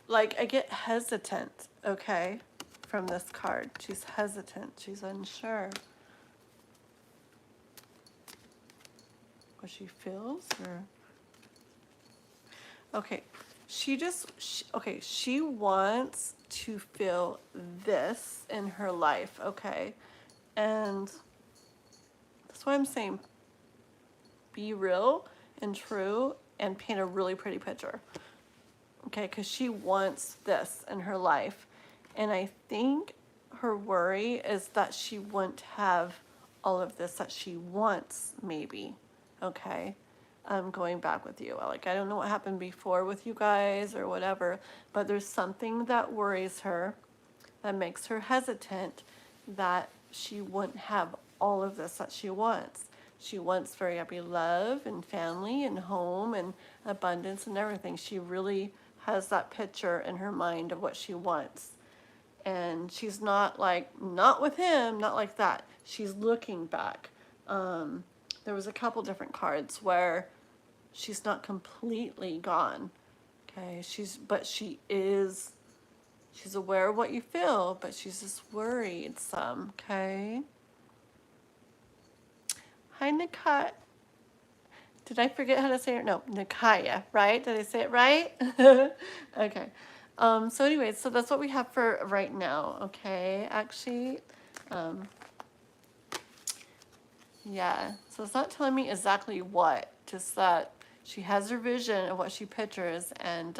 Like, I get hesitant, okay, from this card. She's hesitant. She's unsure. What she feels, or... Okay, she wants to feel this in her life, okay? And that's why I'm saying be real and true and paint a really pretty picture. Okay, because she wants this in her life. And I think her worry is that she won't have all of this that she wants, maybe. Okay, I'm going back with you. Like, I don't know what happened before with you guys or whatever, but there's something that worries her, that makes her hesitant, that she wouldn't have all of this that she wants. She wants very happy love and family and home and abundance and everything. She really has that picture in her mind of what she wants. And she's not like, not with him, not like that. She's looking back. There was a couple different cards where she's not completely gone. Okay, she's aware of what you feel, but she's just worried some. Okay. Hi, Nakat. Did I forget how to say it? No, Nikaya, right? Did I say it right? Okay. So anyways, so that's what we have for right now, okay? Actually, yeah. So it's not telling me exactly what, just that she has her vision of what she pictures, and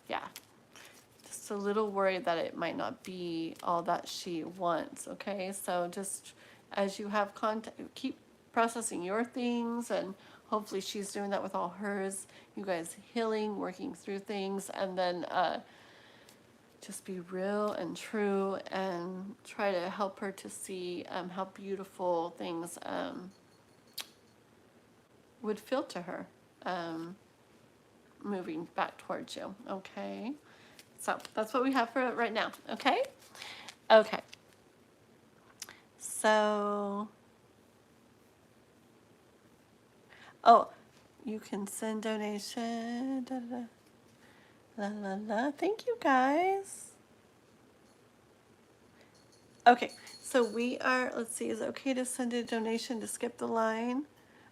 yeah. Just a little worried that it might not be all that she wants, okay? So just as you have contact, keep processing your things, and hopefully she's doing that with all hers. You guys healing, working through things, and then just be real and true and try to help her to see how beautiful things would feel to her moving back towards you, okay? So that's what we have for right now, okay? Okay. So... Oh, you can send donation. Da, da, da. La, la, la. Thank you, guys. Okay, so we are, let's see, is it okay to send a donation to skip the line?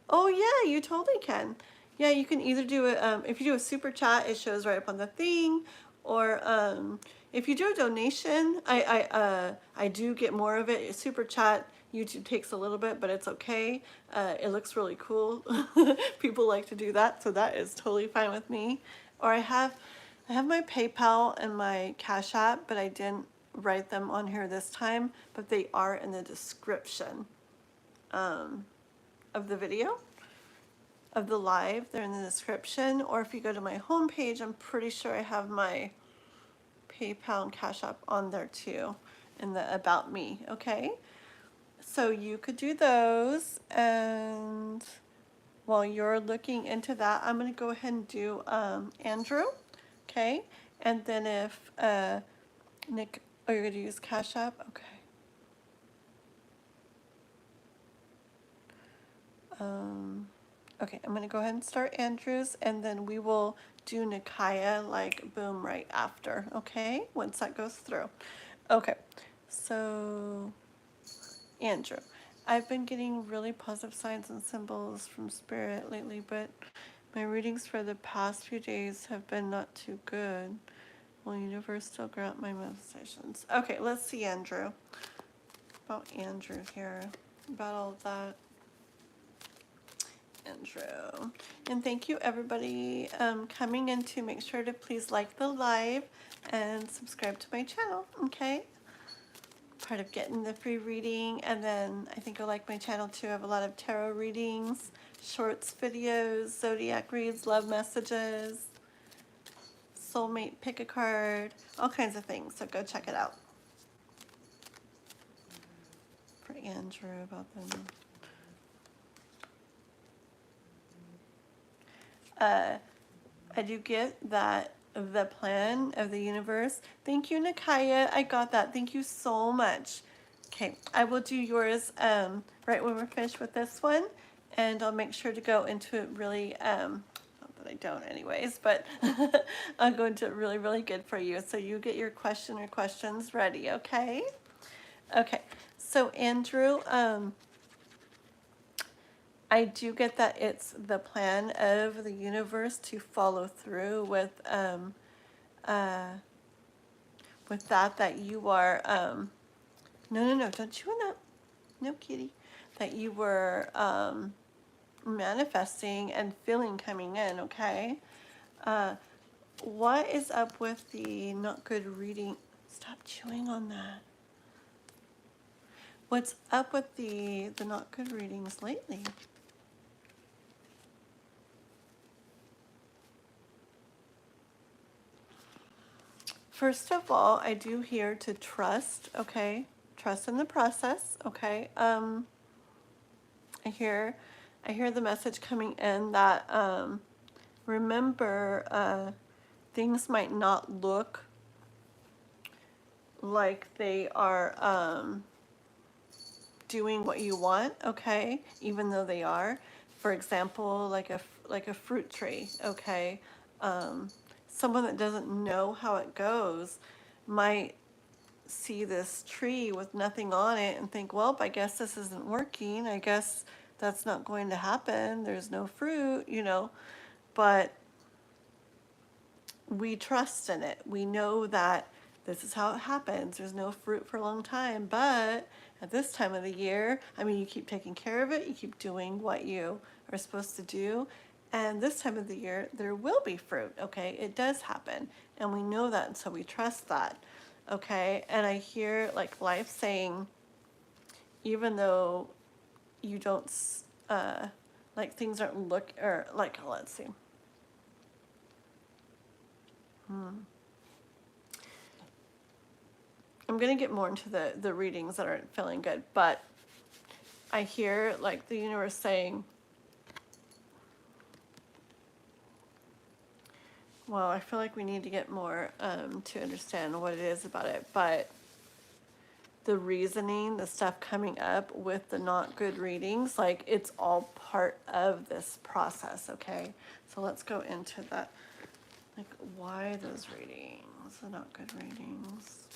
Oh, yeah, you totally can. Yeah, you can either do it, if you do a super chat, it shows right up on the thing, or if you do a donation, I do get more of it. Super chat, YouTube takes a little bit, but it's okay. It looks really cool. People like to do that, so that is totally fine with me. Or I have my PayPal and my Cash App, but I didn't write them on here this time, but they are in the description of the video, of the live. They're in the description. Or if you go to my homepage, I'm pretty sure I have my PayPal and Cash App on there too, in the About Me, okay? So you could do those, and while you're looking into that, I'm going to go ahead and do Andrew, okay? And then if Nick, oh, you're going to use Cash App? Okay. Okay, I'm gonna go ahead and start Andrew's, and then we will do Nikaya like boom right after, okay? Once that goes through. Okay, so Andrew, I've been getting really positive signs and symbols from Spirit lately, but my readings for the past few days have been not too good. Will universe still grant my manifestations? Okay, let's see Andrew. About Andrew here. About all of that. Andrew. And thank you everybody coming in to make sure to please like the live and subscribe to my channel, okay? Part of getting the free reading, and then I think you'll like my channel too. I have a lot of tarot readings, shorts, videos, zodiac reads, love messages, soulmate pick a card, all kinds of things, so go check it out. For Andrew about them. I do get that the plan of the universe. Thank you, Nikaya. I got that. Thank you so much. Okay, I will do yours right when we're finished with this one, and I'll make sure to go into it really, not that I don't anyways, but I'll go into it really, really good for you. So you get your question or questions ready, okay? Okay, so Andrew, I do get that it's the plan of the universe to follow through with that you are no, don't chew on that. No, kitty. That you were manifesting and feeling coming in, okay? What is up with the not good reading? Stop chewing on that. What's up with the not good readings lately? First of all, I do hear to trust, okay? Trust in the process, okay? I hear the message coming in that remember things might not look like they are doing what you want, okay? Even though they are. For example, like a fruit tree, okay? Someone that doesn't know how it goes might see this tree with nothing on it and think, well, I guess this isn't working. I guess that's not going to happen. There's no fruit, you know. But we trust in it. We know that this is how it happens. There's no fruit for a long time. But at this time of the year, I mean, you keep taking care of it. You keep doing what you are supposed to do. And this time of the year, there will be fruit, okay? It does happen. And we know that, and so we trust that, okay? And I hear, like, life saying, even though you don't, like, things aren't or, like, let's see. I'm going to get more into the readings that aren't feeling good, but I hear, like, the universe saying, well, I feel like we need to get more to understand what it is about it, but the reasoning, the stuff coming up with the not good readings, like, it's all part of this process, okay? So let's go into that. Like, why those readings, the not good readings?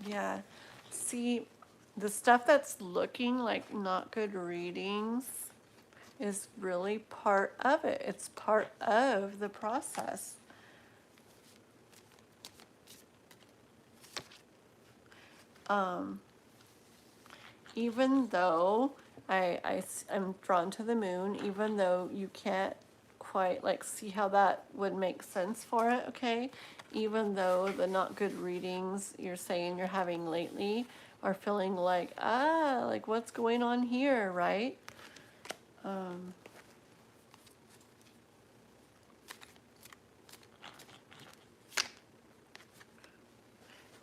Yeah, see, the stuff that's looking like not good readings is really part of it. It's part of the process. Even though I'm drawn to the moon, even though you can't quite like see how that would make sense for it, okay? Even though the not good readings you're saying you're having lately are feeling like, like what's going on here, right?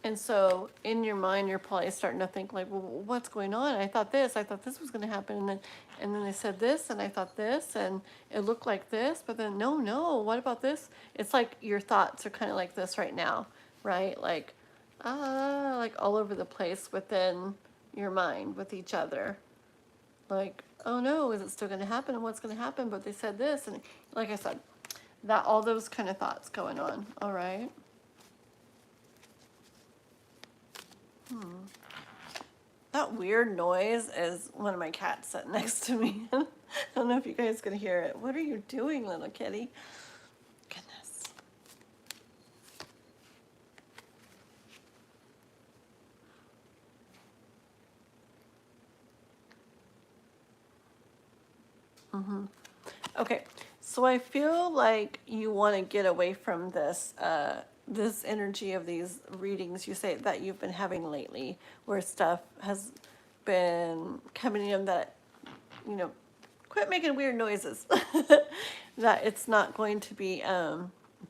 And so in your mind, you're probably starting to think like, well, what's going on? I thought this was going to happen. And then they said this, and I thought this, and it looked like this, but then no, what about this? It's like your thoughts are kind of like this right now, right? Like all over the place within your mind with each other. like, oh no, is it still going to happen? And what's going to happen? But they said this. And like I said, that all those kind of thoughts going on. All right. That weird noise is one of my cats sitting next to me. I don't know if you guys can hear it. What are you doing, little kitty? Goodness. Okay, so I feel like you want to get away from this this energy of these readings you say that you've been having lately, where stuff has been coming in that, you know, quit making weird noises. That it's not going to be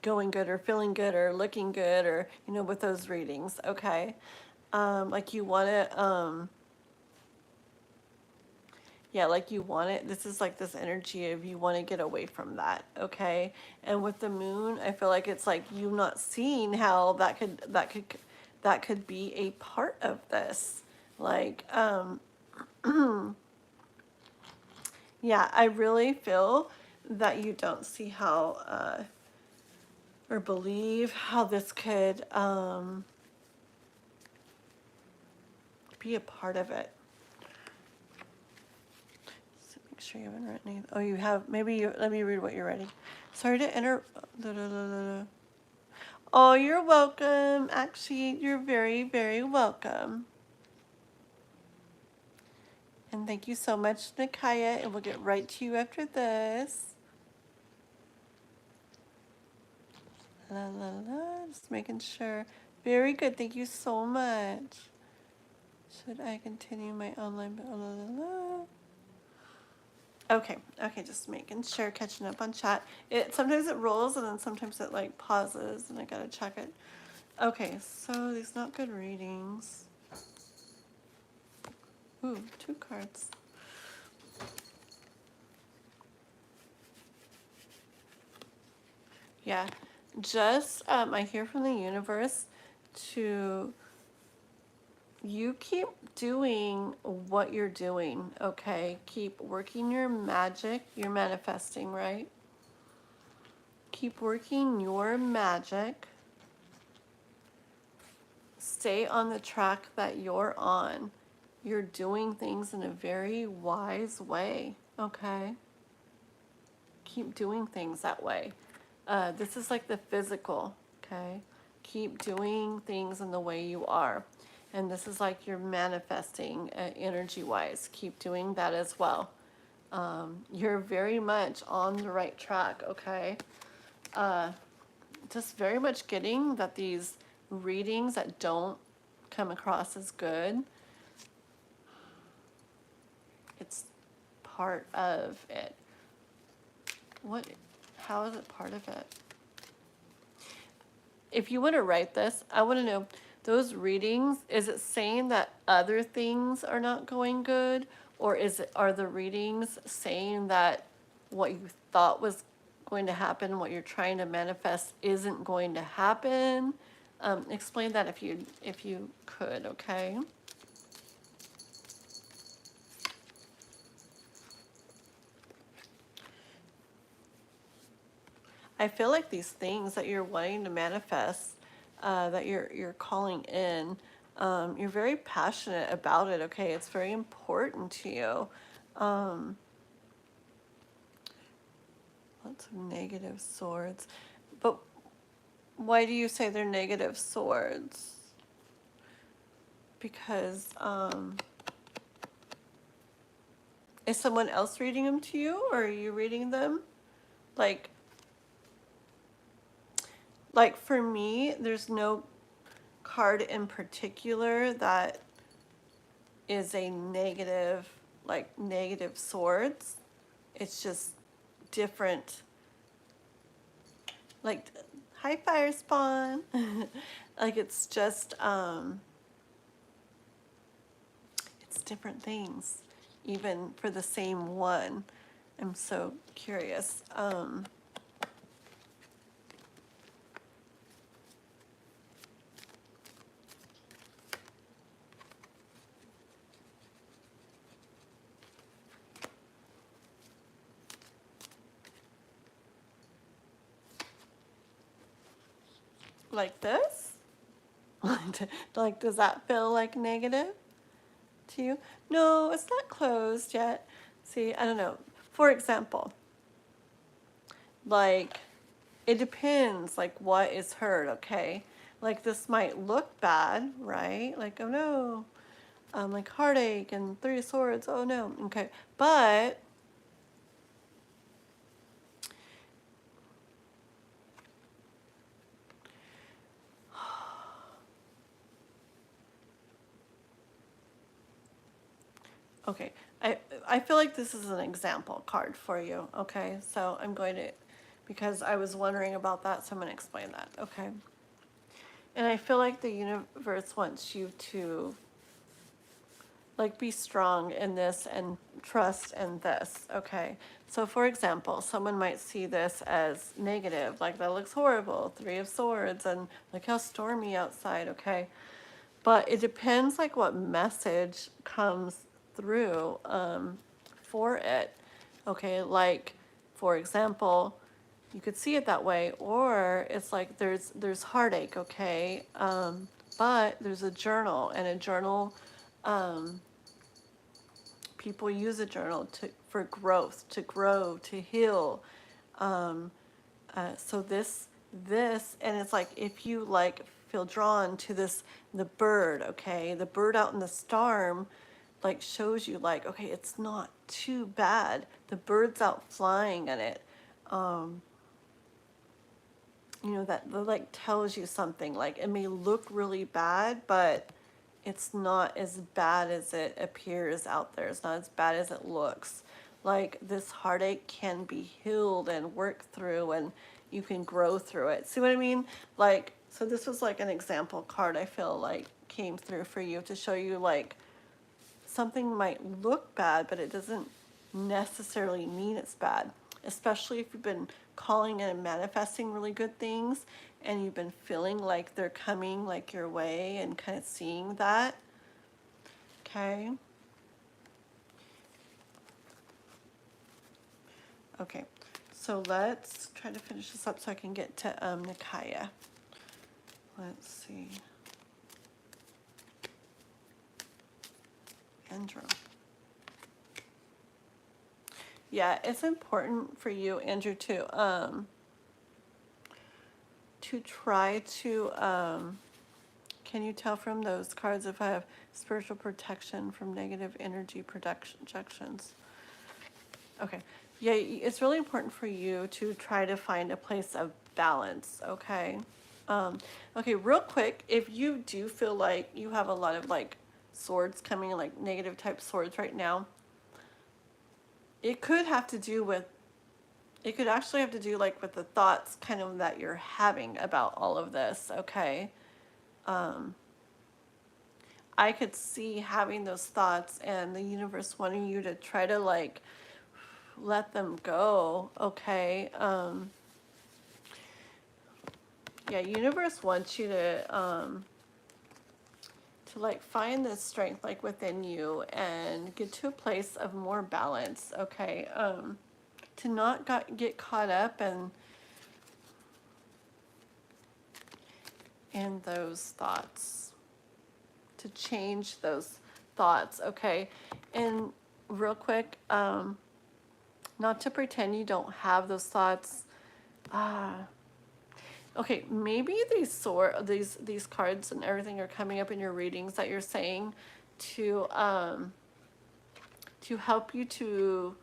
going good or feeling good or looking good, or, you know, with those readings. Okay, like you want to yeah, like you want it. This is like this energy of you want to get away from that, okay? And with the moon, I feel like it's like you not seeing how that could be a part of this. Like, yeah, I really feel that you don't see how or believe how this could be a part of it. Make sure you haven't written anything. Oh, you have. Maybe you. Let me read what you're writing. Sorry to enter. Oh, you're welcome. Actually, you're very, very welcome. And thank you so much, Nikaya. And we'll get right to you after this. La la la. Just making sure. Very good. Thank you so much. Should I continue my online? La la la. Okay, just making sure, catching up on chat. Sometimes it rolls and then sometimes it like pauses and I gotta check it. Okay, so these not good readings. Ooh, 2 cards. Yeah, just I hear from the universe to you keep doing what you're doing, okay? Keep working your magic. You're manifesting, right? Keep working your magic. Stay on the track that you're on. You're doing things in a very wise way, okay? Keep doing things that way. This is like the physical, okay? Keep doing things in the way you are. And this is like you're manifesting energy-wise. Keep doing that as well. You're very much on the right track, okay? Just very much getting that these readings that don't come across as good, it's part of it. How is it part of it? If you want to write this, I want to know, those readings, is it saying that other things are not going good? Or are the readings saying that what you thought was going to happen, what you're trying to manifest, isn't going to happen? Explain that if you could, okay? I feel like these things that you're wanting to manifest, that you're calling in, you're very passionate about it, okay? It's very important to you. Lots of negative swords. But why do you say they're negative swords? Because, is someone else reading them to you, or are you reading them? Like for me, there's no card in particular that is a negative, like negative swords. It's just different. Like, hi Fire Spawn. Like it's just, it's different things, even for the same one. I'm so curious. like this? Like, does that feel like negative to you? No, it's not closed yet. See, I don't know. For example, like, it depends, like, what is hurt, okay? Like, this might look bad, right? Like, oh no, like heartache and 3 of Swords, oh no, okay. But okay, I feel like this is an example card for you, okay? So I'm going to, because I was wondering about that, so I'm going to explain that, okay? And I feel like the universe wants you to, like, be strong in this and trust in this, okay? So for example, someone might see this as negative, like that looks horrible, 3 of Swords, and look how stormy outside, okay? But it depends like what message comes through for it, okay? Like, for example, you could see it that way, or it's like there's heartache, okay? But there's a journal, and a journal, people use a journal for growth, to grow, to heal. So this, and it's like if you like feel drawn to this, the bird, okay, the bird out in the storm, like shows you like, okay, it's not too bad. The bird's out flying in it. You know, that like tells you something. Like, it may look really bad, but it's not as bad as it appears out there. It's not as bad as it looks. Like, this heartache can be healed and worked through, and you can grow through it. See what I mean? Like, so this was like an example card I feel like came through for you to show you like something might look bad, but it doesn't necessarily mean it's bad. Especially if you've been calling and manifesting really good things, and you've been feeling like they're coming like your way and kind of seeing that. Okay. Okay. So let's try to finish this up so I can get to Nikaya. Let's see. Andrew. Yeah, it's important for you, Andrew, to try to, can you tell from those cards if I have spiritual protection from negative energy projections? Okay. Yeah, it's really important for you to try to find a place of balance, okay? Okay, real quick, if you do feel like you have a lot of like swords coming, like negative type swords right now, it could have to do with, it could actually have to do like with the thoughts kind of that you're having about all of this, okay? I could see having those thoughts and the universe wanting you to try to like let them go, okay? Yeah, universe wants you to like find this strength like within you and get to a place of more balance, okay? To not get caught up in those thoughts, to change those thoughts, okay? And real quick, not to pretend you don't have those thoughts. Okay, maybe these cards and everything are coming up in your readings that you're saying to help you to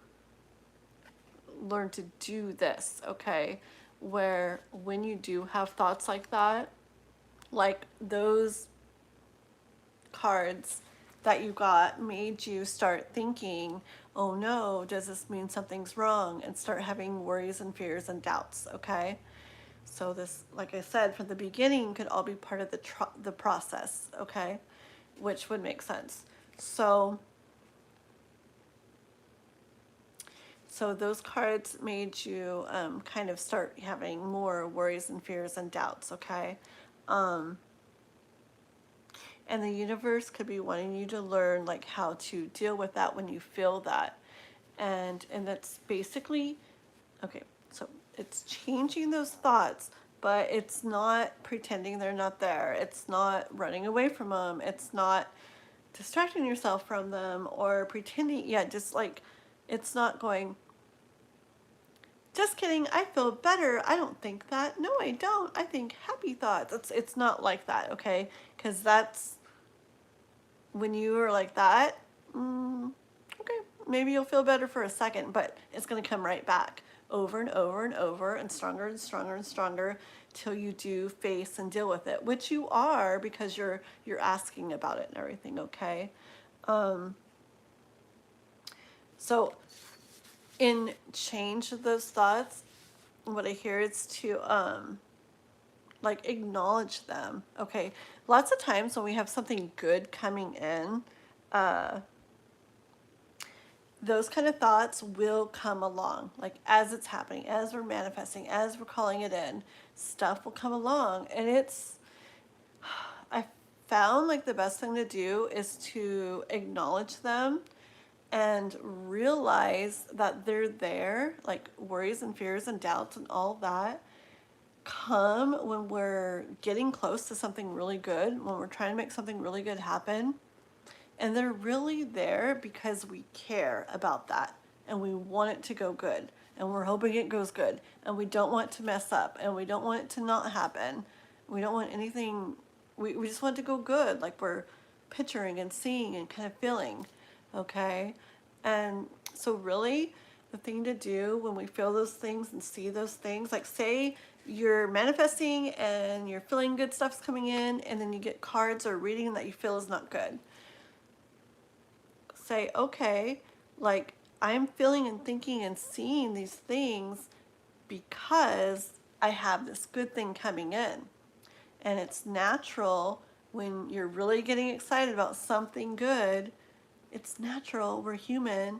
learn to do this, okay? Where when you do have thoughts like that, like those cards that you got made you start thinking, oh no, does this mean something's wrong? And start having worries and fears and doubts, okay? So this, like I said, from the beginning could all be part of the process, okay? Which would make sense. So those cards made you kind of start having more worries and fears and doubts, okay? And the universe could be wanting you to learn like how to deal with that when you feel that. And that's basically, okay, so it's changing those thoughts, but it's not pretending they're not there. It's not running away from them. It's not distracting yourself from them or pretending. Yeah, just like, it's not going, just kidding, I feel better. I don't think that. No, I don't. I think happy thoughts. It's not like that, okay? Because that's, when you are like that, okay, maybe you'll feel better for a second, but it's going to come right back over and over and over and stronger and stronger and stronger till you do face and deal with it, which you are because you're asking about it and everything, okay? So in change of those thoughts, what I hear is to like acknowledge them. Okay, lots of times when we have something good coming in, those kind of thoughts will come along, like as it's happening, as we're manifesting, as we're calling it in, stuff will come along. And I found like the best thing to do is to acknowledge them and realize that they're there, like worries and fears and doubts and all that come when we're getting close to something really good, when we're trying to make something really good happen. And they're really there because we care about that and we want it to go good and we're hoping it goes good and we don't want to mess up and we don't want it to not happen. We don't want anything, we just want it to go good, like we're picturing and seeing and kind of feeling, okay? And so really the thing to do when we feel those things and see those things, like say you're manifesting and you're feeling good stuff's coming in and then you get cards or reading that you feel is not good. Say, okay, like I'm feeling and thinking and seeing these things because I have this good thing coming in. And it's natural when you're really getting excited about something good. It's natural. We're human.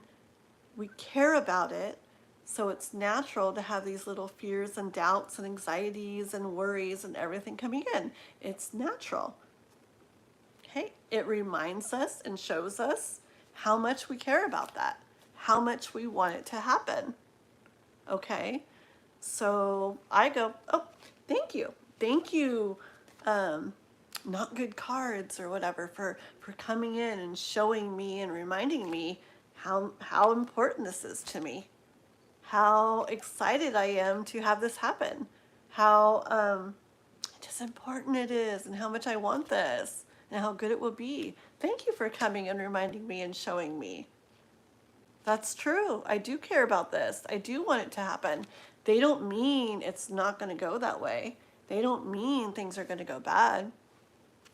We care about it. So it's natural to have these little fears and doubts and anxieties and worries and everything coming in. It's natural. Okay? It reminds us and shows us how much we care about that, how much we want it to happen. Okay? So I go, oh, thank you. Thank you, not good cards or whatever, for coming in and showing me and reminding me how important this is to me, how excited I am to have this happen, how just important it is and how much I want this and how good it will be. Thank you for coming and reminding me and showing me. That's true. I do care about this. I do want it to happen. They don't mean it's not going to go that way. They don't mean things are going to go bad.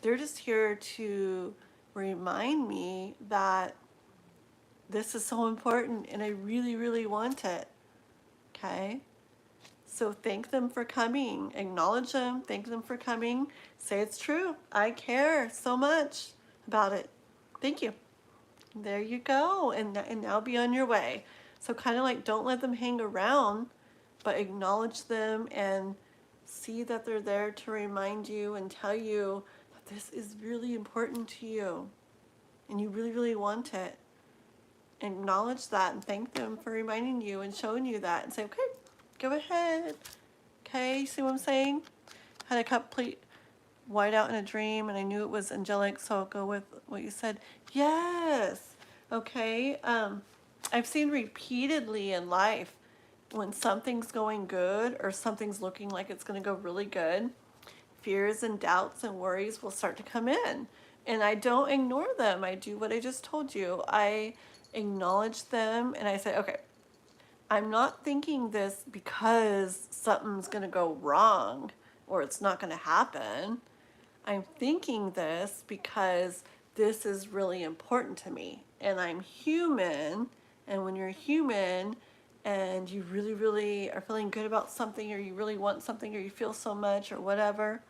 They're just here to remind me that this is so important and I really, really want it. Okay? So thank them for coming. Acknowledge them. Thank them for coming. Say it's true. I care so much about it. Thank you. There you go. And now be on your way. So kind of like don't let them hang around, but acknowledge them and see that they're there to remind you and tell you that this is really important to you and you really, really want it. Acknowledge that and thank them for reminding you and showing you that and say, okay, go ahead. Okay, see what I'm saying? Had a complete whiteout in a dream and I knew it was angelic, so I'll go with what you said. Yes. Okay. I've seen repeatedly in life when something's going good or something's looking like it's going to go really good, fears and doubts and worries will start to come in. And I don't ignore them. I do what I just told you. I acknowledge them and I say, okay, I'm not thinking this because something's going to go wrong or it's not going to happen. I'm thinking this because this is really important to me and I'm human. And when you're human and you really, really are feeling good about something or you really want something or you feel so much or whatever,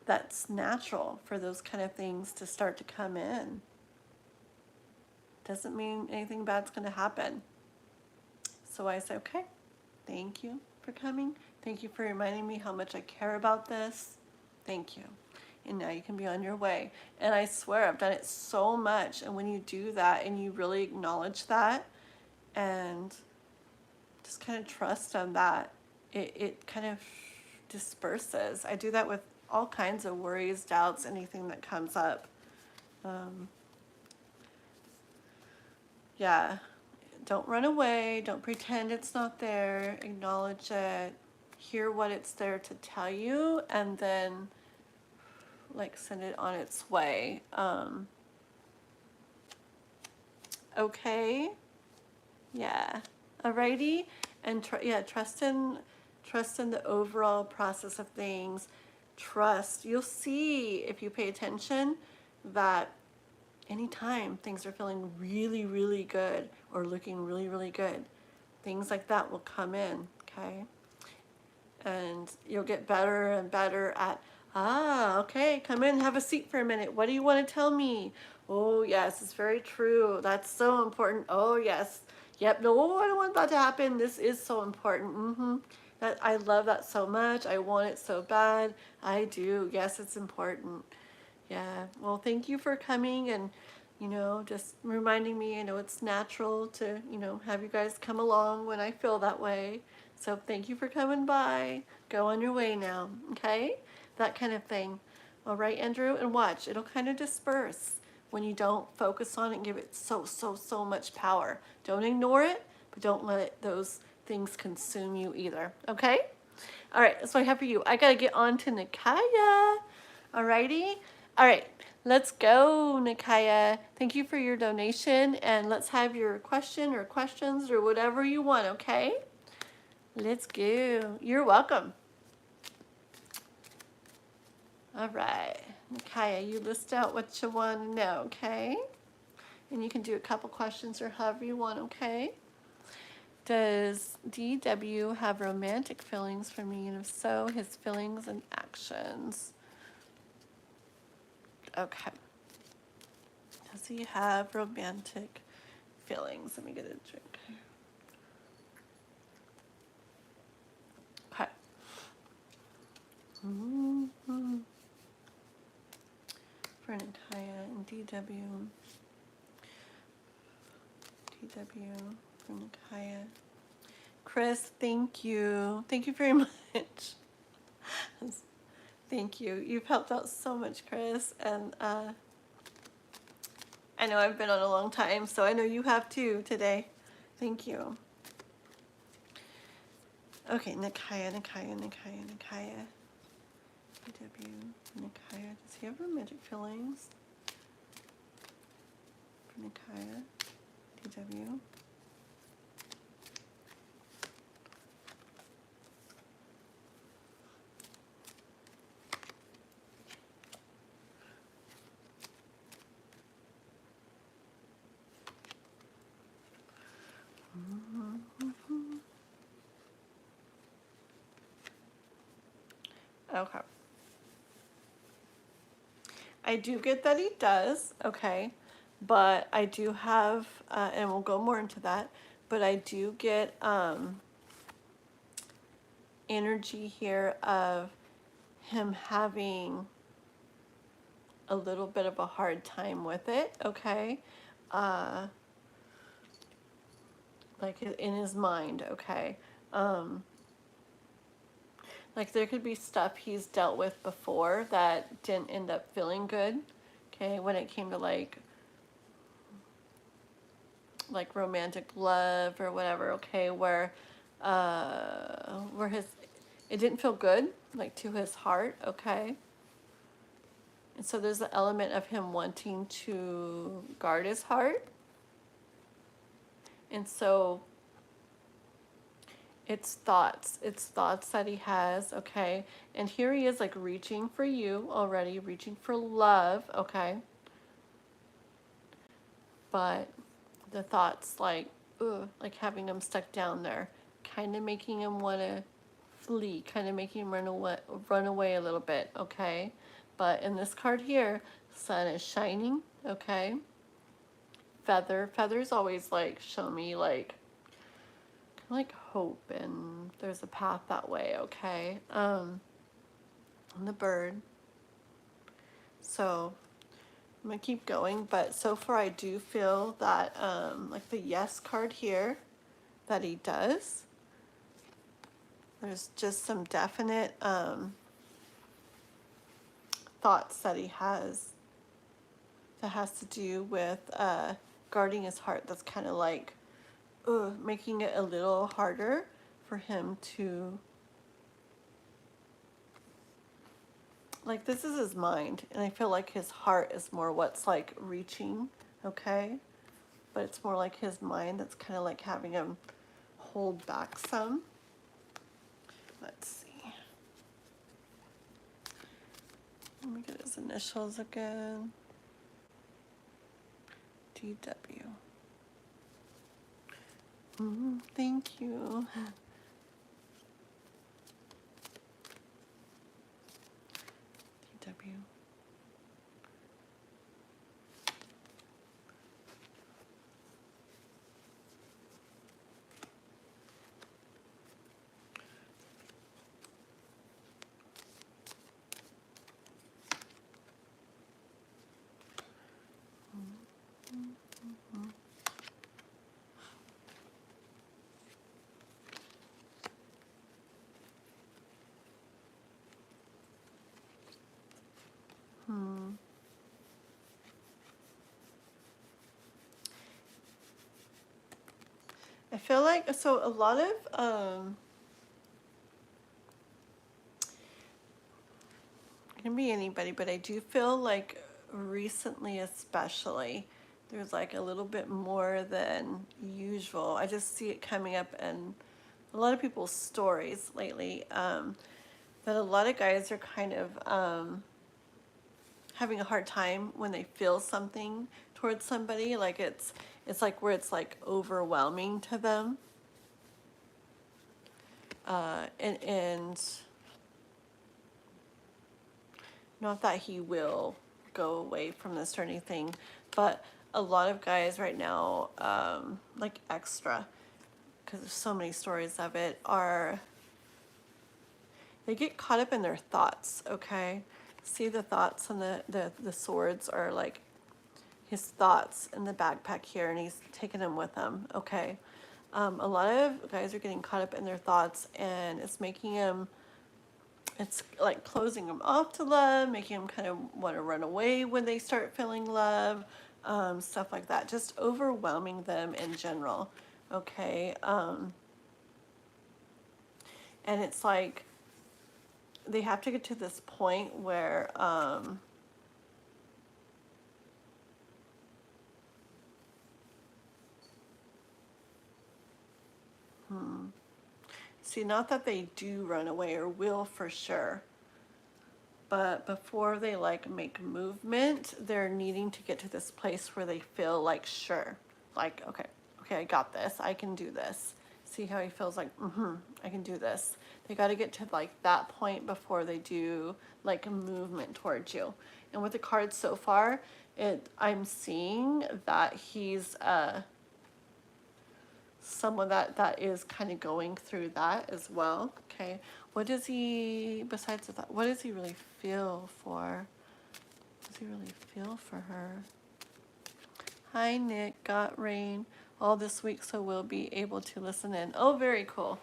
that's natural for those kind of things to start to come in. Doesn't mean anything bad's going to happen. So I say, okay, thank you for coming. Thank you for reminding me how much I care about this. Thank you. And now you can be on your way. And I swear I've done it so much. And when you do that and you really acknowledge that and just kind of trust on that, it kind of disperses. I do that with all kinds of worries, doubts, anything that comes up. Yeah, don't run away. Don't pretend it's not there. Acknowledge it. Hear what it's there to tell you, and then like send it on its way. Okay. Yeah. Alrighty. And trust in the overall process of things. Trust. You'll see if you pay attention that anytime things are feeling really, really good or looking really, really good, things like that will come in, okay? And you'll get better and better at, okay, come in, have a seat for a minute. What do you want to tell me? Oh, yes, it's very true. That's so important. Oh, yes. Yep, no, I don't want that to happen. This is so important. I love that so much. I want it so bad. I do. Yes, it's important. Yeah, well, thank you for coming and, just reminding me, it's natural to, have you guys come along when I feel that way. So thank you for coming by. Go on your way now, okay? That kind of thing. All right, Andrew, and watch. It'll kind of disperse when you don't focus on it and give it so much power. Don't ignore it, but don't let those things consume you either, okay? All right, that's what I have for you. I got to get on to Nikaya. Alrighty? All right, let's go, Nikaya. Thank you for your donation, and let's have your question or questions or whatever you want, okay? Let's go. You're welcome. All right, Nikaya, you list out what you want to know, okay? And you can do a couple questions or however you want, okay? Does DW have romantic feelings for me, and if so, his feelings and actions? Okay. Does he have romantic feelings? Let me get a drink. Okay. For Nikaya and DW. For Nikaya. Chris, thank you. Thank you very much. Thank you. You've helped out so much, Chris. And I know I've been on a long time, so I know you have too today. Thank you. Okay, Nikaya. DW, Nikaya. Does he have romantic feelings? For Nikaya, DW. Okay. I do get that he does, okay, but I do have, and we'll go more into that, but I do get energy here of him having a little bit of a hard time with it, okay, like in his mind, okay. Like there could be stuff he's dealt with before that didn't end up feeling good, okay, when it came to like romantic love or whatever, okay, where it didn't feel good, like to his heart, okay. And so there's the element of him wanting to guard his heart. And so it's thoughts that he has, okay. And here he is like reaching for you already, reaching for love, okay. But the thoughts like having him stuck down there, kind of making him want to flee, kind of making him run away a little bit, okay. But in this card here, sun is shining, okay. Feathers always like show me like kind of like hope, and there's a path that way, okay. And the bird. So I'm gonna keep going, but so far I do feel that like the yes card here, that he does. There's just some definite thoughts that he has that has to do with guarding his heart. That's kind of like making it a little harder for him to, like, this is his mind, and I feel like his heart is more what's like reaching, okay? But it's more like his mind that's kind of like having him hold back some. Let's see. Let me get his initials again. DW. Thank you. DW. I feel like, so a lot of, it can be anybody, but I do feel like recently especially, there's like a little bit more than usual. I just see it coming up in a lot of people's stories lately, that a lot of guys are kind of having a hard time when they feel something towards somebody. Like it's like where it's like overwhelming to them. And not that he will go away from this or anything, but a lot of guys right now, like extra, because there's so many stories of it, they get caught up in their thoughts, okay? See the thoughts and the swords are like his thoughts in the backpack here, and he's taking them with him, okay? A lot of guys are getting caught up in their thoughts, and it's making them, it's like closing them off to love, making them kind of want to run away when they start feeling love, stuff like that. Just overwhelming them in general, okay? And it's like they have to get to this point where see, not that they do run away or will for sure, but before they like make movement, they're needing to get to this place where they feel like sure, like okay, I got this, I can do this. See how he feels like I can do this. They got to get to like that point before they do like a movement towards you. And with the cards so far, I'm seeing that he's someone that is kind of going through that as well. Okay, what does he, besides that, what does he really feel for? What does he really feel for her? Hi Nick, got rain all this week, so we'll be able to listen in. Oh, very cool.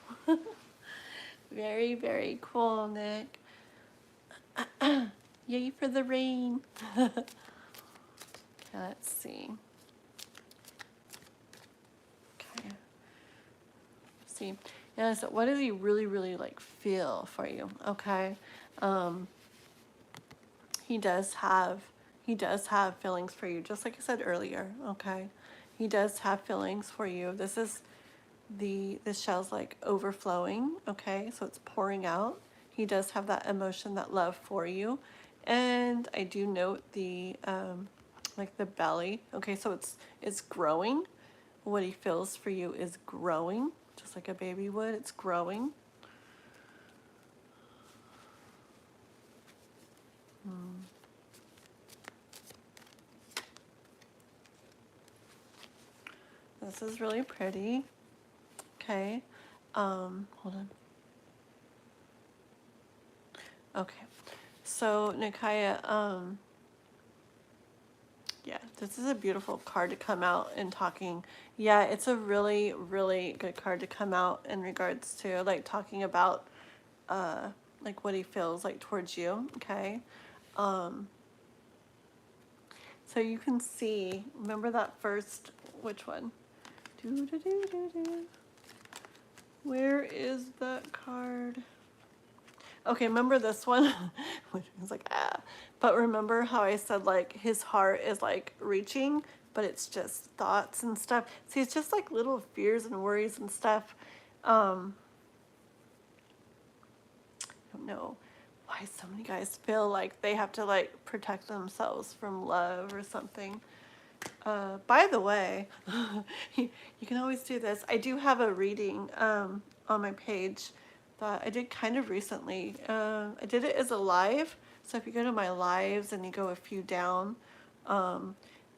Very, very cool, Nick. Yay for the rain. Okay, let's see. Okay. See. Yeah, so what does he really, really like feel for you? Okay. He does have feelings for you, just like I said earlier, okay? He does have feelings for you. This shell's like overflowing, okay? So it's pouring out. He does have that emotion, that love for you. And I do note the like the belly. Okay, so it's growing. What he feels for you is growing, just like a baby would. It's growing. This is really pretty. Okay. Hold on. Okay. So Nikaya, yeah, This is a beautiful card to come out in talking. Yeah, it's a really, really good card to come out in regards to like talking about like what he feels like towards you. Okay. So you can see, remember that first, which one? Do, do, do, do, do. Where is that card? Okay, remember this one? Which is like, ah. But remember how I said like his heart is like reaching, but it's just thoughts and stuff. See, it's just like little fears and worries and stuff. I don't know why so many guys feel like they have to like protect themselves from love or something. By the way, you can always do this. I do have a reading on my page that I did kind of recently. I did it as a live. So if you go to my lives and you go a few down,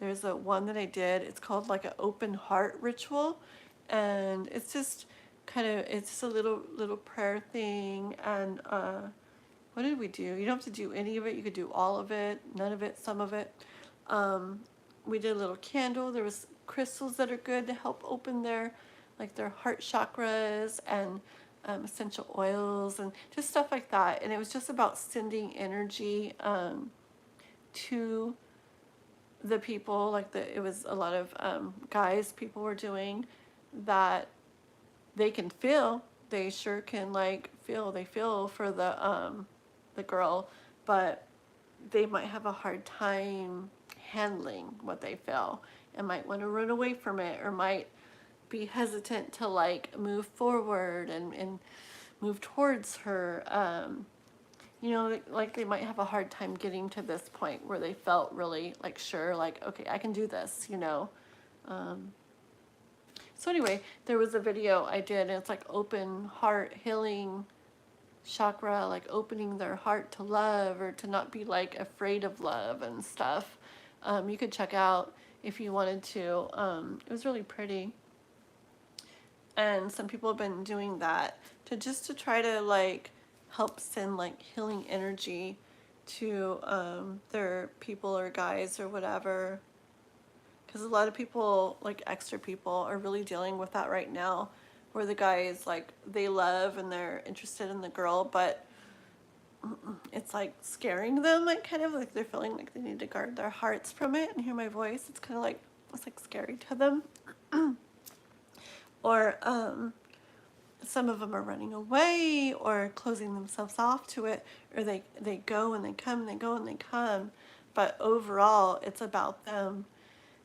there's a one that I did. It's called like an open heart ritual. And it's just kind of, it's just a little prayer thing. And what did we do? You don't have to do any of it. You could do all of it, none of it, some of it. We did a little candle. There was crystals that are good to help open their heart chakras, and essential oils and just stuff like that. And it was just about sending energy to the people. It was a lot of guys people were doing that they can feel. They sure can feel. They feel for the girl, but they might have a hard time handling what they feel and might want to run away from it, or might be hesitant to move forward and move towards her. You know, they might have a hard time getting to this point where they felt really sure, okay, I can do this, you know. So anyway, there was a video I did, and it's open heart healing chakra, opening their heart to love, or to not be afraid of love and stuff. You could check out if you wanted to. It was really pretty, and some people have been doing that to try to help send healing energy to their people or guys or whatever, because a lot of people, extra people, are really dealing with that right now, where the guys they love and they're interested in the girl, but it's scaring them, kind of they're feeling they need to guard their hearts from it and hear my voice. It's kind of it's scary to them. Or some of them are running away or closing themselves off to it, or they go and they come and they go and they come, but overall it's about them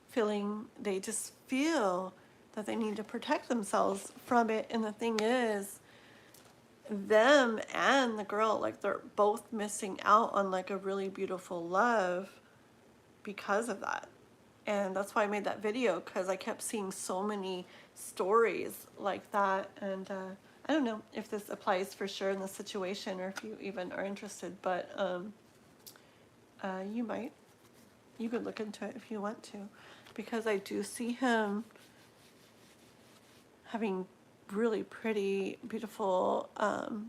feeling, they just feel that they need to protect themselves from it. And the thing is, them and the girl, they're both missing out on a really beautiful love because of that. And that's why I made that video, because I kept seeing so many stories like that. And I don't know if this applies for sure in this situation, or if you even are interested, but you could look into it if you want to, because I do see him having really pretty, beautiful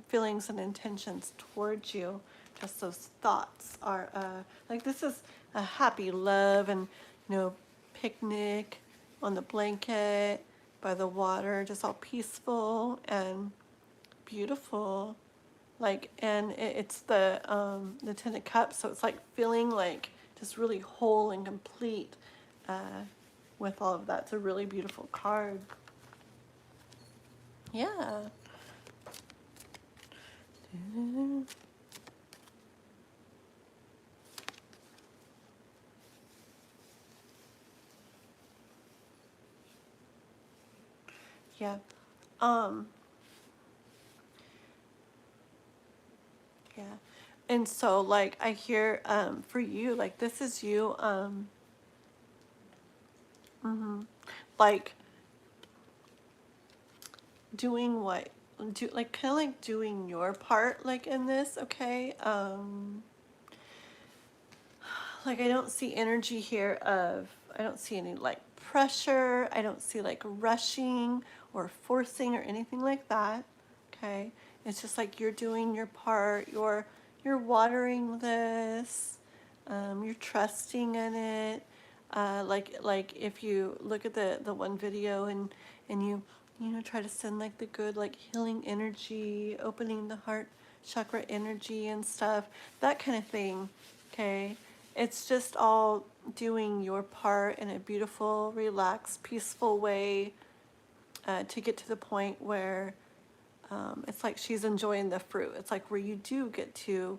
feelings and intentions towards you. Just those thoughts are this is a happy love, and picnic on the blanket by the water, just all peaceful and beautiful. And it's the Ten of Cups, so it's feeling just really whole and complete with all of that. It's a really beautiful card. Yeah. Yeah. Yeah. And so I hear for you, this is you doing what kind of doing your part in this, okay? I don't see energy here of, I don't see any pressure. I don't see rushing or forcing or anything like that. Okay? It's just you're doing your part. You're watering this. You're trusting in it. Like if you look at the one video and you know, try to send like the good like healing energy, opening the heart chakra energy and stuff, that kind of thing. Okay, it's just all doing your part in a beautiful, relaxed, peaceful way, to get to the point where it's like she's enjoying the fruit. It's like where you do get to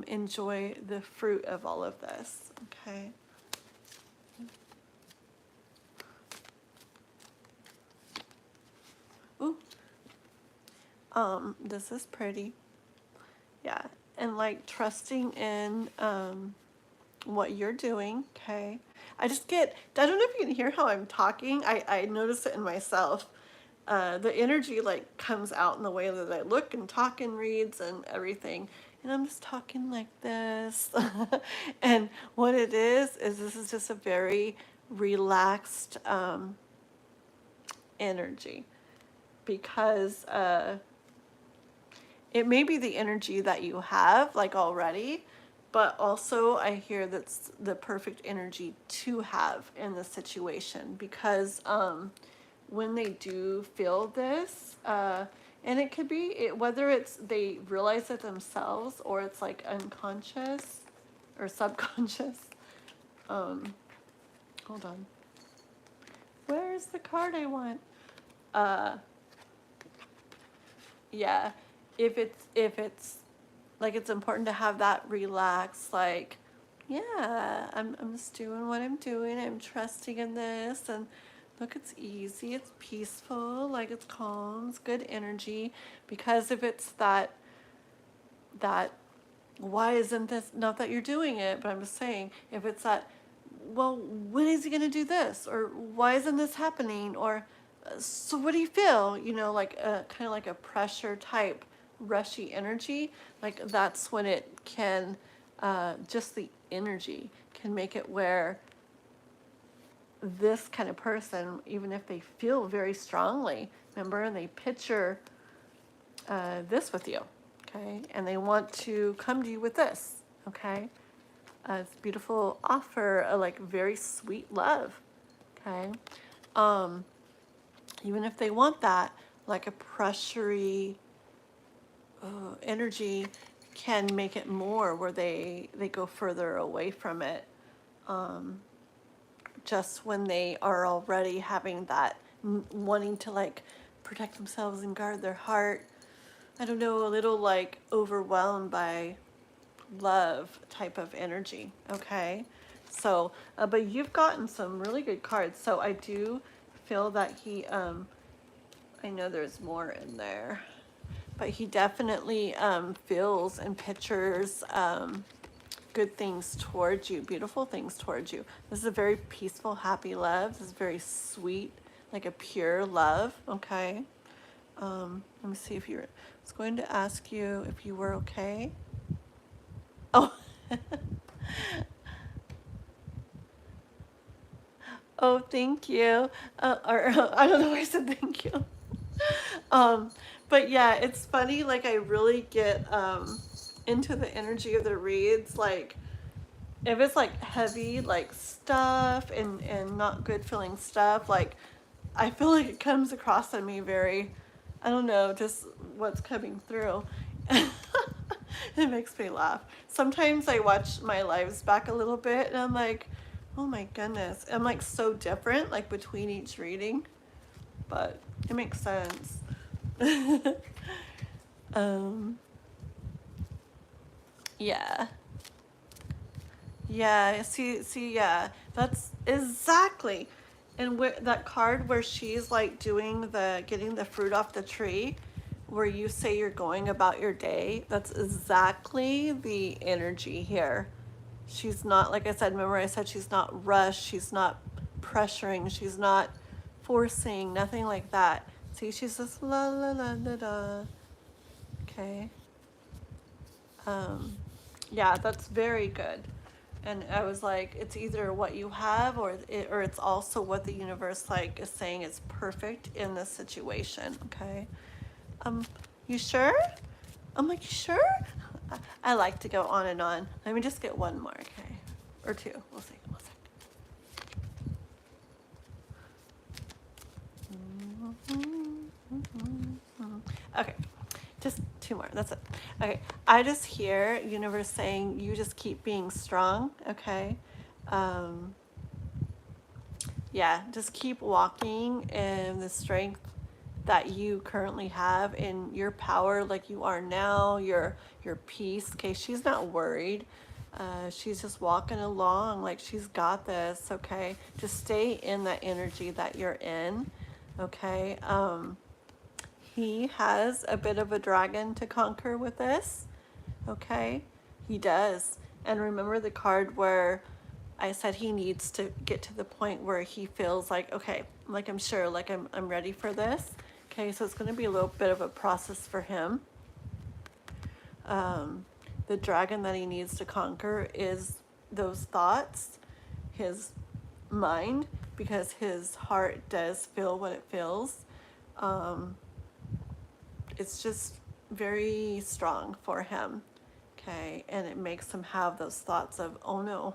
enjoy the fruit of all of this. Okay. Ooh. This is pretty. Yeah. And like trusting in what you're doing. Okay. I don't know if you can hear how I'm talking. I notice it in myself. The energy like comes out in the way that I look and talk and reads and everything. And I'm just talking like this. And what it is this is just a very relaxed energy, because it may be the energy that you have like already, but also I hear that's the perfect energy to have in the situation, because when they do feel this, and it could be whether it's they realize it themselves or it's like unconscious or subconscious. Hold on. Where's the card I want? Yeah, if it's like, it's important to have that relaxed, like, yeah, I'm just doing what I'm doing. I'm trusting in this, and look, it's easy, it's peaceful, like it's calm, it's good energy. Because if it's that why isn't this, not that you're doing it, but I'm just saying, if it's that, well, when is he going to do this, or why isn't this happening, or so what do you feel, you know, like a kind of like a pressure type rushy energy, like that's when it can just the energy can make it where this kind of person, even if they feel very strongly, remember, and they picture this with you, okay, and they want to come to you with this, okay, it's a beautiful offer, a like very sweet love, okay, even if they want that, like a pressury energy can make it more where they go further away from it, just when they are already having that wanting to like protect themselves and guard their heart. I don't know, a little like overwhelmed by love type of energy. Okay, so but you've gotten some really good cards, so I do feel that he I know there's more in there, but he definitely feels and pictures good things towards you, beautiful things towards you. This is a very peaceful, happy love. This is very sweet, like a pure love. Okay. Let me see if you're. I was going to ask you if you were okay. Oh. Oh, thank you. Or I don't know why I said thank you. But yeah, it's funny. Like I really get into the energy of the reads. Like if it's like heavy, like stuff and not good feeling stuff, like I feel like it comes across on me very, I don't know, just what's coming through. It makes me laugh. Sometimes I watch my lives back a little bit and I'm like, oh my goodness. I'm like so different, like between each reading, but it makes sense. Yeah. Yeah, see, yeah, that's exactly. And where that card where she's like doing getting the fruit off the tree, where you say you're going about your day, that's exactly the energy here. She's not, like I said, remember I said she's not rushed, she's not pressuring, she's not forcing, nothing like that. See, she's just la la la la la. Okay. Yeah, that's very good. And I was like, it's either what you have or it's also what the universe like is saying is perfect in this situation. Okay. You sure? I'm like, you sure? I like to go on and on. Let me just get one more, okay? Or two. We'll see. Okay, just two more, that's it. Okay, I just hear universe saying you just keep being strong, okay? Yeah, just keep walking in the strength that you currently have in your power, like you are now, your peace. Okay, she's not worried. She's just walking along like she's got this. Okay, just stay in that energy that you're in. Okay. He has a bit of a dragon to conquer with this. Okay, he does. And remember the card where I said he needs to get to the point where he feels like, okay, like I'm sure, like I'm ready for this. Okay, so it's going to be a little bit of a process for him. The dragon that he needs to conquer is those thoughts, his mind, because his heart does feel what it feels. It's just very strong for him. Okay, and it makes him have those thoughts of, oh no,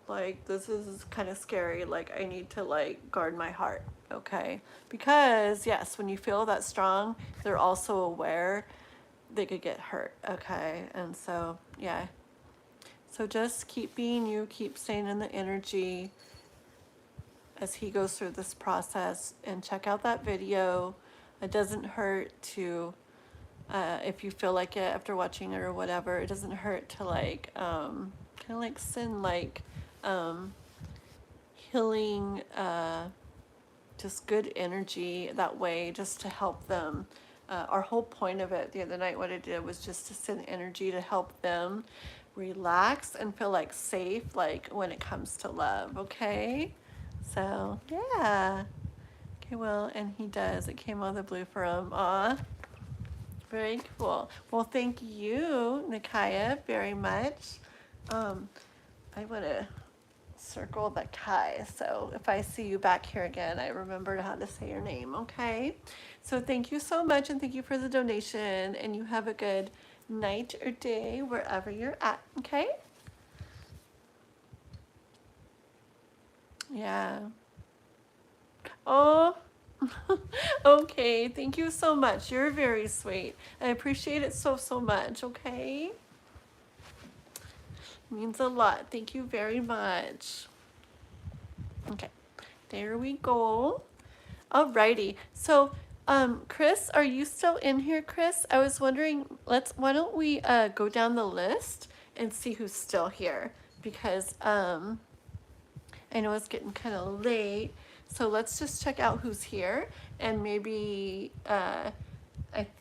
like this is kind of scary, like I need to like guard my heart. Okay, because yes, when you feel that strong, they're also aware they could get hurt. Okay, and so yeah, so just keep being you, keep staying in the energy as he goes through this process, and check out that video. It doesn't hurt to if you feel like it after watching it or whatever, it doesn't hurt to like kind of like send like healing just good energy that way, just to help them. Our whole point of it the other night, what I did was just to send energy to help them relax and feel like safe, like when it comes to love. Okay, so yeah. Okay, well, and he does, it came out of the blue for him. Aw, very cool. Well, thank you, Nikaya, very much. I want to circle the Kai, so if I see you back here again, I remembered how to say your name, okay? So thank you so much, and thank you for the donation, and you have a good night or day wherever you're at, okay? Yeah. Oh, okay, thank you so much. You're very sweet. I appreciate it so, so much, okay? Means a lot. Thank you very much. Okay, there we go. Alrighty. So, Chris, are you still in here, Chris? I was wondering, why don't we go down the list and see who's still here? Because I know it's getting kind of late. So let's just check out who's here, and maybe I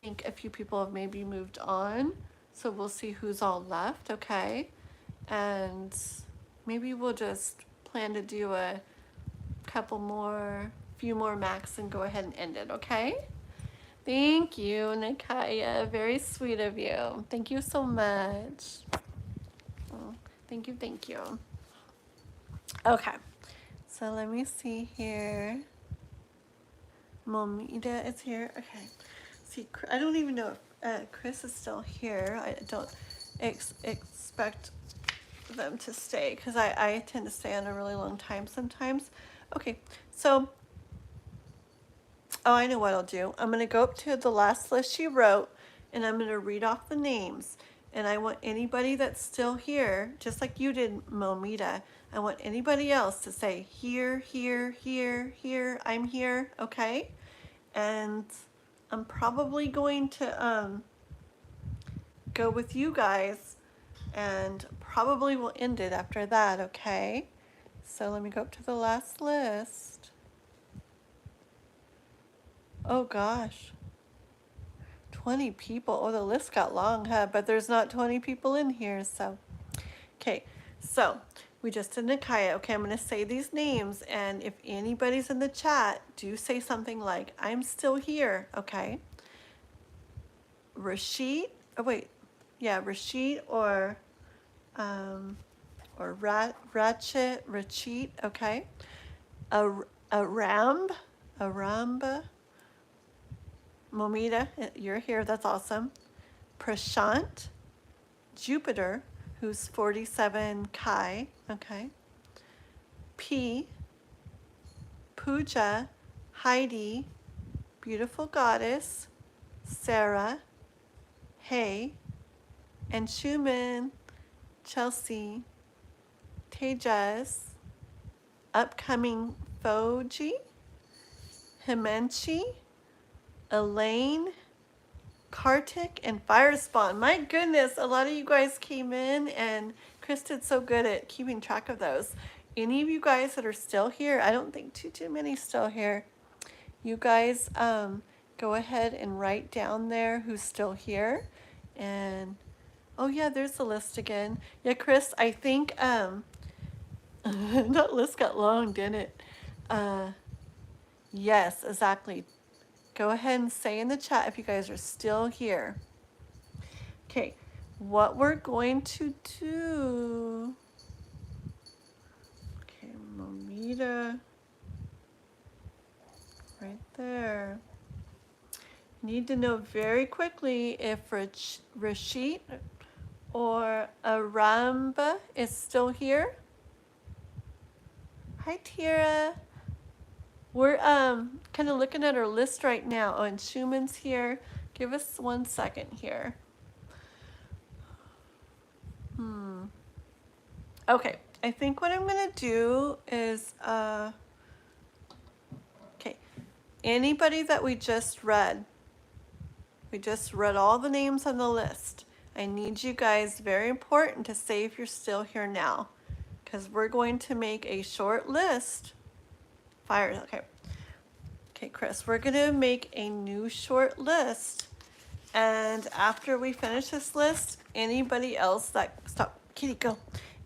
think a few people have maybe moved on. So we'll see who's all left, okay? And maybe we'll just plan to do a few more max and go ahead and end it, okay? Thank you, Nikaya. Very sweet of you. Thank you so much. Oh, thank you, thank you. Okay, so let me see here. Momita is here. Okay. See, I don't even know if Chris is still here. I don't expect them to stay because I tend to stay on a really long time sometimes. Okay, so, oh, I know what I'll do. I'm going to go up to the last list she wrote, and I'm going to read off the names. And I want anybody that's still here, just like you did, Momita, I want anybody else to say here, here, here, here, I'm here, okay? And I'm probably going to go with you guys, and probably will end it after that, okay? So let me go up to the last list. Oh gosh. 20 people. Oh, the list got long, huh? But there's not 20 people in here, so. Okay, so we just did Nikaya. Okay, I'm going to say these names, and if anybody's in the chat, do say something like, I'm still here, okay? Rashid, oh wait, yeah, Rashid or Rachit, okay? Aramba, Momita, you're here, that's awesome. Prashant, Jupiter, who's 47 Kai, okay? P, Pooja, Heidi, beautiful goddess, Sarah, hey, and Schumann, Chelsea, Tejas, upcoming Foji, Himanshi, Elaine, Kartik, and Firespawn. My goodness, a lot of you guys came in, and Chris did so good at keeping track of those. Any of you guys that are still here, I don't think too many still here. You guys go ahead and write down there who's still here. And oh yeah, there's the list again. Yeah, Chris, I think that list got long, didn't it? Yes, exactly. Go ahead and say in the chat if you guys are still here. Okay, what we're going to do. Okay, Momita. Right there. Need to know very quickly if Rashid or Aramba is still here. Hi, Tira. We're kind of looking at our list right now. Oh, and Schumann's here. Give us 1 second here. Okay, I think what I'm gonna do is okay, anybody that we just read all the names on the list. I need you guys, very important, to say if you're still here now, because we're going to make a short list. Okay, Chris, we're gonna make a new short list, and after we finish this list, anybody else that, stop, Kitty, go.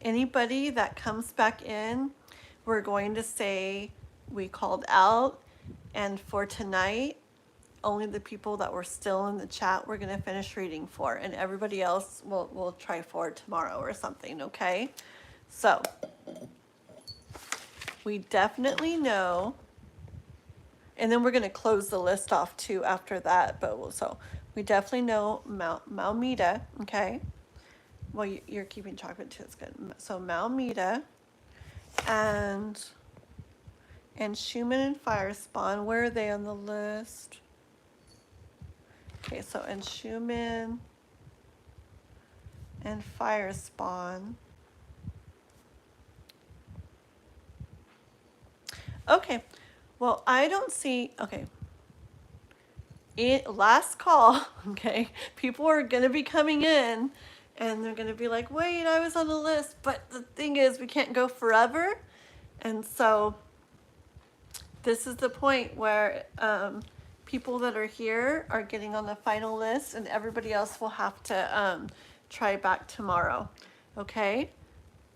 Anybody that comes back in, we're going to say we called out, and for tonight, only the people that were still in the chat we're going to finish reading for, and everybody else we'll try for tomorrow or something, okay? So we definitely know, and then we're going to close the list off too after that, but so we definitely know Malmita, okay? Well, you're keeping chocolate too, it's good. So Malmita and Schumann and Firespawn, where are they on the list? Okay, so and Schumann and Firespawn. Okay, well, I don't see, okay. Last call, okay? People are going to be coming in, and they're going to be like, wait, I was on the list. But the thing is, we can't go forever. And so this is the point where people that are here are getting on the final list, and everybody else will have to try back tomorrow. Okay,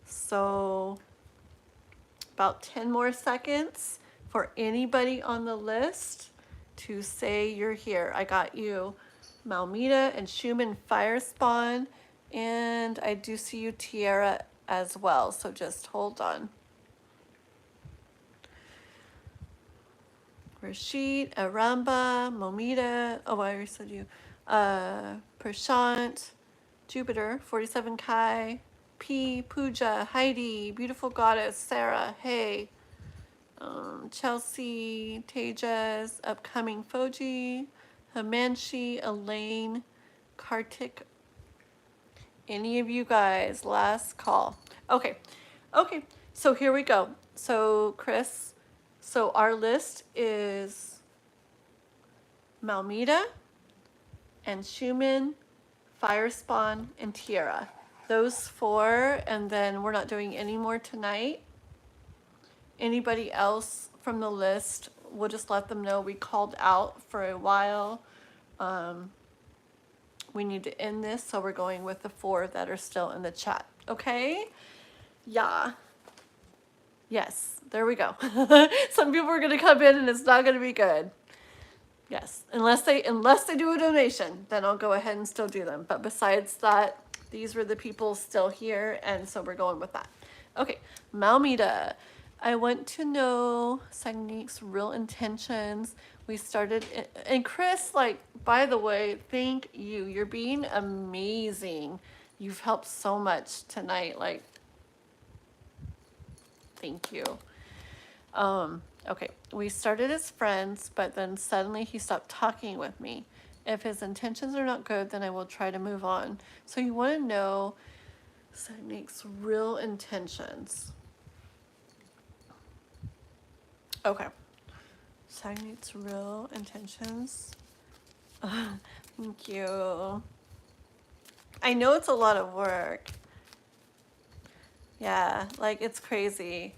so about 10 more seconds for anybody on the list to say you're here. I got you, Malmita and Schumann, Firespawn, and I do see you, Tiara, as well. So just hold on. Rashid, Aramba, Momita, oh, I already said you, Prashant, Jupiter, 47 Kai, P, Pooja, Heidi, Beautiful Goddess, Sarah, hey, Chelsea, Tejas, upcoming Foji, Himanshi, Elaine, Kartik, any of you guys, last call. Okay, so here we go. So Chris, so our list is Malmita and Schumann, Firespawn, and Tiara. Those 4, and then we're not doing any more tonight. Anybody else from the list, we'll just let them know we called out for a while. We need to end this, so we're going with the 4 that are still in the chat. Okay? Yeah. Yes, there we go. Some people are gonna come in and it's not gonna be good. Yes, unless they do a donation, then I'll go ahead and still do them. But besides that, these were the people still here, and so we're going with that. Okay, Malmita, I want to know Sagnik's real intentions. We started, and Chris, like, by the way, thank you. You're being amazing. You've helped so much tonight. Like, thank you. Okay, we started as friends, but then suddenly he stopped talking with me. If his intentions are not good, then I will try to move on. So you want to know Sagnik's real intentions. Okay. Sagnik's real intentions. Thank you. I know it's a lot of work. Yeah, like it's crazy.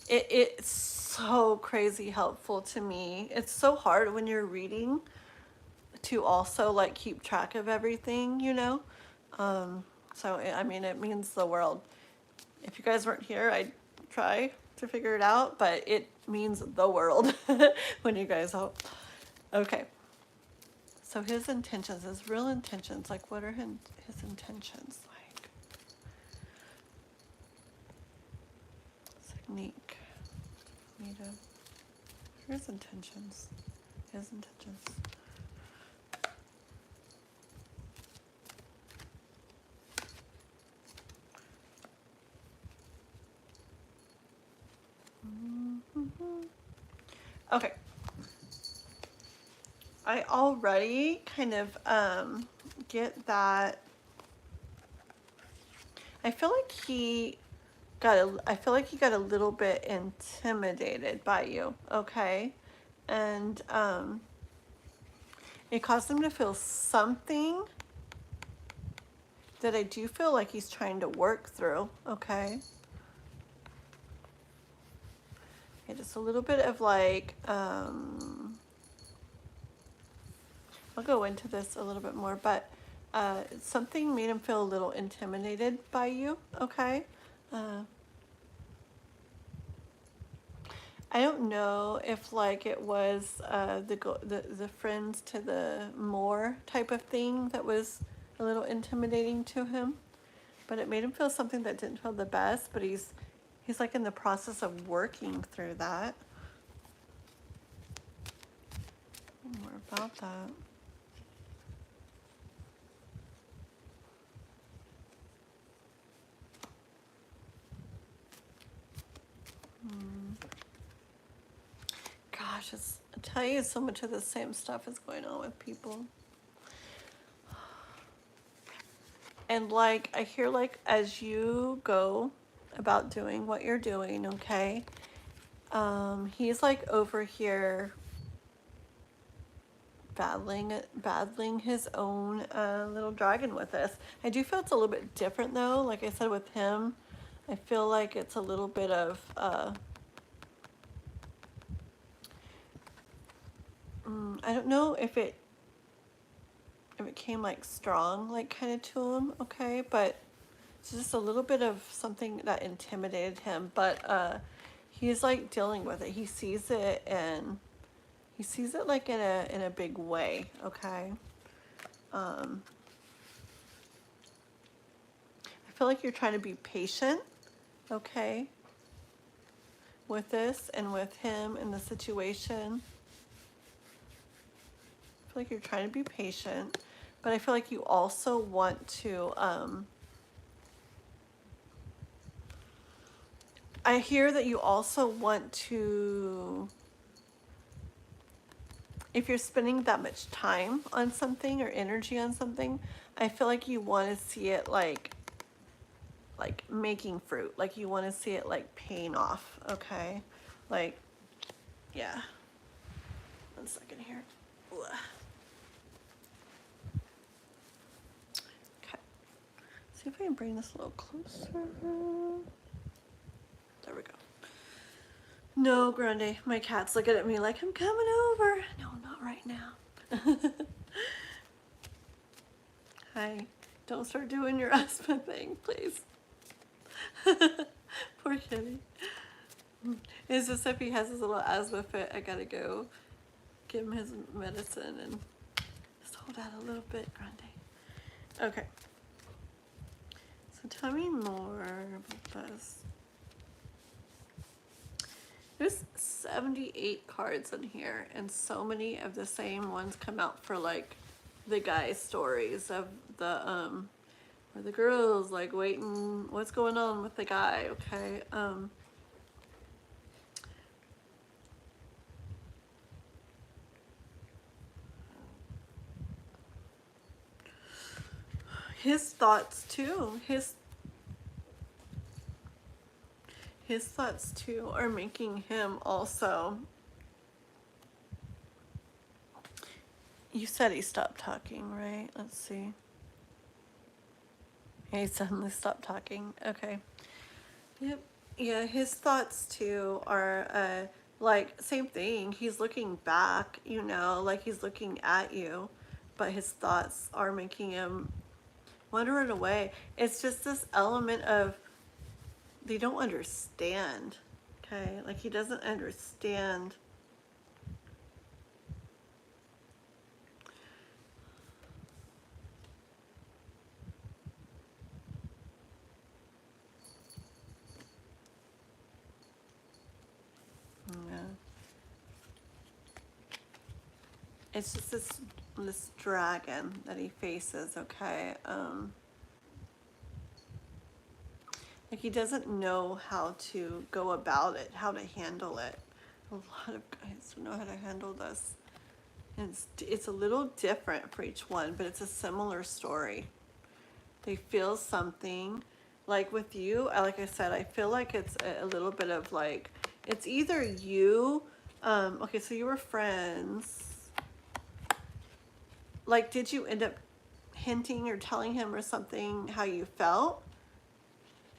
It's so crazy helpful to me. It's so hard when you're reading to also like keep track of everything, you know? So, I mean, it means the world. If you guys weren't here, I'd try to figure it out, but it means the world when you guys help. Okay. So his intentions, his real intentions, like what are his intentions like? Technique. His intentions. His intentions. Okay. I already kind of get that. I feel like he got a little bit intimidated by you, okay? And it caused him to feel something that I do feel like he's trying to work through, okay? Okay, just a little bit of like, I'll go into this a little bit more, but something made him feel a little intimidated by you, okay? I don't know if like it was the friends to the more type of thing that was a little intimidating to him, but it made him feel something that didn't feel the best, but he's like in the process of working through that. More about that. Gosh, I tell you, so much of the same stuff is going on with people. And like, I hear like as you go about doing what you're doing, okay, he's like over here battling his own little dragon with this. I do feel it's a little bit different though. Like I said with him, I feel like it's a little bit of I don't know if it came like strong, like kind of to him, okay, but it's just a little bit of something that intimidated him, but he's like dealing with it. He sees it, and he sees it like in a big way, okay. I feel like you're trying to be patient, okay, with this and with him in the situation. I feel like you're trying to be patient, but I feel like you also want to I hear that you also want to, if you're spending that much time on something or energy on something, I feel like you want to see it like making fruit. Like you want to see it like paying off, okay? Like, yeah. 1 second here. Ugh. Okay. See if I can bring this a little closer. There we go. No, Grande, my cat's looking at me like, I'm coming over. No, not right now. Hi. Don't start doing your asthma thing, please. Poor kitty. It's just if he has his little asthma fit, I gotta go give him his medicine and just hold out a little bit, Grande. Okay. So tell me more about this. There's 78 cards in here, and so many of the same ones come out for like the guy stories of the or the girls like waiting, what's going on with the guy, okay? his thoughts too, his thoughts too are making him also. You said he stopped talking, right? Let's see. He suddenly stopped talking. Okay. Yep. Yeah, his thoughts too are like same thing. He's looking back, you know, like he's looking at you, but his thoughts are making him wonder it away. It's just this element of they don't understand. Okay? Like he doesn't understand. Yeah. It's just this dragon that he faces, okay? Like he doesn't know how to go about it, how to handle it. A lot of guys don't know how to handle this. And it's a little different for each one, but it's a similar story. They feel something. Like with you, like I said, I feel like it's a little bit of like, it's either you, okay, so you were friends. Like, did you end up hinting or telling him or something how you felt?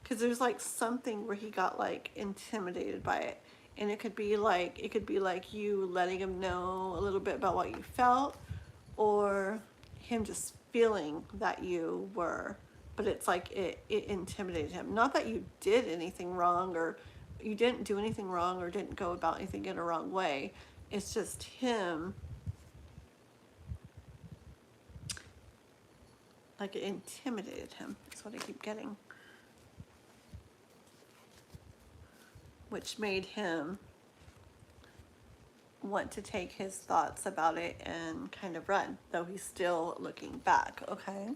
Because there's like something where he got like intimidated by it. And it could be like you letting him know a little bit about what you felt, or him just feeling that you were, but it's like it intimidated him. Not that you did anything wrong, or you didn't do anything wrong, or didn't go about anything in a wrong way. It's just him, like it intimidated him. That's what I keep getting. Which made him want to take his thoughts about it and kind of run, though he's still looking back. Okay.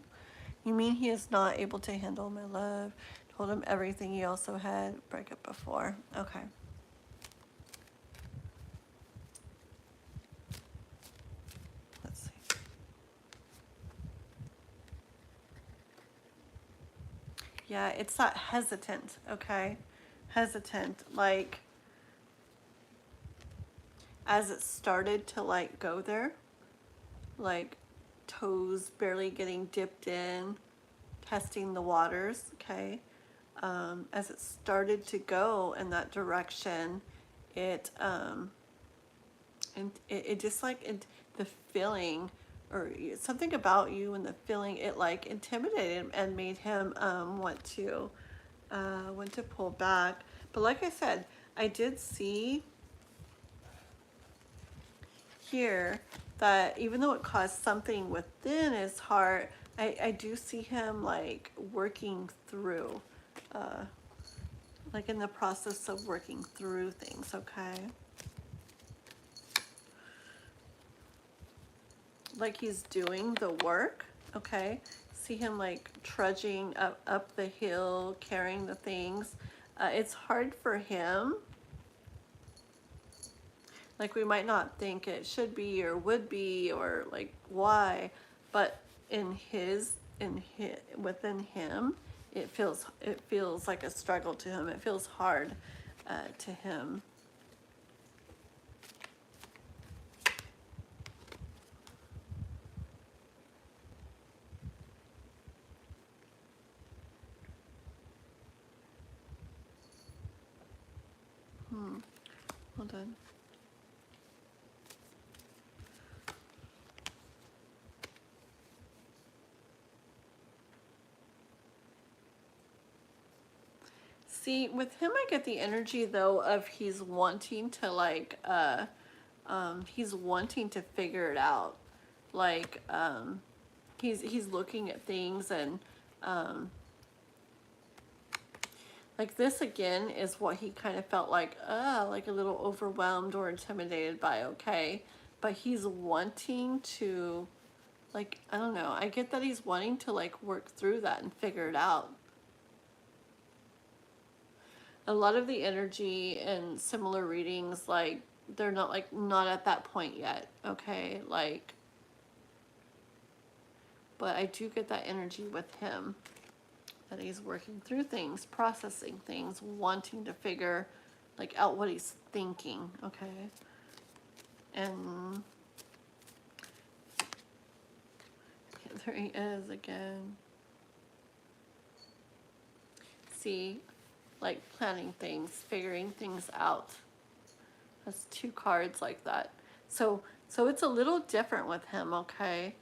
You mean he is not able to handle my love? Told him everything. He also had breakup before. Okay. Let's see. Yeah, it's that hesitant, okay? Hesitant, like as it started to like go there, like toes barely getting dipped in, testing the waters, okay? As it started to go in that direction, it and it just like the feeling or something about you and the feeling, it like intimidated him and made him want to pull back. But like I said, I did see here that even though it caused something within his heart, I do see him like working through, like in the process of working through things, okay? Like he's doing the work, okay? See him like trudging up the hill, carrying the things. It's hard for him. Like we might not think it should be or would be or like why, but within him, it feels like a struggle to him. It feels hard to him. Hold on. See, with him, I get the energy though of he's wanting to like, he's wanting to figure it out. Like, he's looking at things and, like this again is what he kind of felt like a little overwhelmed or intimidated by, okay? But he's wanting to, like, I don't know. I get that he's wanting to like work through that and figure it out. A lot of the energy and similar readings, like, they're not at that point yet, okay? Like, but I do get that energy with him, that he's working through things, processing things, wanting to figure like out what he's thinking, okay? And there he is again. See, like planning things, figuring things out. That's 2 cards like that. So it's a little different with him, okay?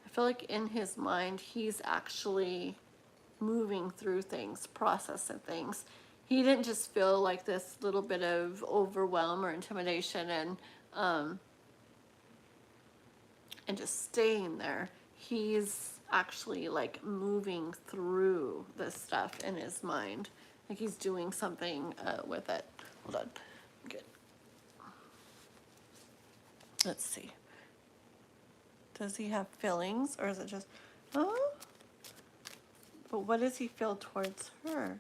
I feel like in his mind, he's actually moving through things, processing things. He didn't just feel like this little bit of overwhelm or intimidation and just staying there. He's actually like moving through this stuff in his mind. Like he's doing something with it. Hold on. Good. Let's see. Does he have feelings or is it just, oh? But what does he feel towards her?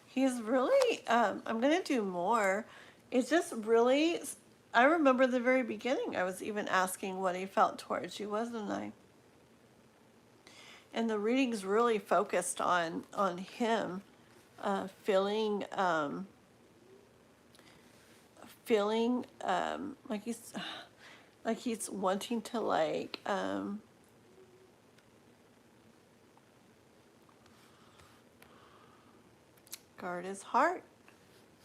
He's really, I'm going to do more. It's just really, I remember the very beginning, I was even asking what he felt towards you, wasn't I? And the reading's really focused on him feeling, like he's wanting to guard his heart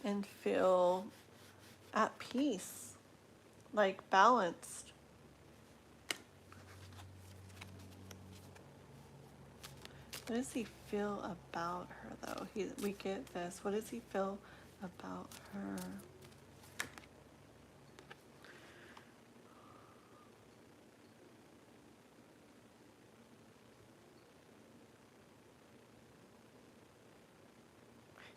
and feel at peace, like balanced. What does he feel about her, though? We get this. What does he feel about her?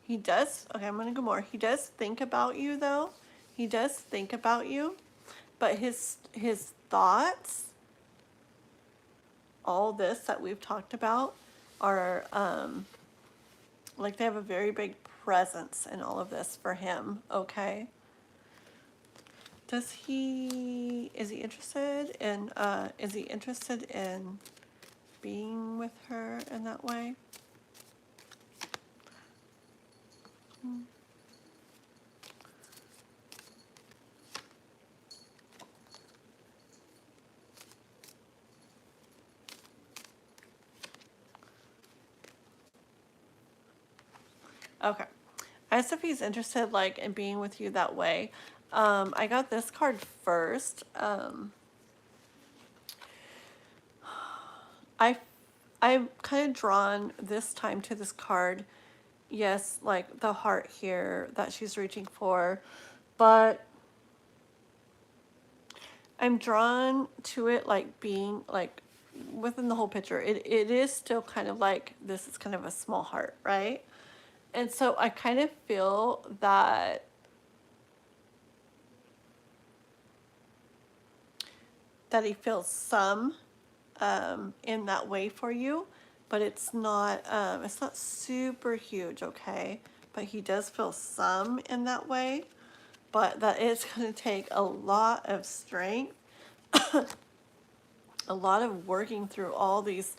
He does, okay, I'm going to go more. He does think about you, though. He does think about you, but his thoughts, all this that we've talked about, are like they have a very big presence in all of this for him, okay? Is he interested in being with her in that way? Okay. I asked if he's interested like in being with you that way. I got this card first. I'm kind of drawn this time to this card. Yes, like the heart here that she's reaching for, but I'm drawn to it like being like within the whole picture. It is still kind of like this is kind of a small heart, right? And so I kind of feel that he feels some in that way for you, but it's not super huge, okay? But he does feel some in that way, but that it's going to take a lot of strength, a lot of working through all these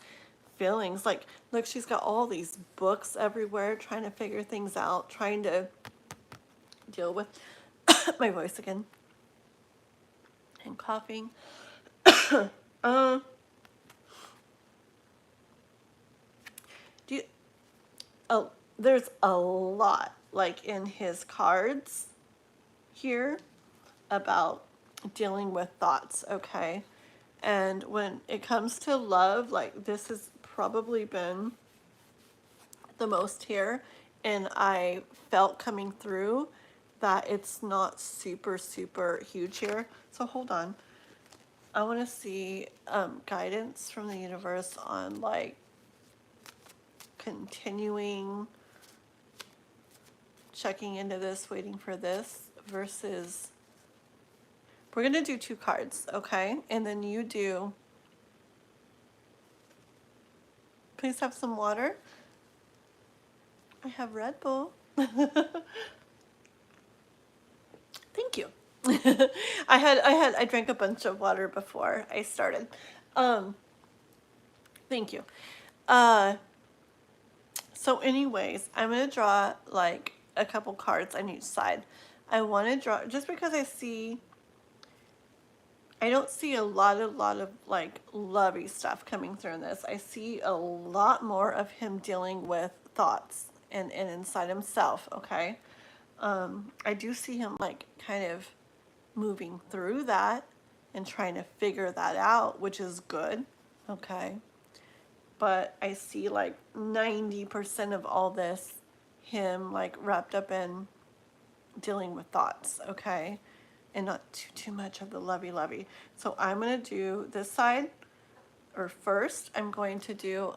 feelings. Like, look, she's got all these books everywhere, trying to figure things out, trying to deal with my voice again and coughing. There's a lot like in his cards here about dealing with thoughts, okay? And when it comes to love, like this has probably been the most here, and I felt coming through that it's not super huge here. So hold on, I want to see guidance from the universe on like continuing, checking into this, waiting for this, versus we're going to do 2 cards, okay? And then you do, please have some water. I have Red Bull. Thank you. I drank a bunch of water before I started. Thank you. So anyways, I'm gonna draw like a couple cards on each side. I want to draw just because I don't see a lot of like lovey stuff coming through in this. I see a lot more of him dealing with thoughts and inside himself, okay? I do see him like kind of moving through that and trying to figure that out, which is good, okay? But I see like 90% of all this him like wrapped up in dealing with thoughts, okay? And not too much of the lovey. So I'm gonna do this side, or first I'm going to do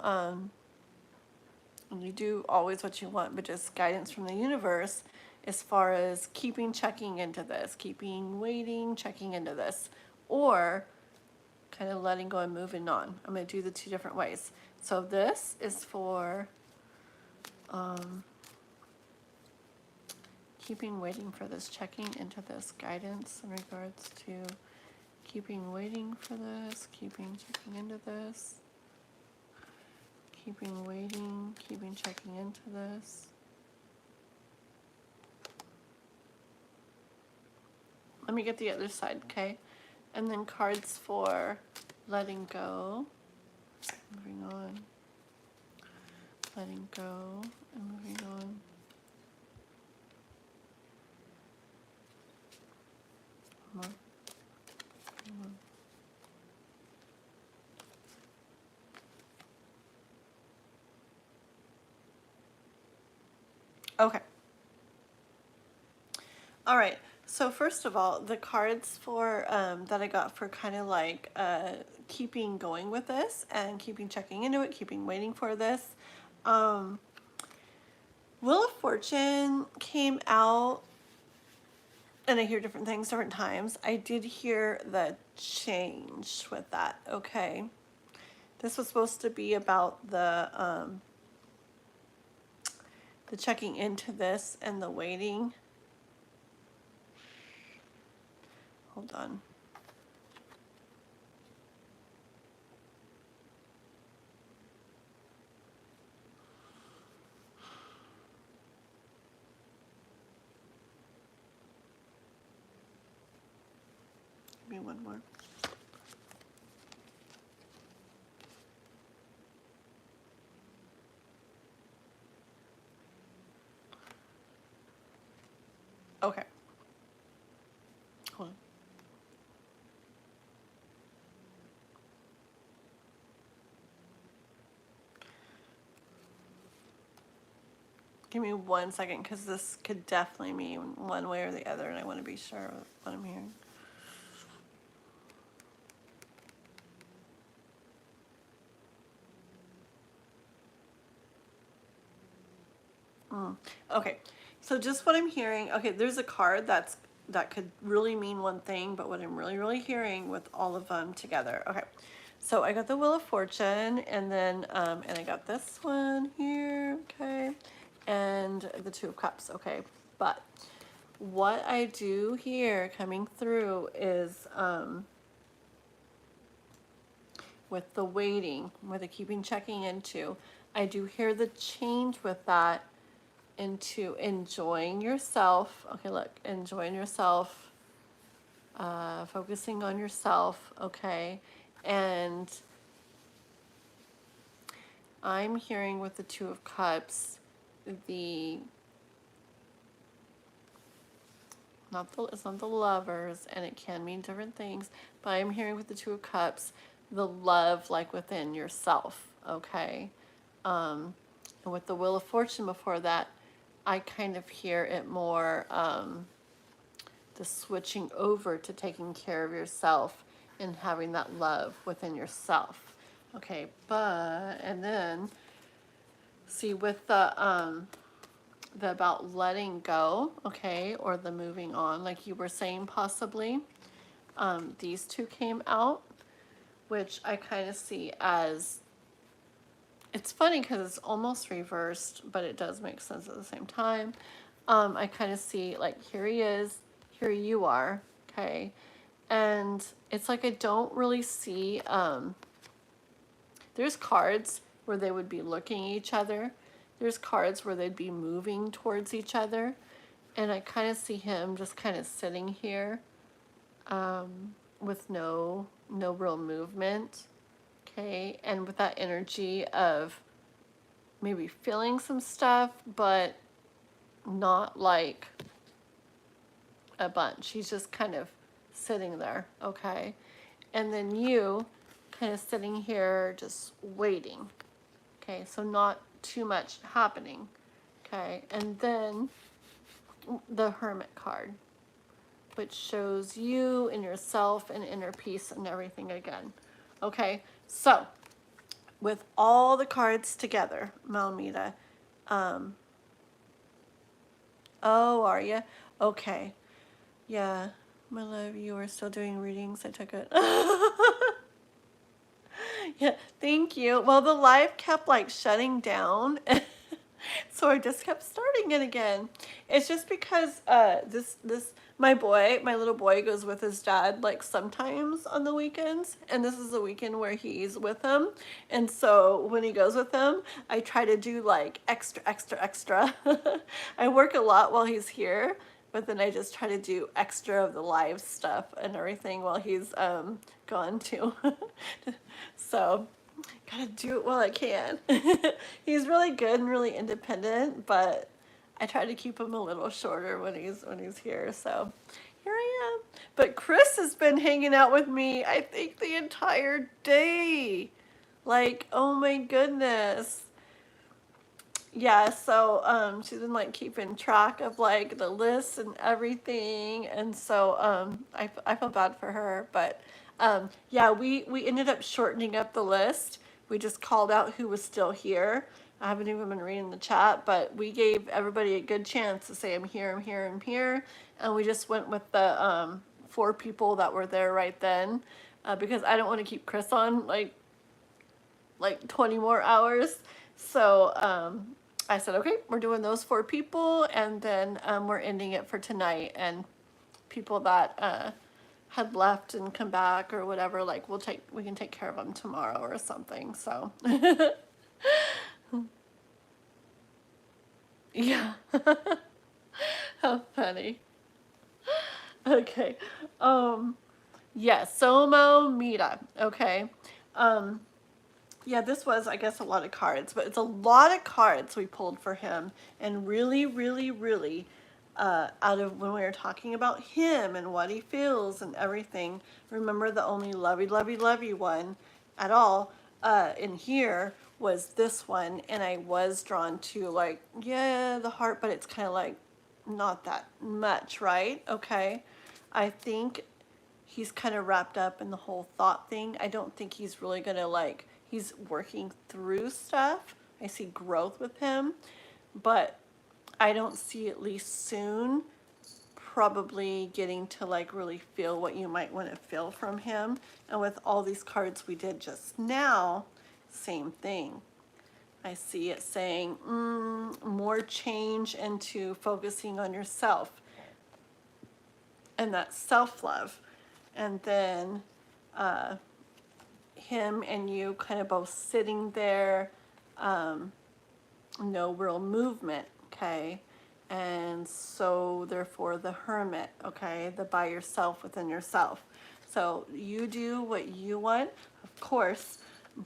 you do always what you want, but just guidance from the universe as far as checking into this, waiting, checking into this, or kind of letting go and moving on. I'm going to do the two different ways. So this is for waiting for this, checking into this, guidance in regards to waiting for this, checking into this, waiting, checking into this. Let me get the other side, okay? And then cards for letting go, moving on, letting go, and moving on. Okay. All right. So first of all, the cards for that I got for kind of like keeping going with this and checking into it, waiting for this. Wheel of Fortune came out, and I hear different things different times. I did hear the change with that. Okay. This was supposed to be about the checking into this and the waiting. Hold on. Give me one more. Okay. Hold on. Give me 1 second, because this could definitely mean one way or the other, and I want to be sure of what I'm hearing. Okay, so just what I'm hearing. Okay, there's a card that could really mean one thing, but what I'm really hearing with all of them together. Okay, so I got the Wheel of Fortune, and then and I got this one here. Okay, and the Two of Cups. Okay, but what I do here coming through is with the waiting, with the checking into, I do hear the change with that into enjoying yourself. Okay, look, enjoying yourself, focusing on yourself, okay? And I'm hearing with the Two of Cups, it's not the lovers, and it can mean different things, but I'm hearing with the Two of Cups, the love like within yourself, okay? And with the Wheel of Fortune before that, I kind of hear it more the switching over to taking care of yourself and having that love within yourself. Okay, and then see with the about letting go, okay, or the moving on, like you were saying possibly, these two came out, which I kind of see as it's funny because it's almost reversed, but it does make sense at the same time. I kind of see, like, here he is, here you are, okay? And it's like I don't really see, there's cards where they would be looking at each other. There's cards where they'd be moving towards each other. And I kind of see him just kind of sitting here with no real movement, okay? And with that energy of maybe feeling some stuff, but not like a bunch. He's just kind of sitting there, okay? And then you kind of sitting here just waiting, okay? So not too much happening, okay? And then the Hermit card, which shows you and yourself and inner peace and everything again, okay? So with all the cards together, Malmita, oh, are you? Okay. Yeah, my love, you are still doing readings. I took it. Yeah, thank you. Well, the live kept like shutting down. So I just kept starting it again. It's just because my little boy goes with his dad like sometimes on the weekends, and this is the weekend where he's with him. And so when he goes with him, I try to do like extra. I work a lot while he's here, but then I just try to do extra of the live stuff and everything while he's gone too. So gotta do it while I can. He's really good and really independent, but I try to keep him a little shorter when he's here. So here I am. But Chris has been hanging out with me, I think, the entire day. Like, oh my goodness. Yeah, so she's been like keeping track of like the lists and everything, and so I feel bad for her, but yeah, we ended up shortening up the list. We just called out who was still here. I haven't even been reading the chat, but we gave everybody a good chance to say I'm here, I'm here, I'm here, and we just went with the 4 people that were there right then, because I don't want to keep Chris on like 20 more hours. So I said, okay, we're doing those 4 people, and then we're ending it for tonight. And people that had left and come back or whatever, like we can take care of them tomorrow or something. So yeah, how funny. Okay, yeah, Somo Mita. Okay. Yeah, this was, I guess, a lot of cards, but it's a lot of cards we pulled for him, and really, really, really, out of when we were talking about him and what he feels and everything, remember the only lovey one at all in here was this one, and I was drawn to, like, yeah, the heart, but it's kind of like not that much, right? Okay. I think he's kind of wrapped up in the whole thought thing. I don't think he's really gonna like, he's working through stuff. I see growth with him, but I don't see, at least soon, probably getting to like really feel what you might want to feel from him. And with all these cards we did just now, same thing. I see it saying more change into focusing on yourself and that self-love. And then him and you kind of both sitting there, no real movement, okay? And so therefore the Hermit, okay? The by yourself within yourself. So you do what you want, of course,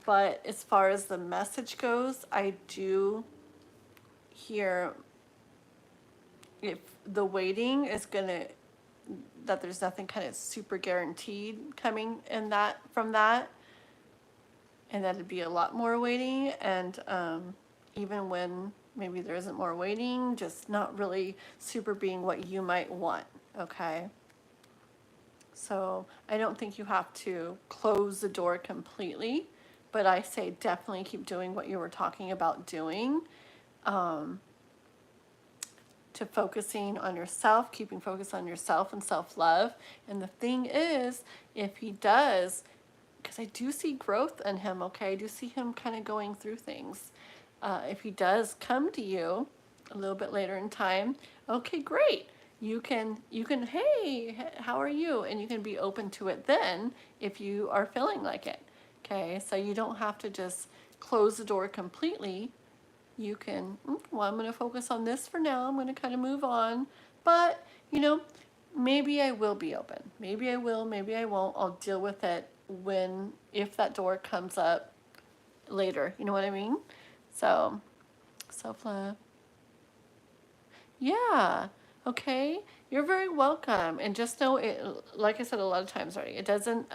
but as far as the message goes, I do hear if the waiting is gonna, that there's nothing kind of super guaranteed coming in that, from that, and that it'd be a lot more waiting, and even when maybe there isn't more waiting, just not really super being what you might want, okay? So I don't think you have to close the door completely, but I say definitely keep doing what you were talking about doing, to focusing on yourself, keeping focus on yourself and self-love. And the thing is, if he does, because I do see growth in him, okay? I do see him kind of going through things. If he does come to you a little bit later in time, okay, great. You can, hey, how are you? And you can be open to it then if you are feeling like it, okay? So you don't have to just close the door completely. You can, well, I'm going to focus on this for now. I'm going to kind of move on. But, you know, maybe I will be open. Maybe I will, maybe I won't. I'll deal with it if that door comes up later. You know what I mean? So, self-love. Yeah. Okay. You're very welcome. And just know it, like I said a lot of times already, it doesn't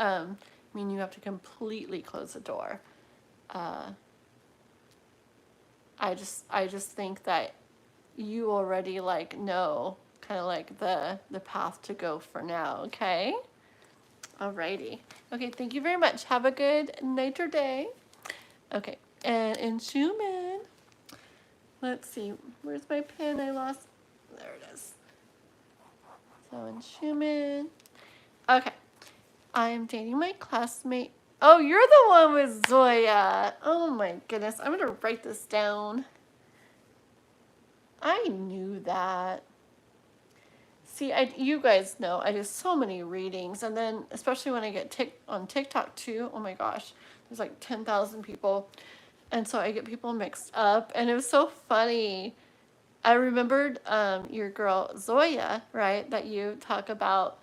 mean you have to completely close the door. I just think that you already like know kind of like the path to go for now, okay? Alrighty. Okay, thank you very much. Have a good night or day. Okay, and in Schumann, let's see, where's my pen? I lost, there it is. So in Schumann, okay, I am dating my classmate. Oh, you're the one with Zoya. Oh my goodness, I'm gonna write this down. I knew that. See, you guys know I do so many readings, and then especially when I get on TikTok too. Oh my gosh, there's like 10,000 people, and so I get people mixed up, and it was so funny. I remembered your girl Zoya, right, that you talk about,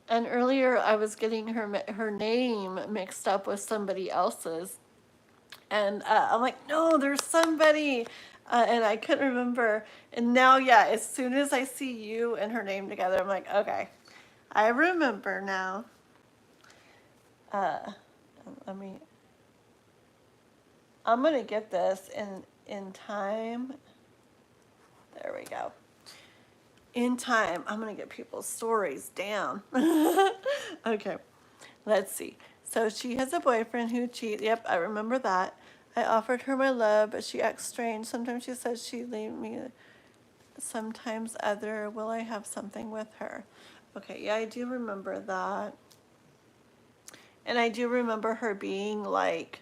and earlier I was getting her name mixed up with somebody else's, and I'm like, no, there's somebody. And I couldn't remember. And now, yeah, as soon as I see you and her name together, I'm like, okay, I remember now. Let me, I'm going to get this in time. There we go. In time, I'm going to get people's stories down. Okay, let's see. So she has a boyfriend who cheats. Yep, I remember that. I offered her my love, but she acts strange. Sometimes she says she'd leave me. Sometimes other. Will I have something with her? Okay, yeah, I do remember that. And I do remember her being like,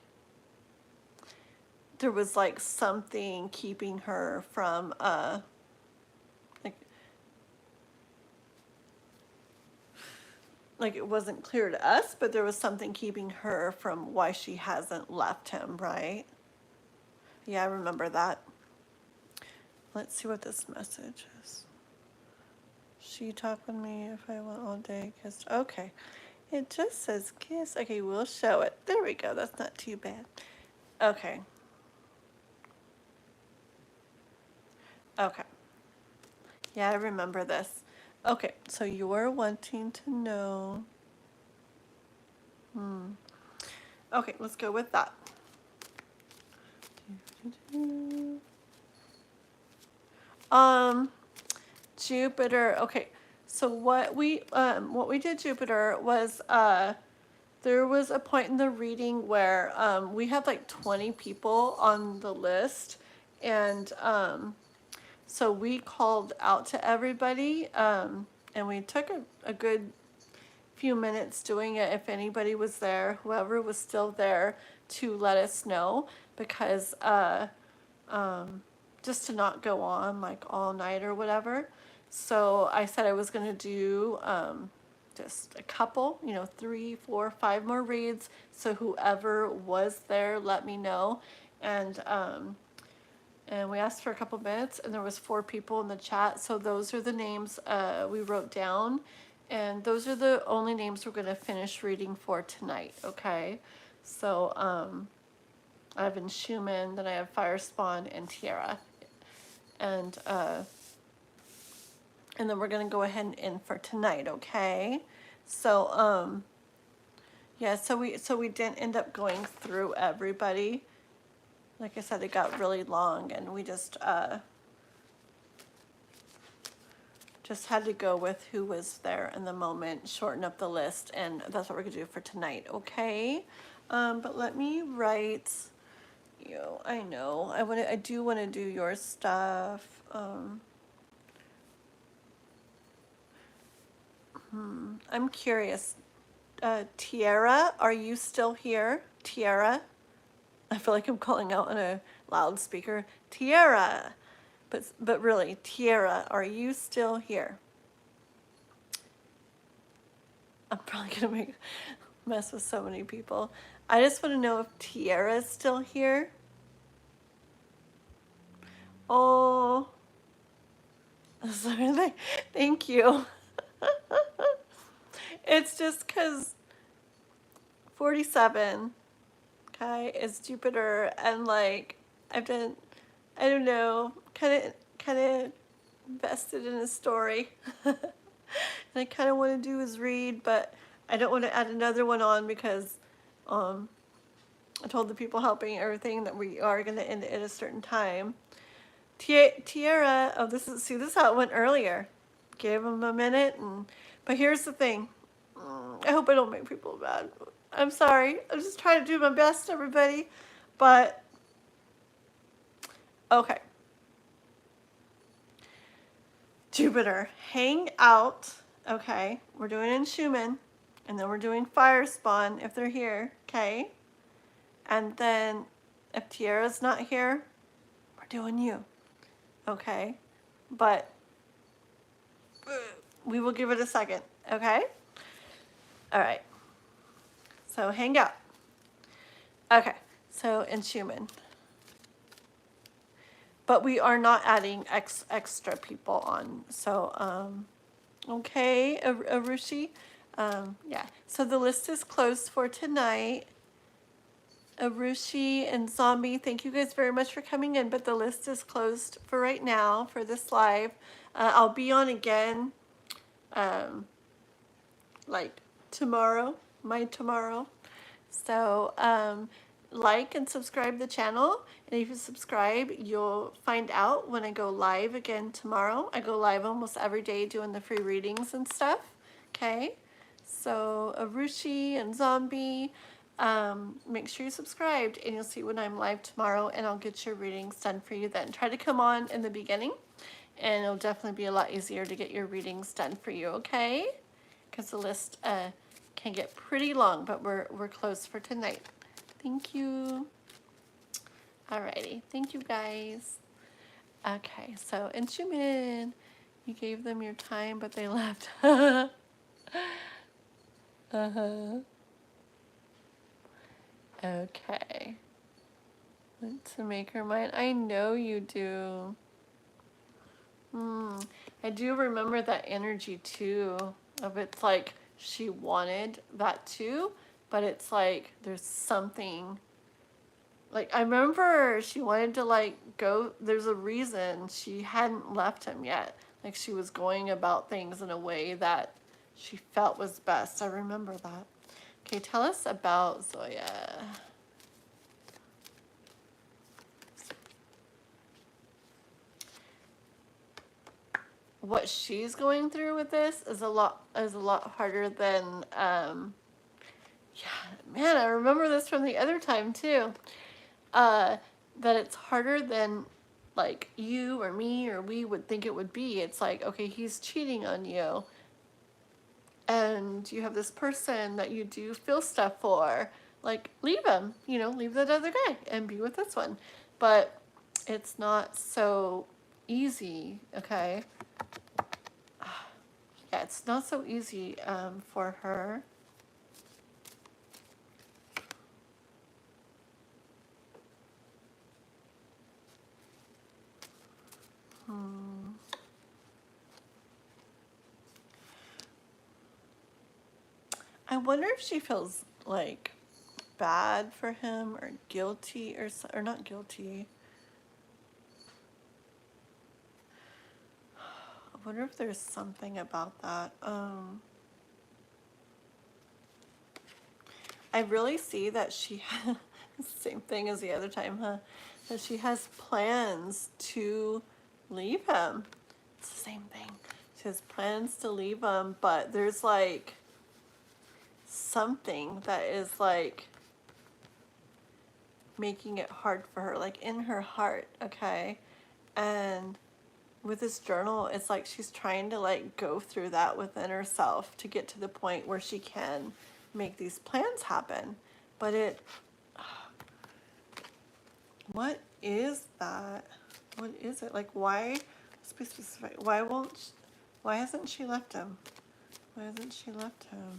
there was like something keeping her from, like it wasn't clear to us, but there was something keeping her from why she hasn't left him, right? Yeah, I remember that. Let's see what this message is. She talk with me if I want all day. Kiss. Okay. It just says kiss. Okay, we'll show it. There we go. That's not too bad. Okay. Okay. Yeah, I remember this. Okay, so you're wanting to know. Okay, let's go with that. Jupiter. Okay, so what we did Jupiter was there was a point in the reading where we had like 20 people on the list, and so we called out to everybody, and we took a good few minutes doing it. If anybody was there, whoever was still there, to let us know, because just to not go on like all night or whatever. So I said I was going to do just a couple, 3, 4, 5 more reads. So whoever was there, let me know. And we asked for a couple minutes, and there was 4 people in the chat. So those are the names we wrote down, and those are the only names we're going to finish reading for tonight. Okay, so I have in Schumann, then I have Firespawn and Tiara, and then we're gonna go ahead and end for tonight. Okay, so yeah, so we didn't end up going through everybody. Like I said, it got really long, and we just had to go with who was there in the moment, shorten up the list, and that's what we're gonna do for tonight. Okay, but let me write. I know I do want to do your stuff. I'm curious. Tiara, are you still here? Tiara. I feel like I'm calling out on a loudspeaker. Tiara. But really, Tiara, are you still here? I'm probably gonna make mess with so many people. I just want to know if Tiara is still here. Oh, sorry. Thank you. It's just because 47, okay, is Jupiter, and like I've been, I don't know, kind of invested in a story. And I kind of want to do is read, but I don't want to add another one on because I told the people helping everything that we are going to end it at a certain time. Tiara, oh, this is how it went earlier. Gave them a minute, but here's the thing. I hope I don't make people mad. I'm sorry. I'm just trying to do my best, everybody. But, okay. Jupiter, hang out. Okay, we're doing in Schumann, and then we're doing fire spawn if they're here, okay? And then if Tiara's not here, we're doing you, okay? But we will give it a second, okay? All right, so hang out. Okay, so in Schumann. But we are not adding extra people on, so, okay, Arushi. Yeah, so the list is closed for tonight. Arushi and Zombie, thank you guys very much for coming in, but the list is closed for right now for this live. I'll be on again, like tomorrow, tomorrow. So, like and subscribe the channel, and if you subscribe, you'll find out when I go live again tomorrow. I go live almost every day doing the free readings and stuff, okay? So, Arushi and Zombie, make sure you're subscribed, and you'll see when I'm live tomorrow, and I'll get your readings done for you then. Try to come on in the beginning, and it'll definitely be a lot easier to get your readings done for you, okay? Because the list can get pretty long, but we're closed for tonight. Thank you. Alrighty, thank you guys. Okay, so in Schumann, you gave them your time, but they left. Okay. Want to make her mine? I know you do. I do remember that energy too, of it's like she wanted that too, but it's like there's something, like I remember she wanted to like go, there's a reason she hadn't left him yet, like she was going about things in a way that she felt was best. I remember that. Okay, tell us about Zoya. What she's going through with this is a lot harder than yeah, man, I remember this from the other time too. That it's harder than like you or me or we would think it would be. It's like, okay, he's cheating on you, and you have this person that you do feel stuff for. Like, leave him, you know, leave that other guy and be with this one. But it's not so easy, okay? Yeah, it's not so easy for her. I wonder if she feels like bad for him or guilty or not guilty. I wonder if there's something about that. I really see that she has same thing as the other time, huh? That she has plans to leave him. It's the same thing. She has plans to leave him, but there's like something that is like making it hard for her, like in her heart, okay? And with this journal, it's like she's trying to like go through that within herself to get to the point where she can make these plans happen. But it, what is that? What is it? Like, why, let's be specific, why hasn't she left him? Why hasn't she left him?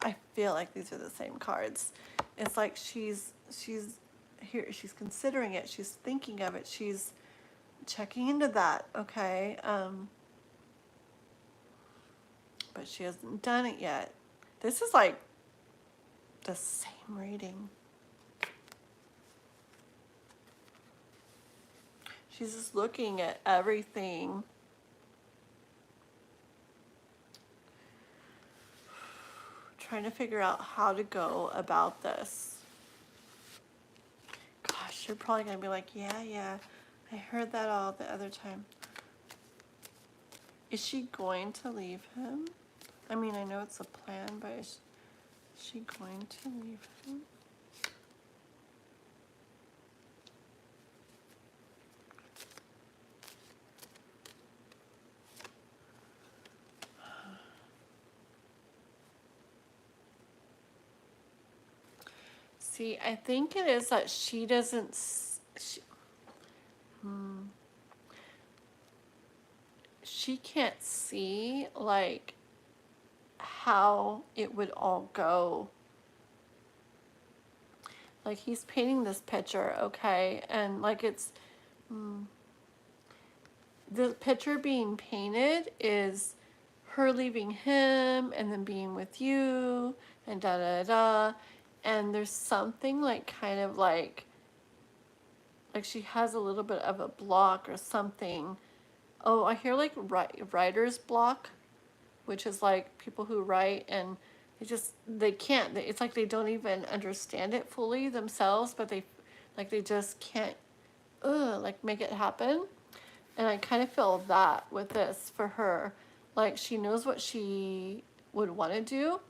I feel like these are the same cards. It's like she's here, she's considering it, she's thinking of it, she's checking into that, okay? But she hasn't done it yet. This is like the same reading. She's just looking at everything. Trying to figure out how to go about this. Gosh, you're probably going to be like, yeah, I heard that all the other time. Is she going to leave him? I mean, I know it's a plan, but is she going to leave him? See, I think it is that she doesn't, she can't see, like, how it would all go. Like, he's painting this picture, okay, and like it's, the picture being painted is her leaving him and then being with you and da da da, and there's something like kind of like she has a little bit of a block or something. Oh, I hear like writer's block, which is like people who write and they can't, it's like they don't even understand it fully themselves, but they just can't like make it happen. And I kind of feel that with this for her. Like, she knows what she would want to do.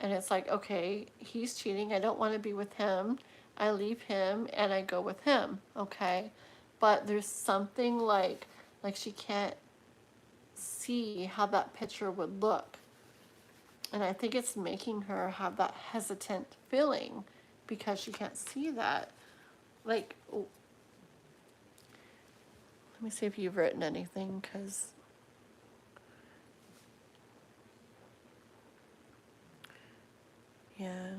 And it's like, okay, he's cheating. I don't want to be with him. I leave him and I go with him. Okay. But there's something like she can't see how that picture would look. And I think it's making her have that hesitant feeling because she can't see that. Like, let me see if you've written anything, because yeah,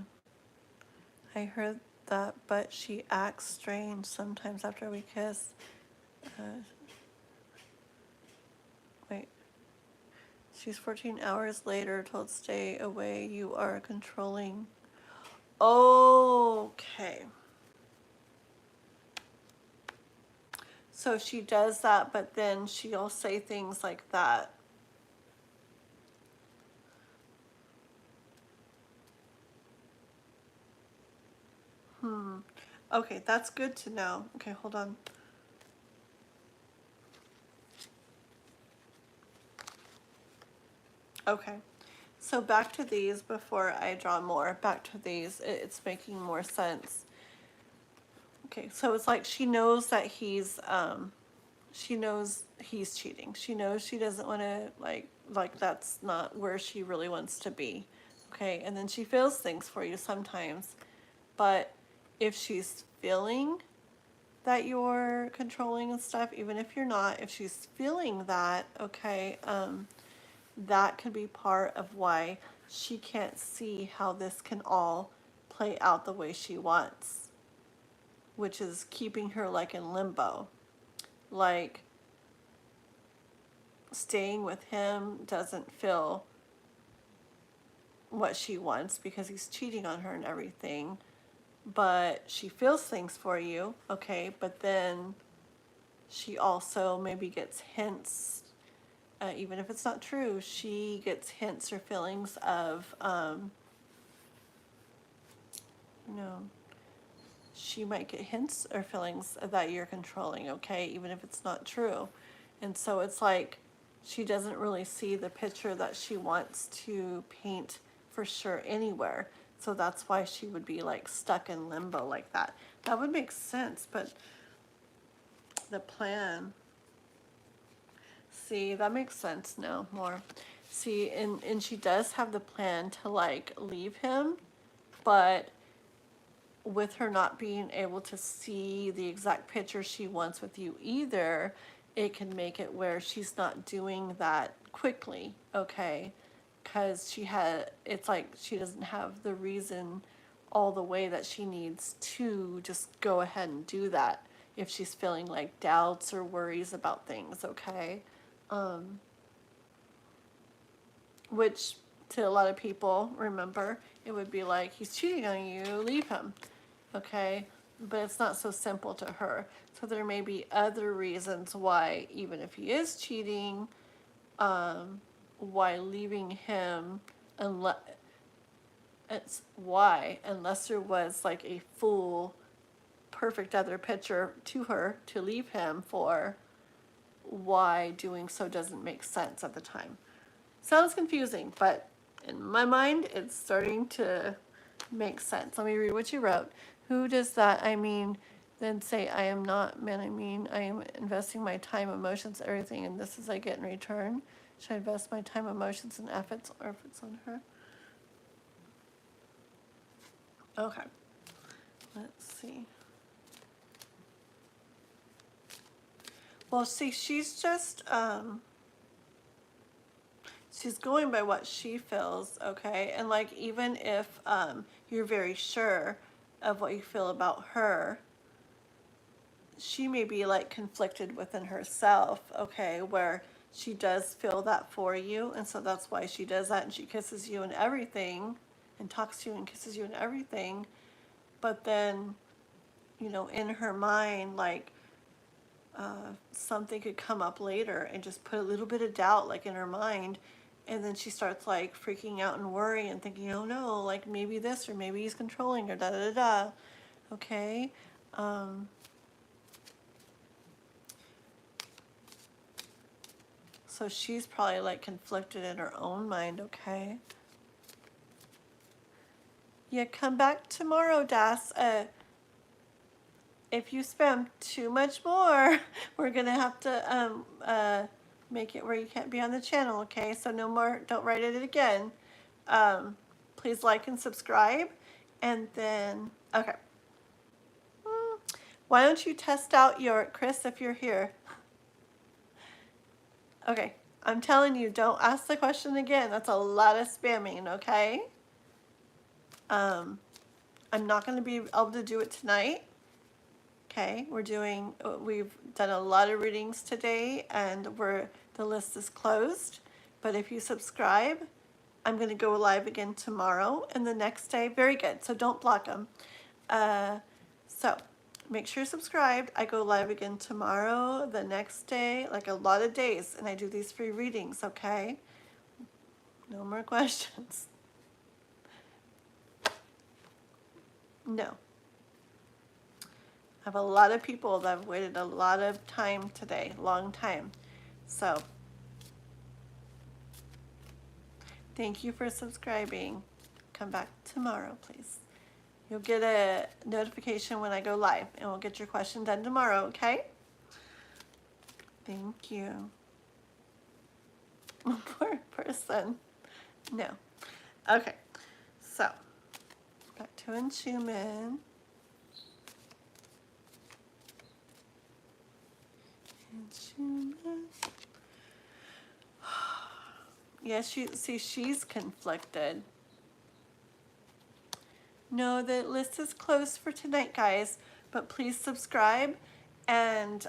I heard that, but she acts strange sometimes after we kiss. Wait. She's 14 hours later told stay away, you are controlling. Okay. So she does that, but then she'll say things like that. Okay, that's good to know. Okay, hold on. Okay, so back to these before I draw more. Back to these, it's making more sense. Okay, so it's like she knows that he's cheating. She knows she doesn't want to, like that's not where she really wants to be. Okay, and then she feels things for you sometimes. But if she's feeling that you're controlling and stuff, even if you're not, if she's feeling that, okay, that could be part of why she can't see how this can all play out the way she wants, which is keeping her like in limbo. Like, staying with him doesn't feel what she wants because he's cheating on her and everything, but she feels things for you, okay, but then she also maybe gets hints, even if it's not true, she gets hints or feelings of, she might get hints or feelings that you're controlling, okay, even if it's not true. And so it's like she doesn't really see the picture that she wants to paint for sure anywhere. So that's why she would be like stuck in limbo like that. That would make sense, but the plan, see, that makes sense now more. See, and she does have the plan to like leave him, but with her not being able to see the exact picture she wants with you either, it can make it where she's not doing that quickly, okay? Because it's like she doesn't have the reason all the way that she needs to just go ahead and do that if she's feeling like doubts or worries about things, okay? Which to a lot of people, remember, it would be like, he's cheating on you, leave him, okay? But it's not so simple to her. So there may be other reasons why, even if he is cheating, why leaving him, unless there was like a full, perfect other picture to her to leave him for, why doing so doesn't make sense at the time. Sounds confusing, but in my mind, it's starting to make sense. Let me read what you wrote. Who does that? I mean, then say, I am not, man, I mean, I am investing my time, emotions, everything, and this is I get in return. Should I invest my time, emotions, and efforts on her? Okay. Let's see. Well, see, she's just, she's going by what she feels, okay? And like, even if you're very sure of what you feel about her, she may be like conflicted within herself, okay, where she does feel that for you, and so that's why she does that, and she kisses you and everything, and talks to you and kisses you and everything, but then, you know, in her mind, like, something could come up later and just put a little bit of doubt like in her mind, and then she starts like freaking out and worrying and thinking, oh no, like maybe this, or maybe he's controlling her, da da da da, okay? So she's probably like conflicted in her own mind, okay? Yeah, come back tomorrow, Das. If you spam too much more, we're gonna have to make it where you can't be on the channel, okay? So no more, don't write it again. Please like and subscribe, and then, okay. Why don't you test out your, Chris, if you're here. Okay, I'm telling you, don't ask the question again. That's a lot of spamming, okay? I'm not gonna be able to do it tonight. Okay, we've done a lot of readings today, and the list is closed. But if you subscribe, I'm going to go live again tomorrow and the next day. Very good, so don't block them. So make sure you're subscribed. I go live again tomorrow, the next day, like a lot of days, and I do these free readings, okay? No more questions. No. I have a lot of people that have waited a lot of time today, long time. So, thank you for subscribing. Come back tomorrow, please. You'll get a notification when I go live, and we'll get your question done tomorrow, okay? Thank you. Poor person. No. Okay. So, back to Enchantment. Yeah, she's conflicted. No, the list is closed for tonight, guys, but please subscribe, and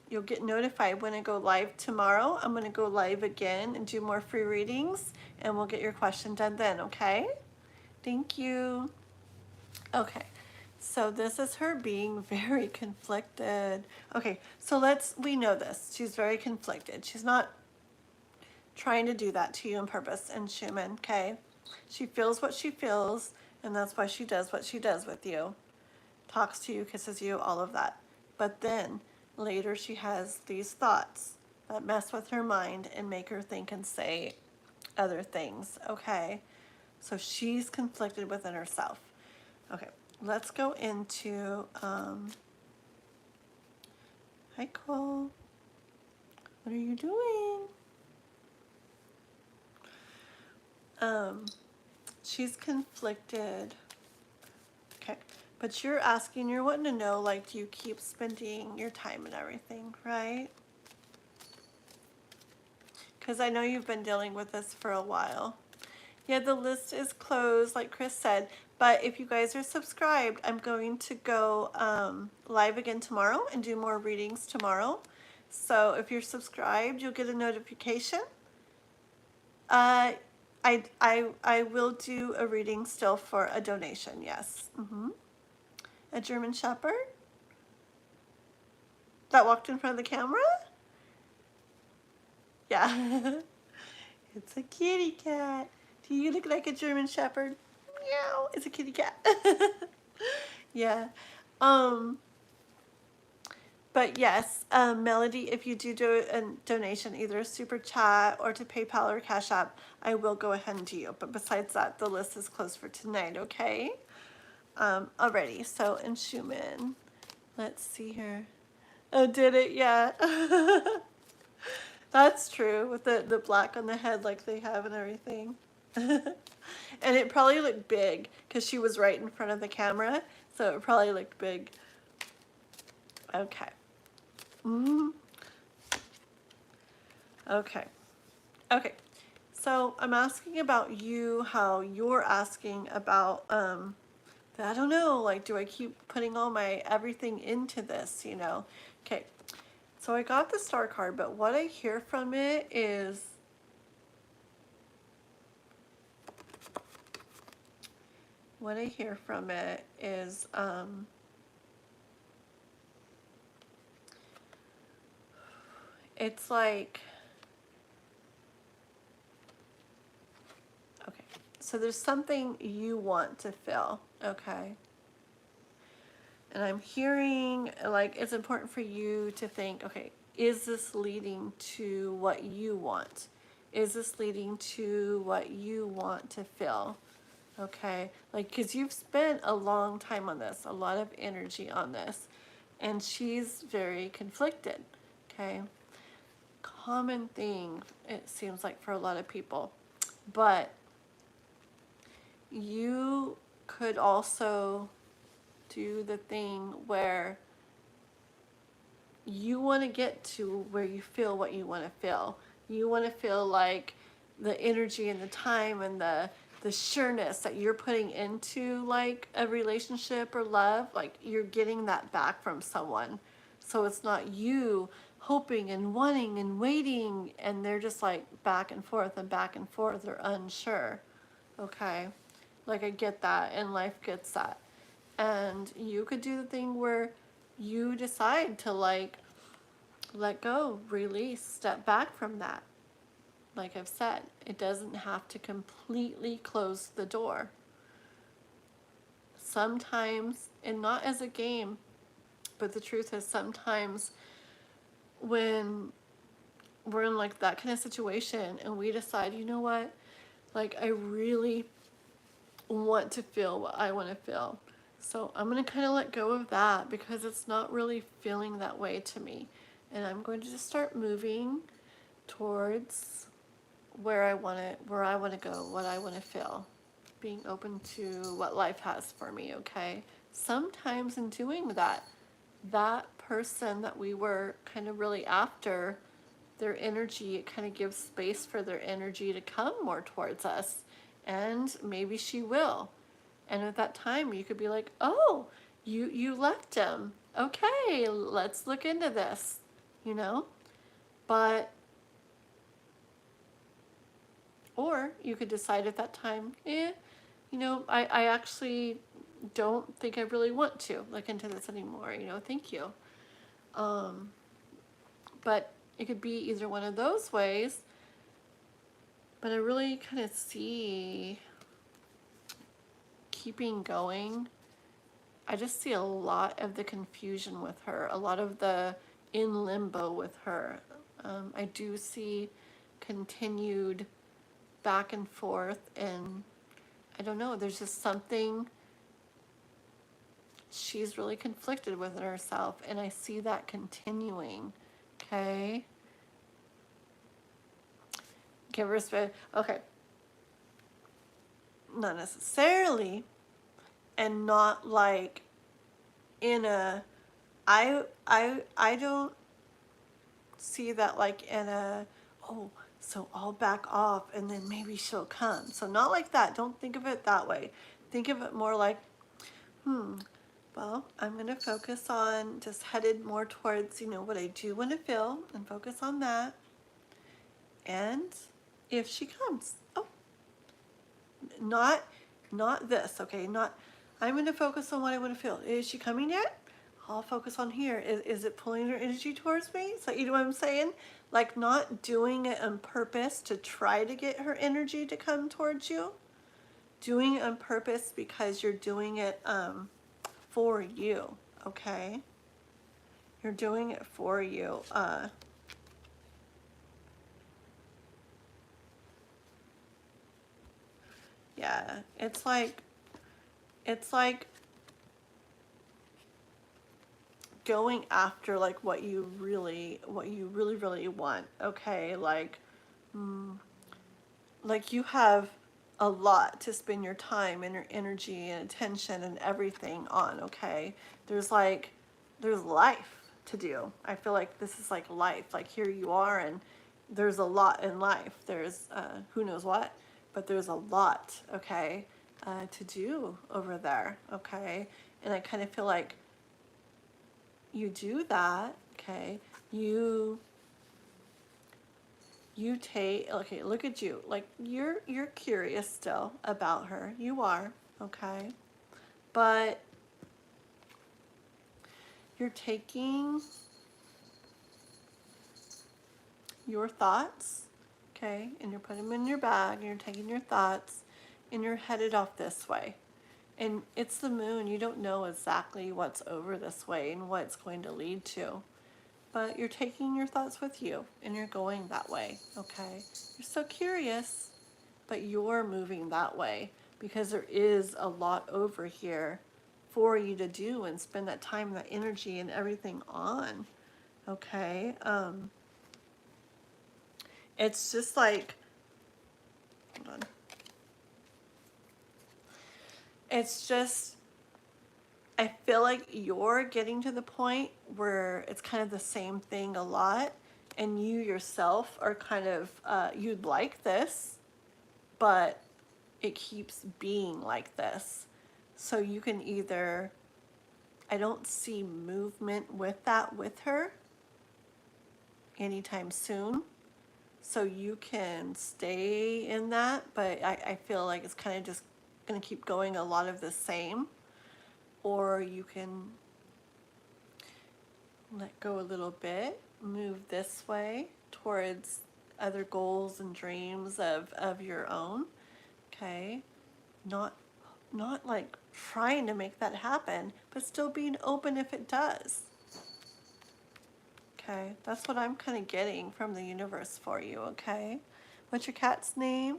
you'll get notified when I go live tomorrow. I'm going to go live again and do more free readings, and we'll get your question done then, okay? Thank you. Okay. So this is her being very conflicted. Okay, so we know this. She's very conflicted. She's not trying to do that to you on purpose, and Schumann, okay? She feels what she feels, and that's why she does what she does with you. Talks to you, kisses you, all of that. But then later she has these thoughts that mess with her mind and make her think and say other things, okay? So she's conflicted within herself. Okay. Let's go into, hi Cole, what are you doing? she's conflicted. Okay. But you're asking, you're wanting to know, like, do you keep spending your time and everything, right? Because I know you've been dealing with this for a while. Yeah, the list is closed, like Chris said. But if you guys are subscribed, I'm going to go live again tomorrow and do more readings tomorrow. So if you're subscribed, you'll get a notification. I will do a reading still for a donation, yes. A German Shepherd that walked in front of the camera? Yeah. It's a kitty cat. Do you look like a German Shepherd? Meow. It's a kitty cat. Yeah. But yes, Melody, if you do a donation, either a super chat or to PayPal or Cash App, I will go ahead and do you. But besides that, the list is closed for tonight, okay? Alrighty, so in Schumann, let's see here. Oh, did it? Yeah. That's true, with the black on the head like they have and everything. And it probably looked big because she was right in front of the camera, so it probably looked big. Okay. Okay. Okay. So I'm asking about you, how you're asking about, I don't know, like, do I keep putting all my everything into this, you know? Okay. So I got the star card, but what I hear from it is, it's like, okay, so there's something you want to feel, okay? And I'm hearing, like, it's important for you to think, okay, is this leading to what you want? Is this leading to what you want to feel? Okay, like, because you've spent a long time on this, a lot of energy on this, and she's very conflicted, okay? Common thing, it seems like, for a lot of people. But you could also do the thing where you want to get to where you feel what you want to feel. You want to feel like the energy and the time and the sureness that you're putting into, like, a relationship or love, like, you're getting that back from someone. So it's not you hoping and wanting and waiting and they're just like back and forth or unsure. Okay, like, I get that, and life gets that. And you could do the thing where you decide to, like, let go, release, step back from that. Like I've said, it doesn't have to completely close the door. Sometimes, and not as a game, but the truth is, sometimes when we're in, like, that kind of situation and we decide, you know what, like, I really want to feel what I want to feel, so I'm going to kind of let go of that because it's not really feeling that way to me, and I'm going to just start moving towards where I want to go, what I want to feel, being open to what life has for me, okay? Sometimes in doing that, that person that we were kind of really after, their energy, it kind of gives space for their energy to come more towards us, and maybe she will. And at that time, you could be like, oh, you left him. Okay, let's look into this, you know? But, or you could decide at that time, you know, I actually don't think I really want to look into this anymore, you know, thank you. But it could be either one of those ways, but I really kind of see keeping going. I just see a lot of the confusion with her, a lot of the in limbo with her. I do see continued back and forth, and I don't know, there's just something she's really conflicted with herself, and I see that continuing. Okay, give her space. Okay, not necessarily, and not like in a, I don't see that like in a, oh, so I'll back off and then maybe she'll come. So not like that. Don't think of it that way. Think of it more like, well, I'm going to focus on just headed more towards, what I do want to feel and focus on that. And if she comes, oh, not this, okay? Not, I'm going to focus on what I want to feel. Is she coming yet? I'll focus on here. Is it pulling her energy towards me? So you know what I'm saying? Like not doing it on purpose to try to get her energy to come towards you. Doing it on purpose because you're doing it for you, okay? You're doing it for you. Yeah, it's like going after like what you really want, okay? Like you have a lot to spend your time and your energy and attention and everything on, okay? There's life to do. I feel like this is like life. Like here you are and there's a lot in life. There's who knows what, but there's a lot, okay, to do over there, okay? And I kind of feel like you do that, okay? You take, okay, look at you, like you're curious still about her. You are, okay? But you're taking your thoughts, okay, and you're putting them in your bag and you're taking your thoughts and you're headed off this way. And it's the moon. You don't know exactly what's over this way and what it's going to lead to. But you're taking your thoughts with you and you're going that way, okay? You're so curious, but you're moving that way because there is a lot over here for you to do and spend that time, that energy and everything on, okay? It's just like, hold on. It's just, I feel like you're getting to the point where it's kind of the same thing a lot, and you yourself are kind of, you'd like this, but it keeps being like this. So you can either, I don't see movement with that with her anytime soon. So you can stay in that, but I feel like it's kind of just going to keep going a lot of the same. Or you can let go a little bit, move this way towards other goals and dreams of your own, okay? Not like trying to make that happen, but still being open if it does. Okay, that's what I'm kind of getting from the universe for you, okay? What's your cat's name?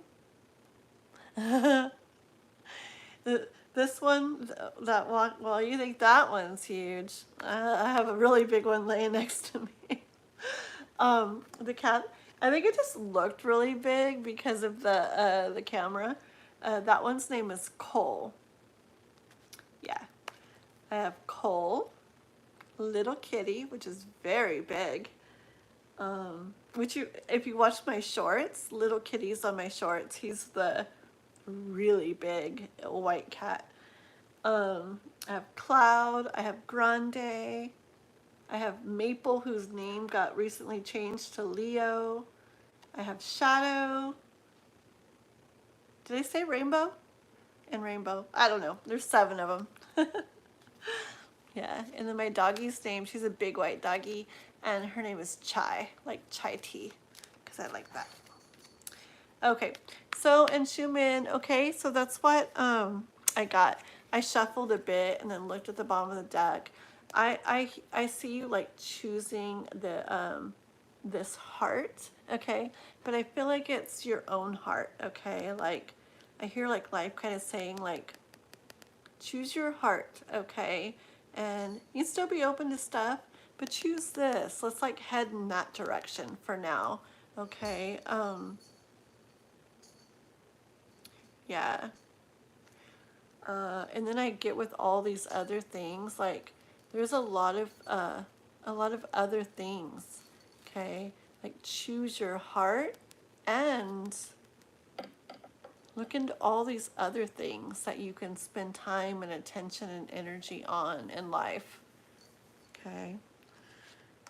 This one, that one, well, you think that one's huge. I have a really big one laying next to me. The cat, I think it just looked really big because of the camera. That one's name is Cole. Yeah, I have Cole, little kitty, which is very big. Which if you watch my shorts, little kitty's on my shorts. He's the really big white cat. I have Cloud, I have Grande, I have Maple, whose name got recently changed to Leo. I have Shadow. Did I say Rainbow? And Rainbow. I don't know. There's 7 of them. Yeah, and then my doggy's name, she's a big white doggy, and her name is Chai, like chai tea, because I like that. Okay, so and Shumin, okay, so that's what I got. I shuffled a bit and then looked at the bottom of the deck. I see you like choosing the this heart, okay, but I feel like it's your own heart, okay? Like I hear like life kind of saying like choose your heart, okay? And you can still be open to stuff, but choose this. Let's like head in that direction for now, okay? Yeah. And then I get with all these other things, like there's a lot of other things, okay? Like choose your heart and look into all these other things that you can spend time and attention and energy on in life, okay?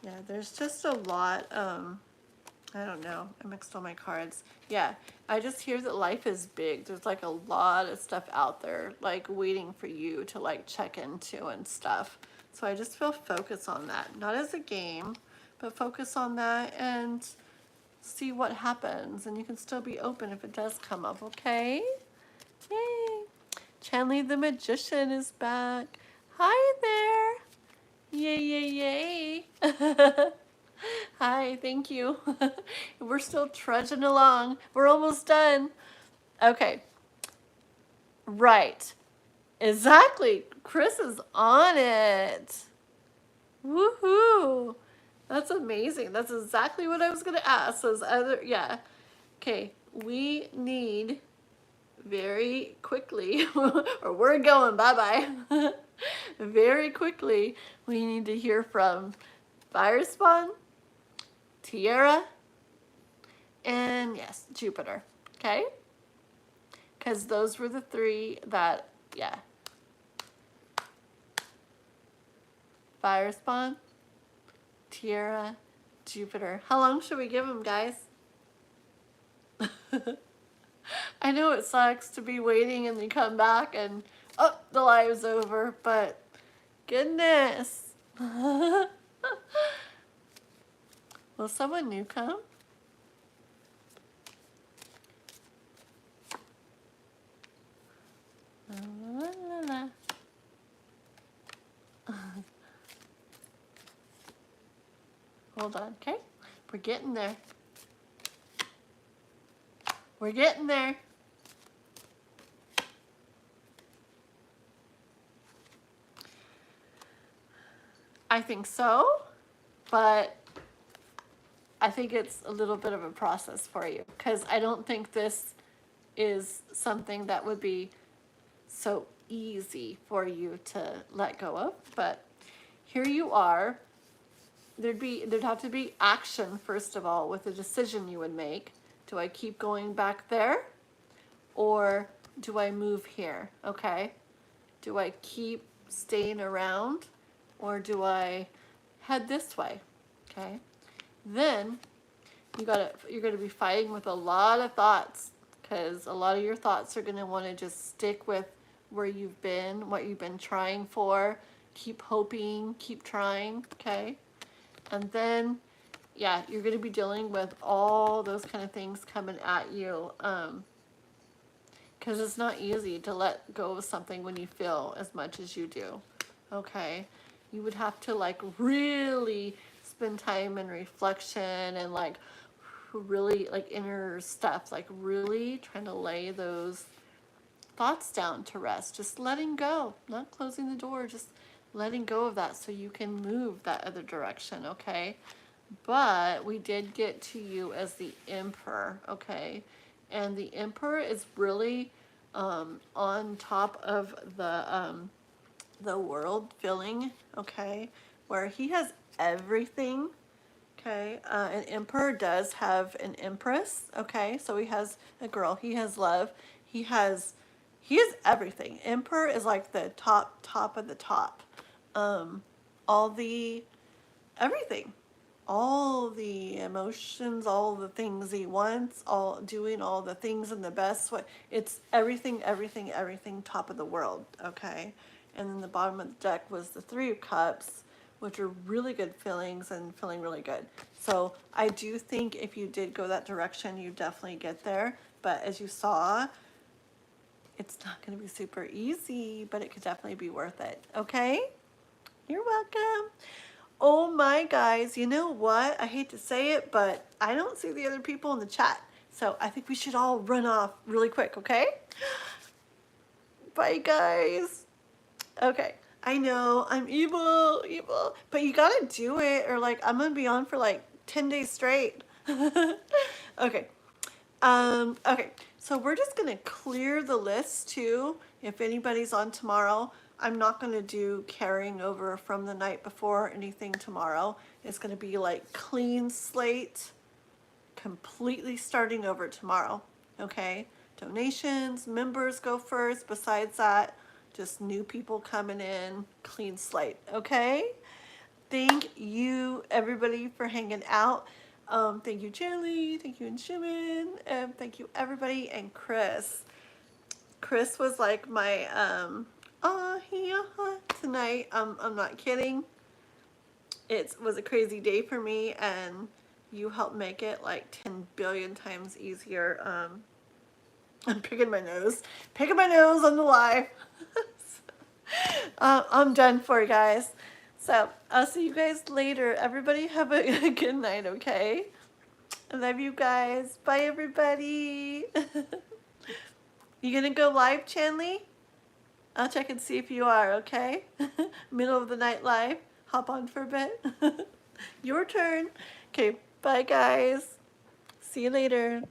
Yeah, there's just a lot, I don't know, I mixed all my cards. Yeah, I just hear that life is big. There's like a lot of stuff out there, like waiting for you to like check into and stuff. So I just feel focus on that, not as a game, but focus on that and see what happens. And you can still be open if it does come up, okay? Yay! Chanley the Magician is back. Hi there! Yay, yay, yay! Hi, thank you. We're still trudging along. We're almost done. Okay. Right. Exactly. Chris is on it. Woohoo. That's amazing. That's exactly what I was going to ask. Those other, yeah. Okay. We need very quickly, or we're going bye-bye. Very quickly, we need to hear from Fire Spawn, Tierra, and yes, Jupiter, okay? Because those were the three that, yeah. Fire Spawn, Tierra, Jupiter. How long should we give them, guys? I know it sucks to be waiting and they come back and, oh, the live's over, but goodness. Will someone new come? La, la, la. Hold on, okay? We're getting there. We're getting there. I think so, but I think it's a little bit of a process for you because I don't think this is something that would be so easy for you to let go of. But here you are. There'd have to be action first of all with a decision you would make. Do I keep going back there or do I move here? Okay. Do I keep staying around or do I head this way? Okay. Then you're gonna be fighting with a lot of thoughts because a lot of your thoughts are gonna want to just stick with where you've been, what you've been trying for. Keep hoping, keep trying, okay? And then, yeah, you're gonna be dealing with all those kind of things coming at you. Because it's not easy to let go of something when you feel as much as you do, okay? You would have to like really spend time in reflection and like really like inner stuff, like really trying to lay those thoughts down to rest, just letting go, not closing the door, just letting go of that so you can move that other direction, okay? But we did get to you as the Emperor, okay? And the Emperor is really on top of the world feeling, okay? Where he has everything, okay? An Emperor does have an Empress, okay? So he has a girl, he has love, he has everything. Emperor is like the top of the top. All the everything, all the emotions, all the things he wants, all doing all the things in the best way. It's everything, everything, everything top of the world, okay? And then the bottom of the deck was the Three of Cups, which are really good feelings and feeling really good. So I do think if you did go that direction, you definitely get there. But as you saw, it's not going to be super easy, but it could definitely be worth it, okay? You're welcome. Oh my guys, you know what? I hate to say it, but I don't see the other people in the chat. So I think we should all run off really quick, okay? Bye guys. Okay, I know I'm evil, but you gotta do it or like I'm gonna be on for like 10 days straight. Okay. Okay, so we're just gonna clear the list too If anybody's on tomorrow, I'm not going to do carrying over from the night before or anything tomorrow. It's going to be like clean slate, completely starting over tomorrow. Okay? Donations, members go first. Besides that, just new people coming in, clean slate. Okay? Thank you, everybody, for hanging out. Thank you, Julie. Thank you, Schumann. Thank you, everybody. And Chris. Chris was like my, tonight. I'm not kidding. It was a crazy day for me, and you helped make it like 10 billion times easier. I'm picking my nose on the live. I'm done for, guys. So I'll see you guys later. Everybody have a good night, okay? I love you guys. Bye, everybody. You gonna go live, Chanley? I'll check and see if you are, okay? Middle of the night live. Hop on for a bit. Your turn. Okay, bye, guys. See you later.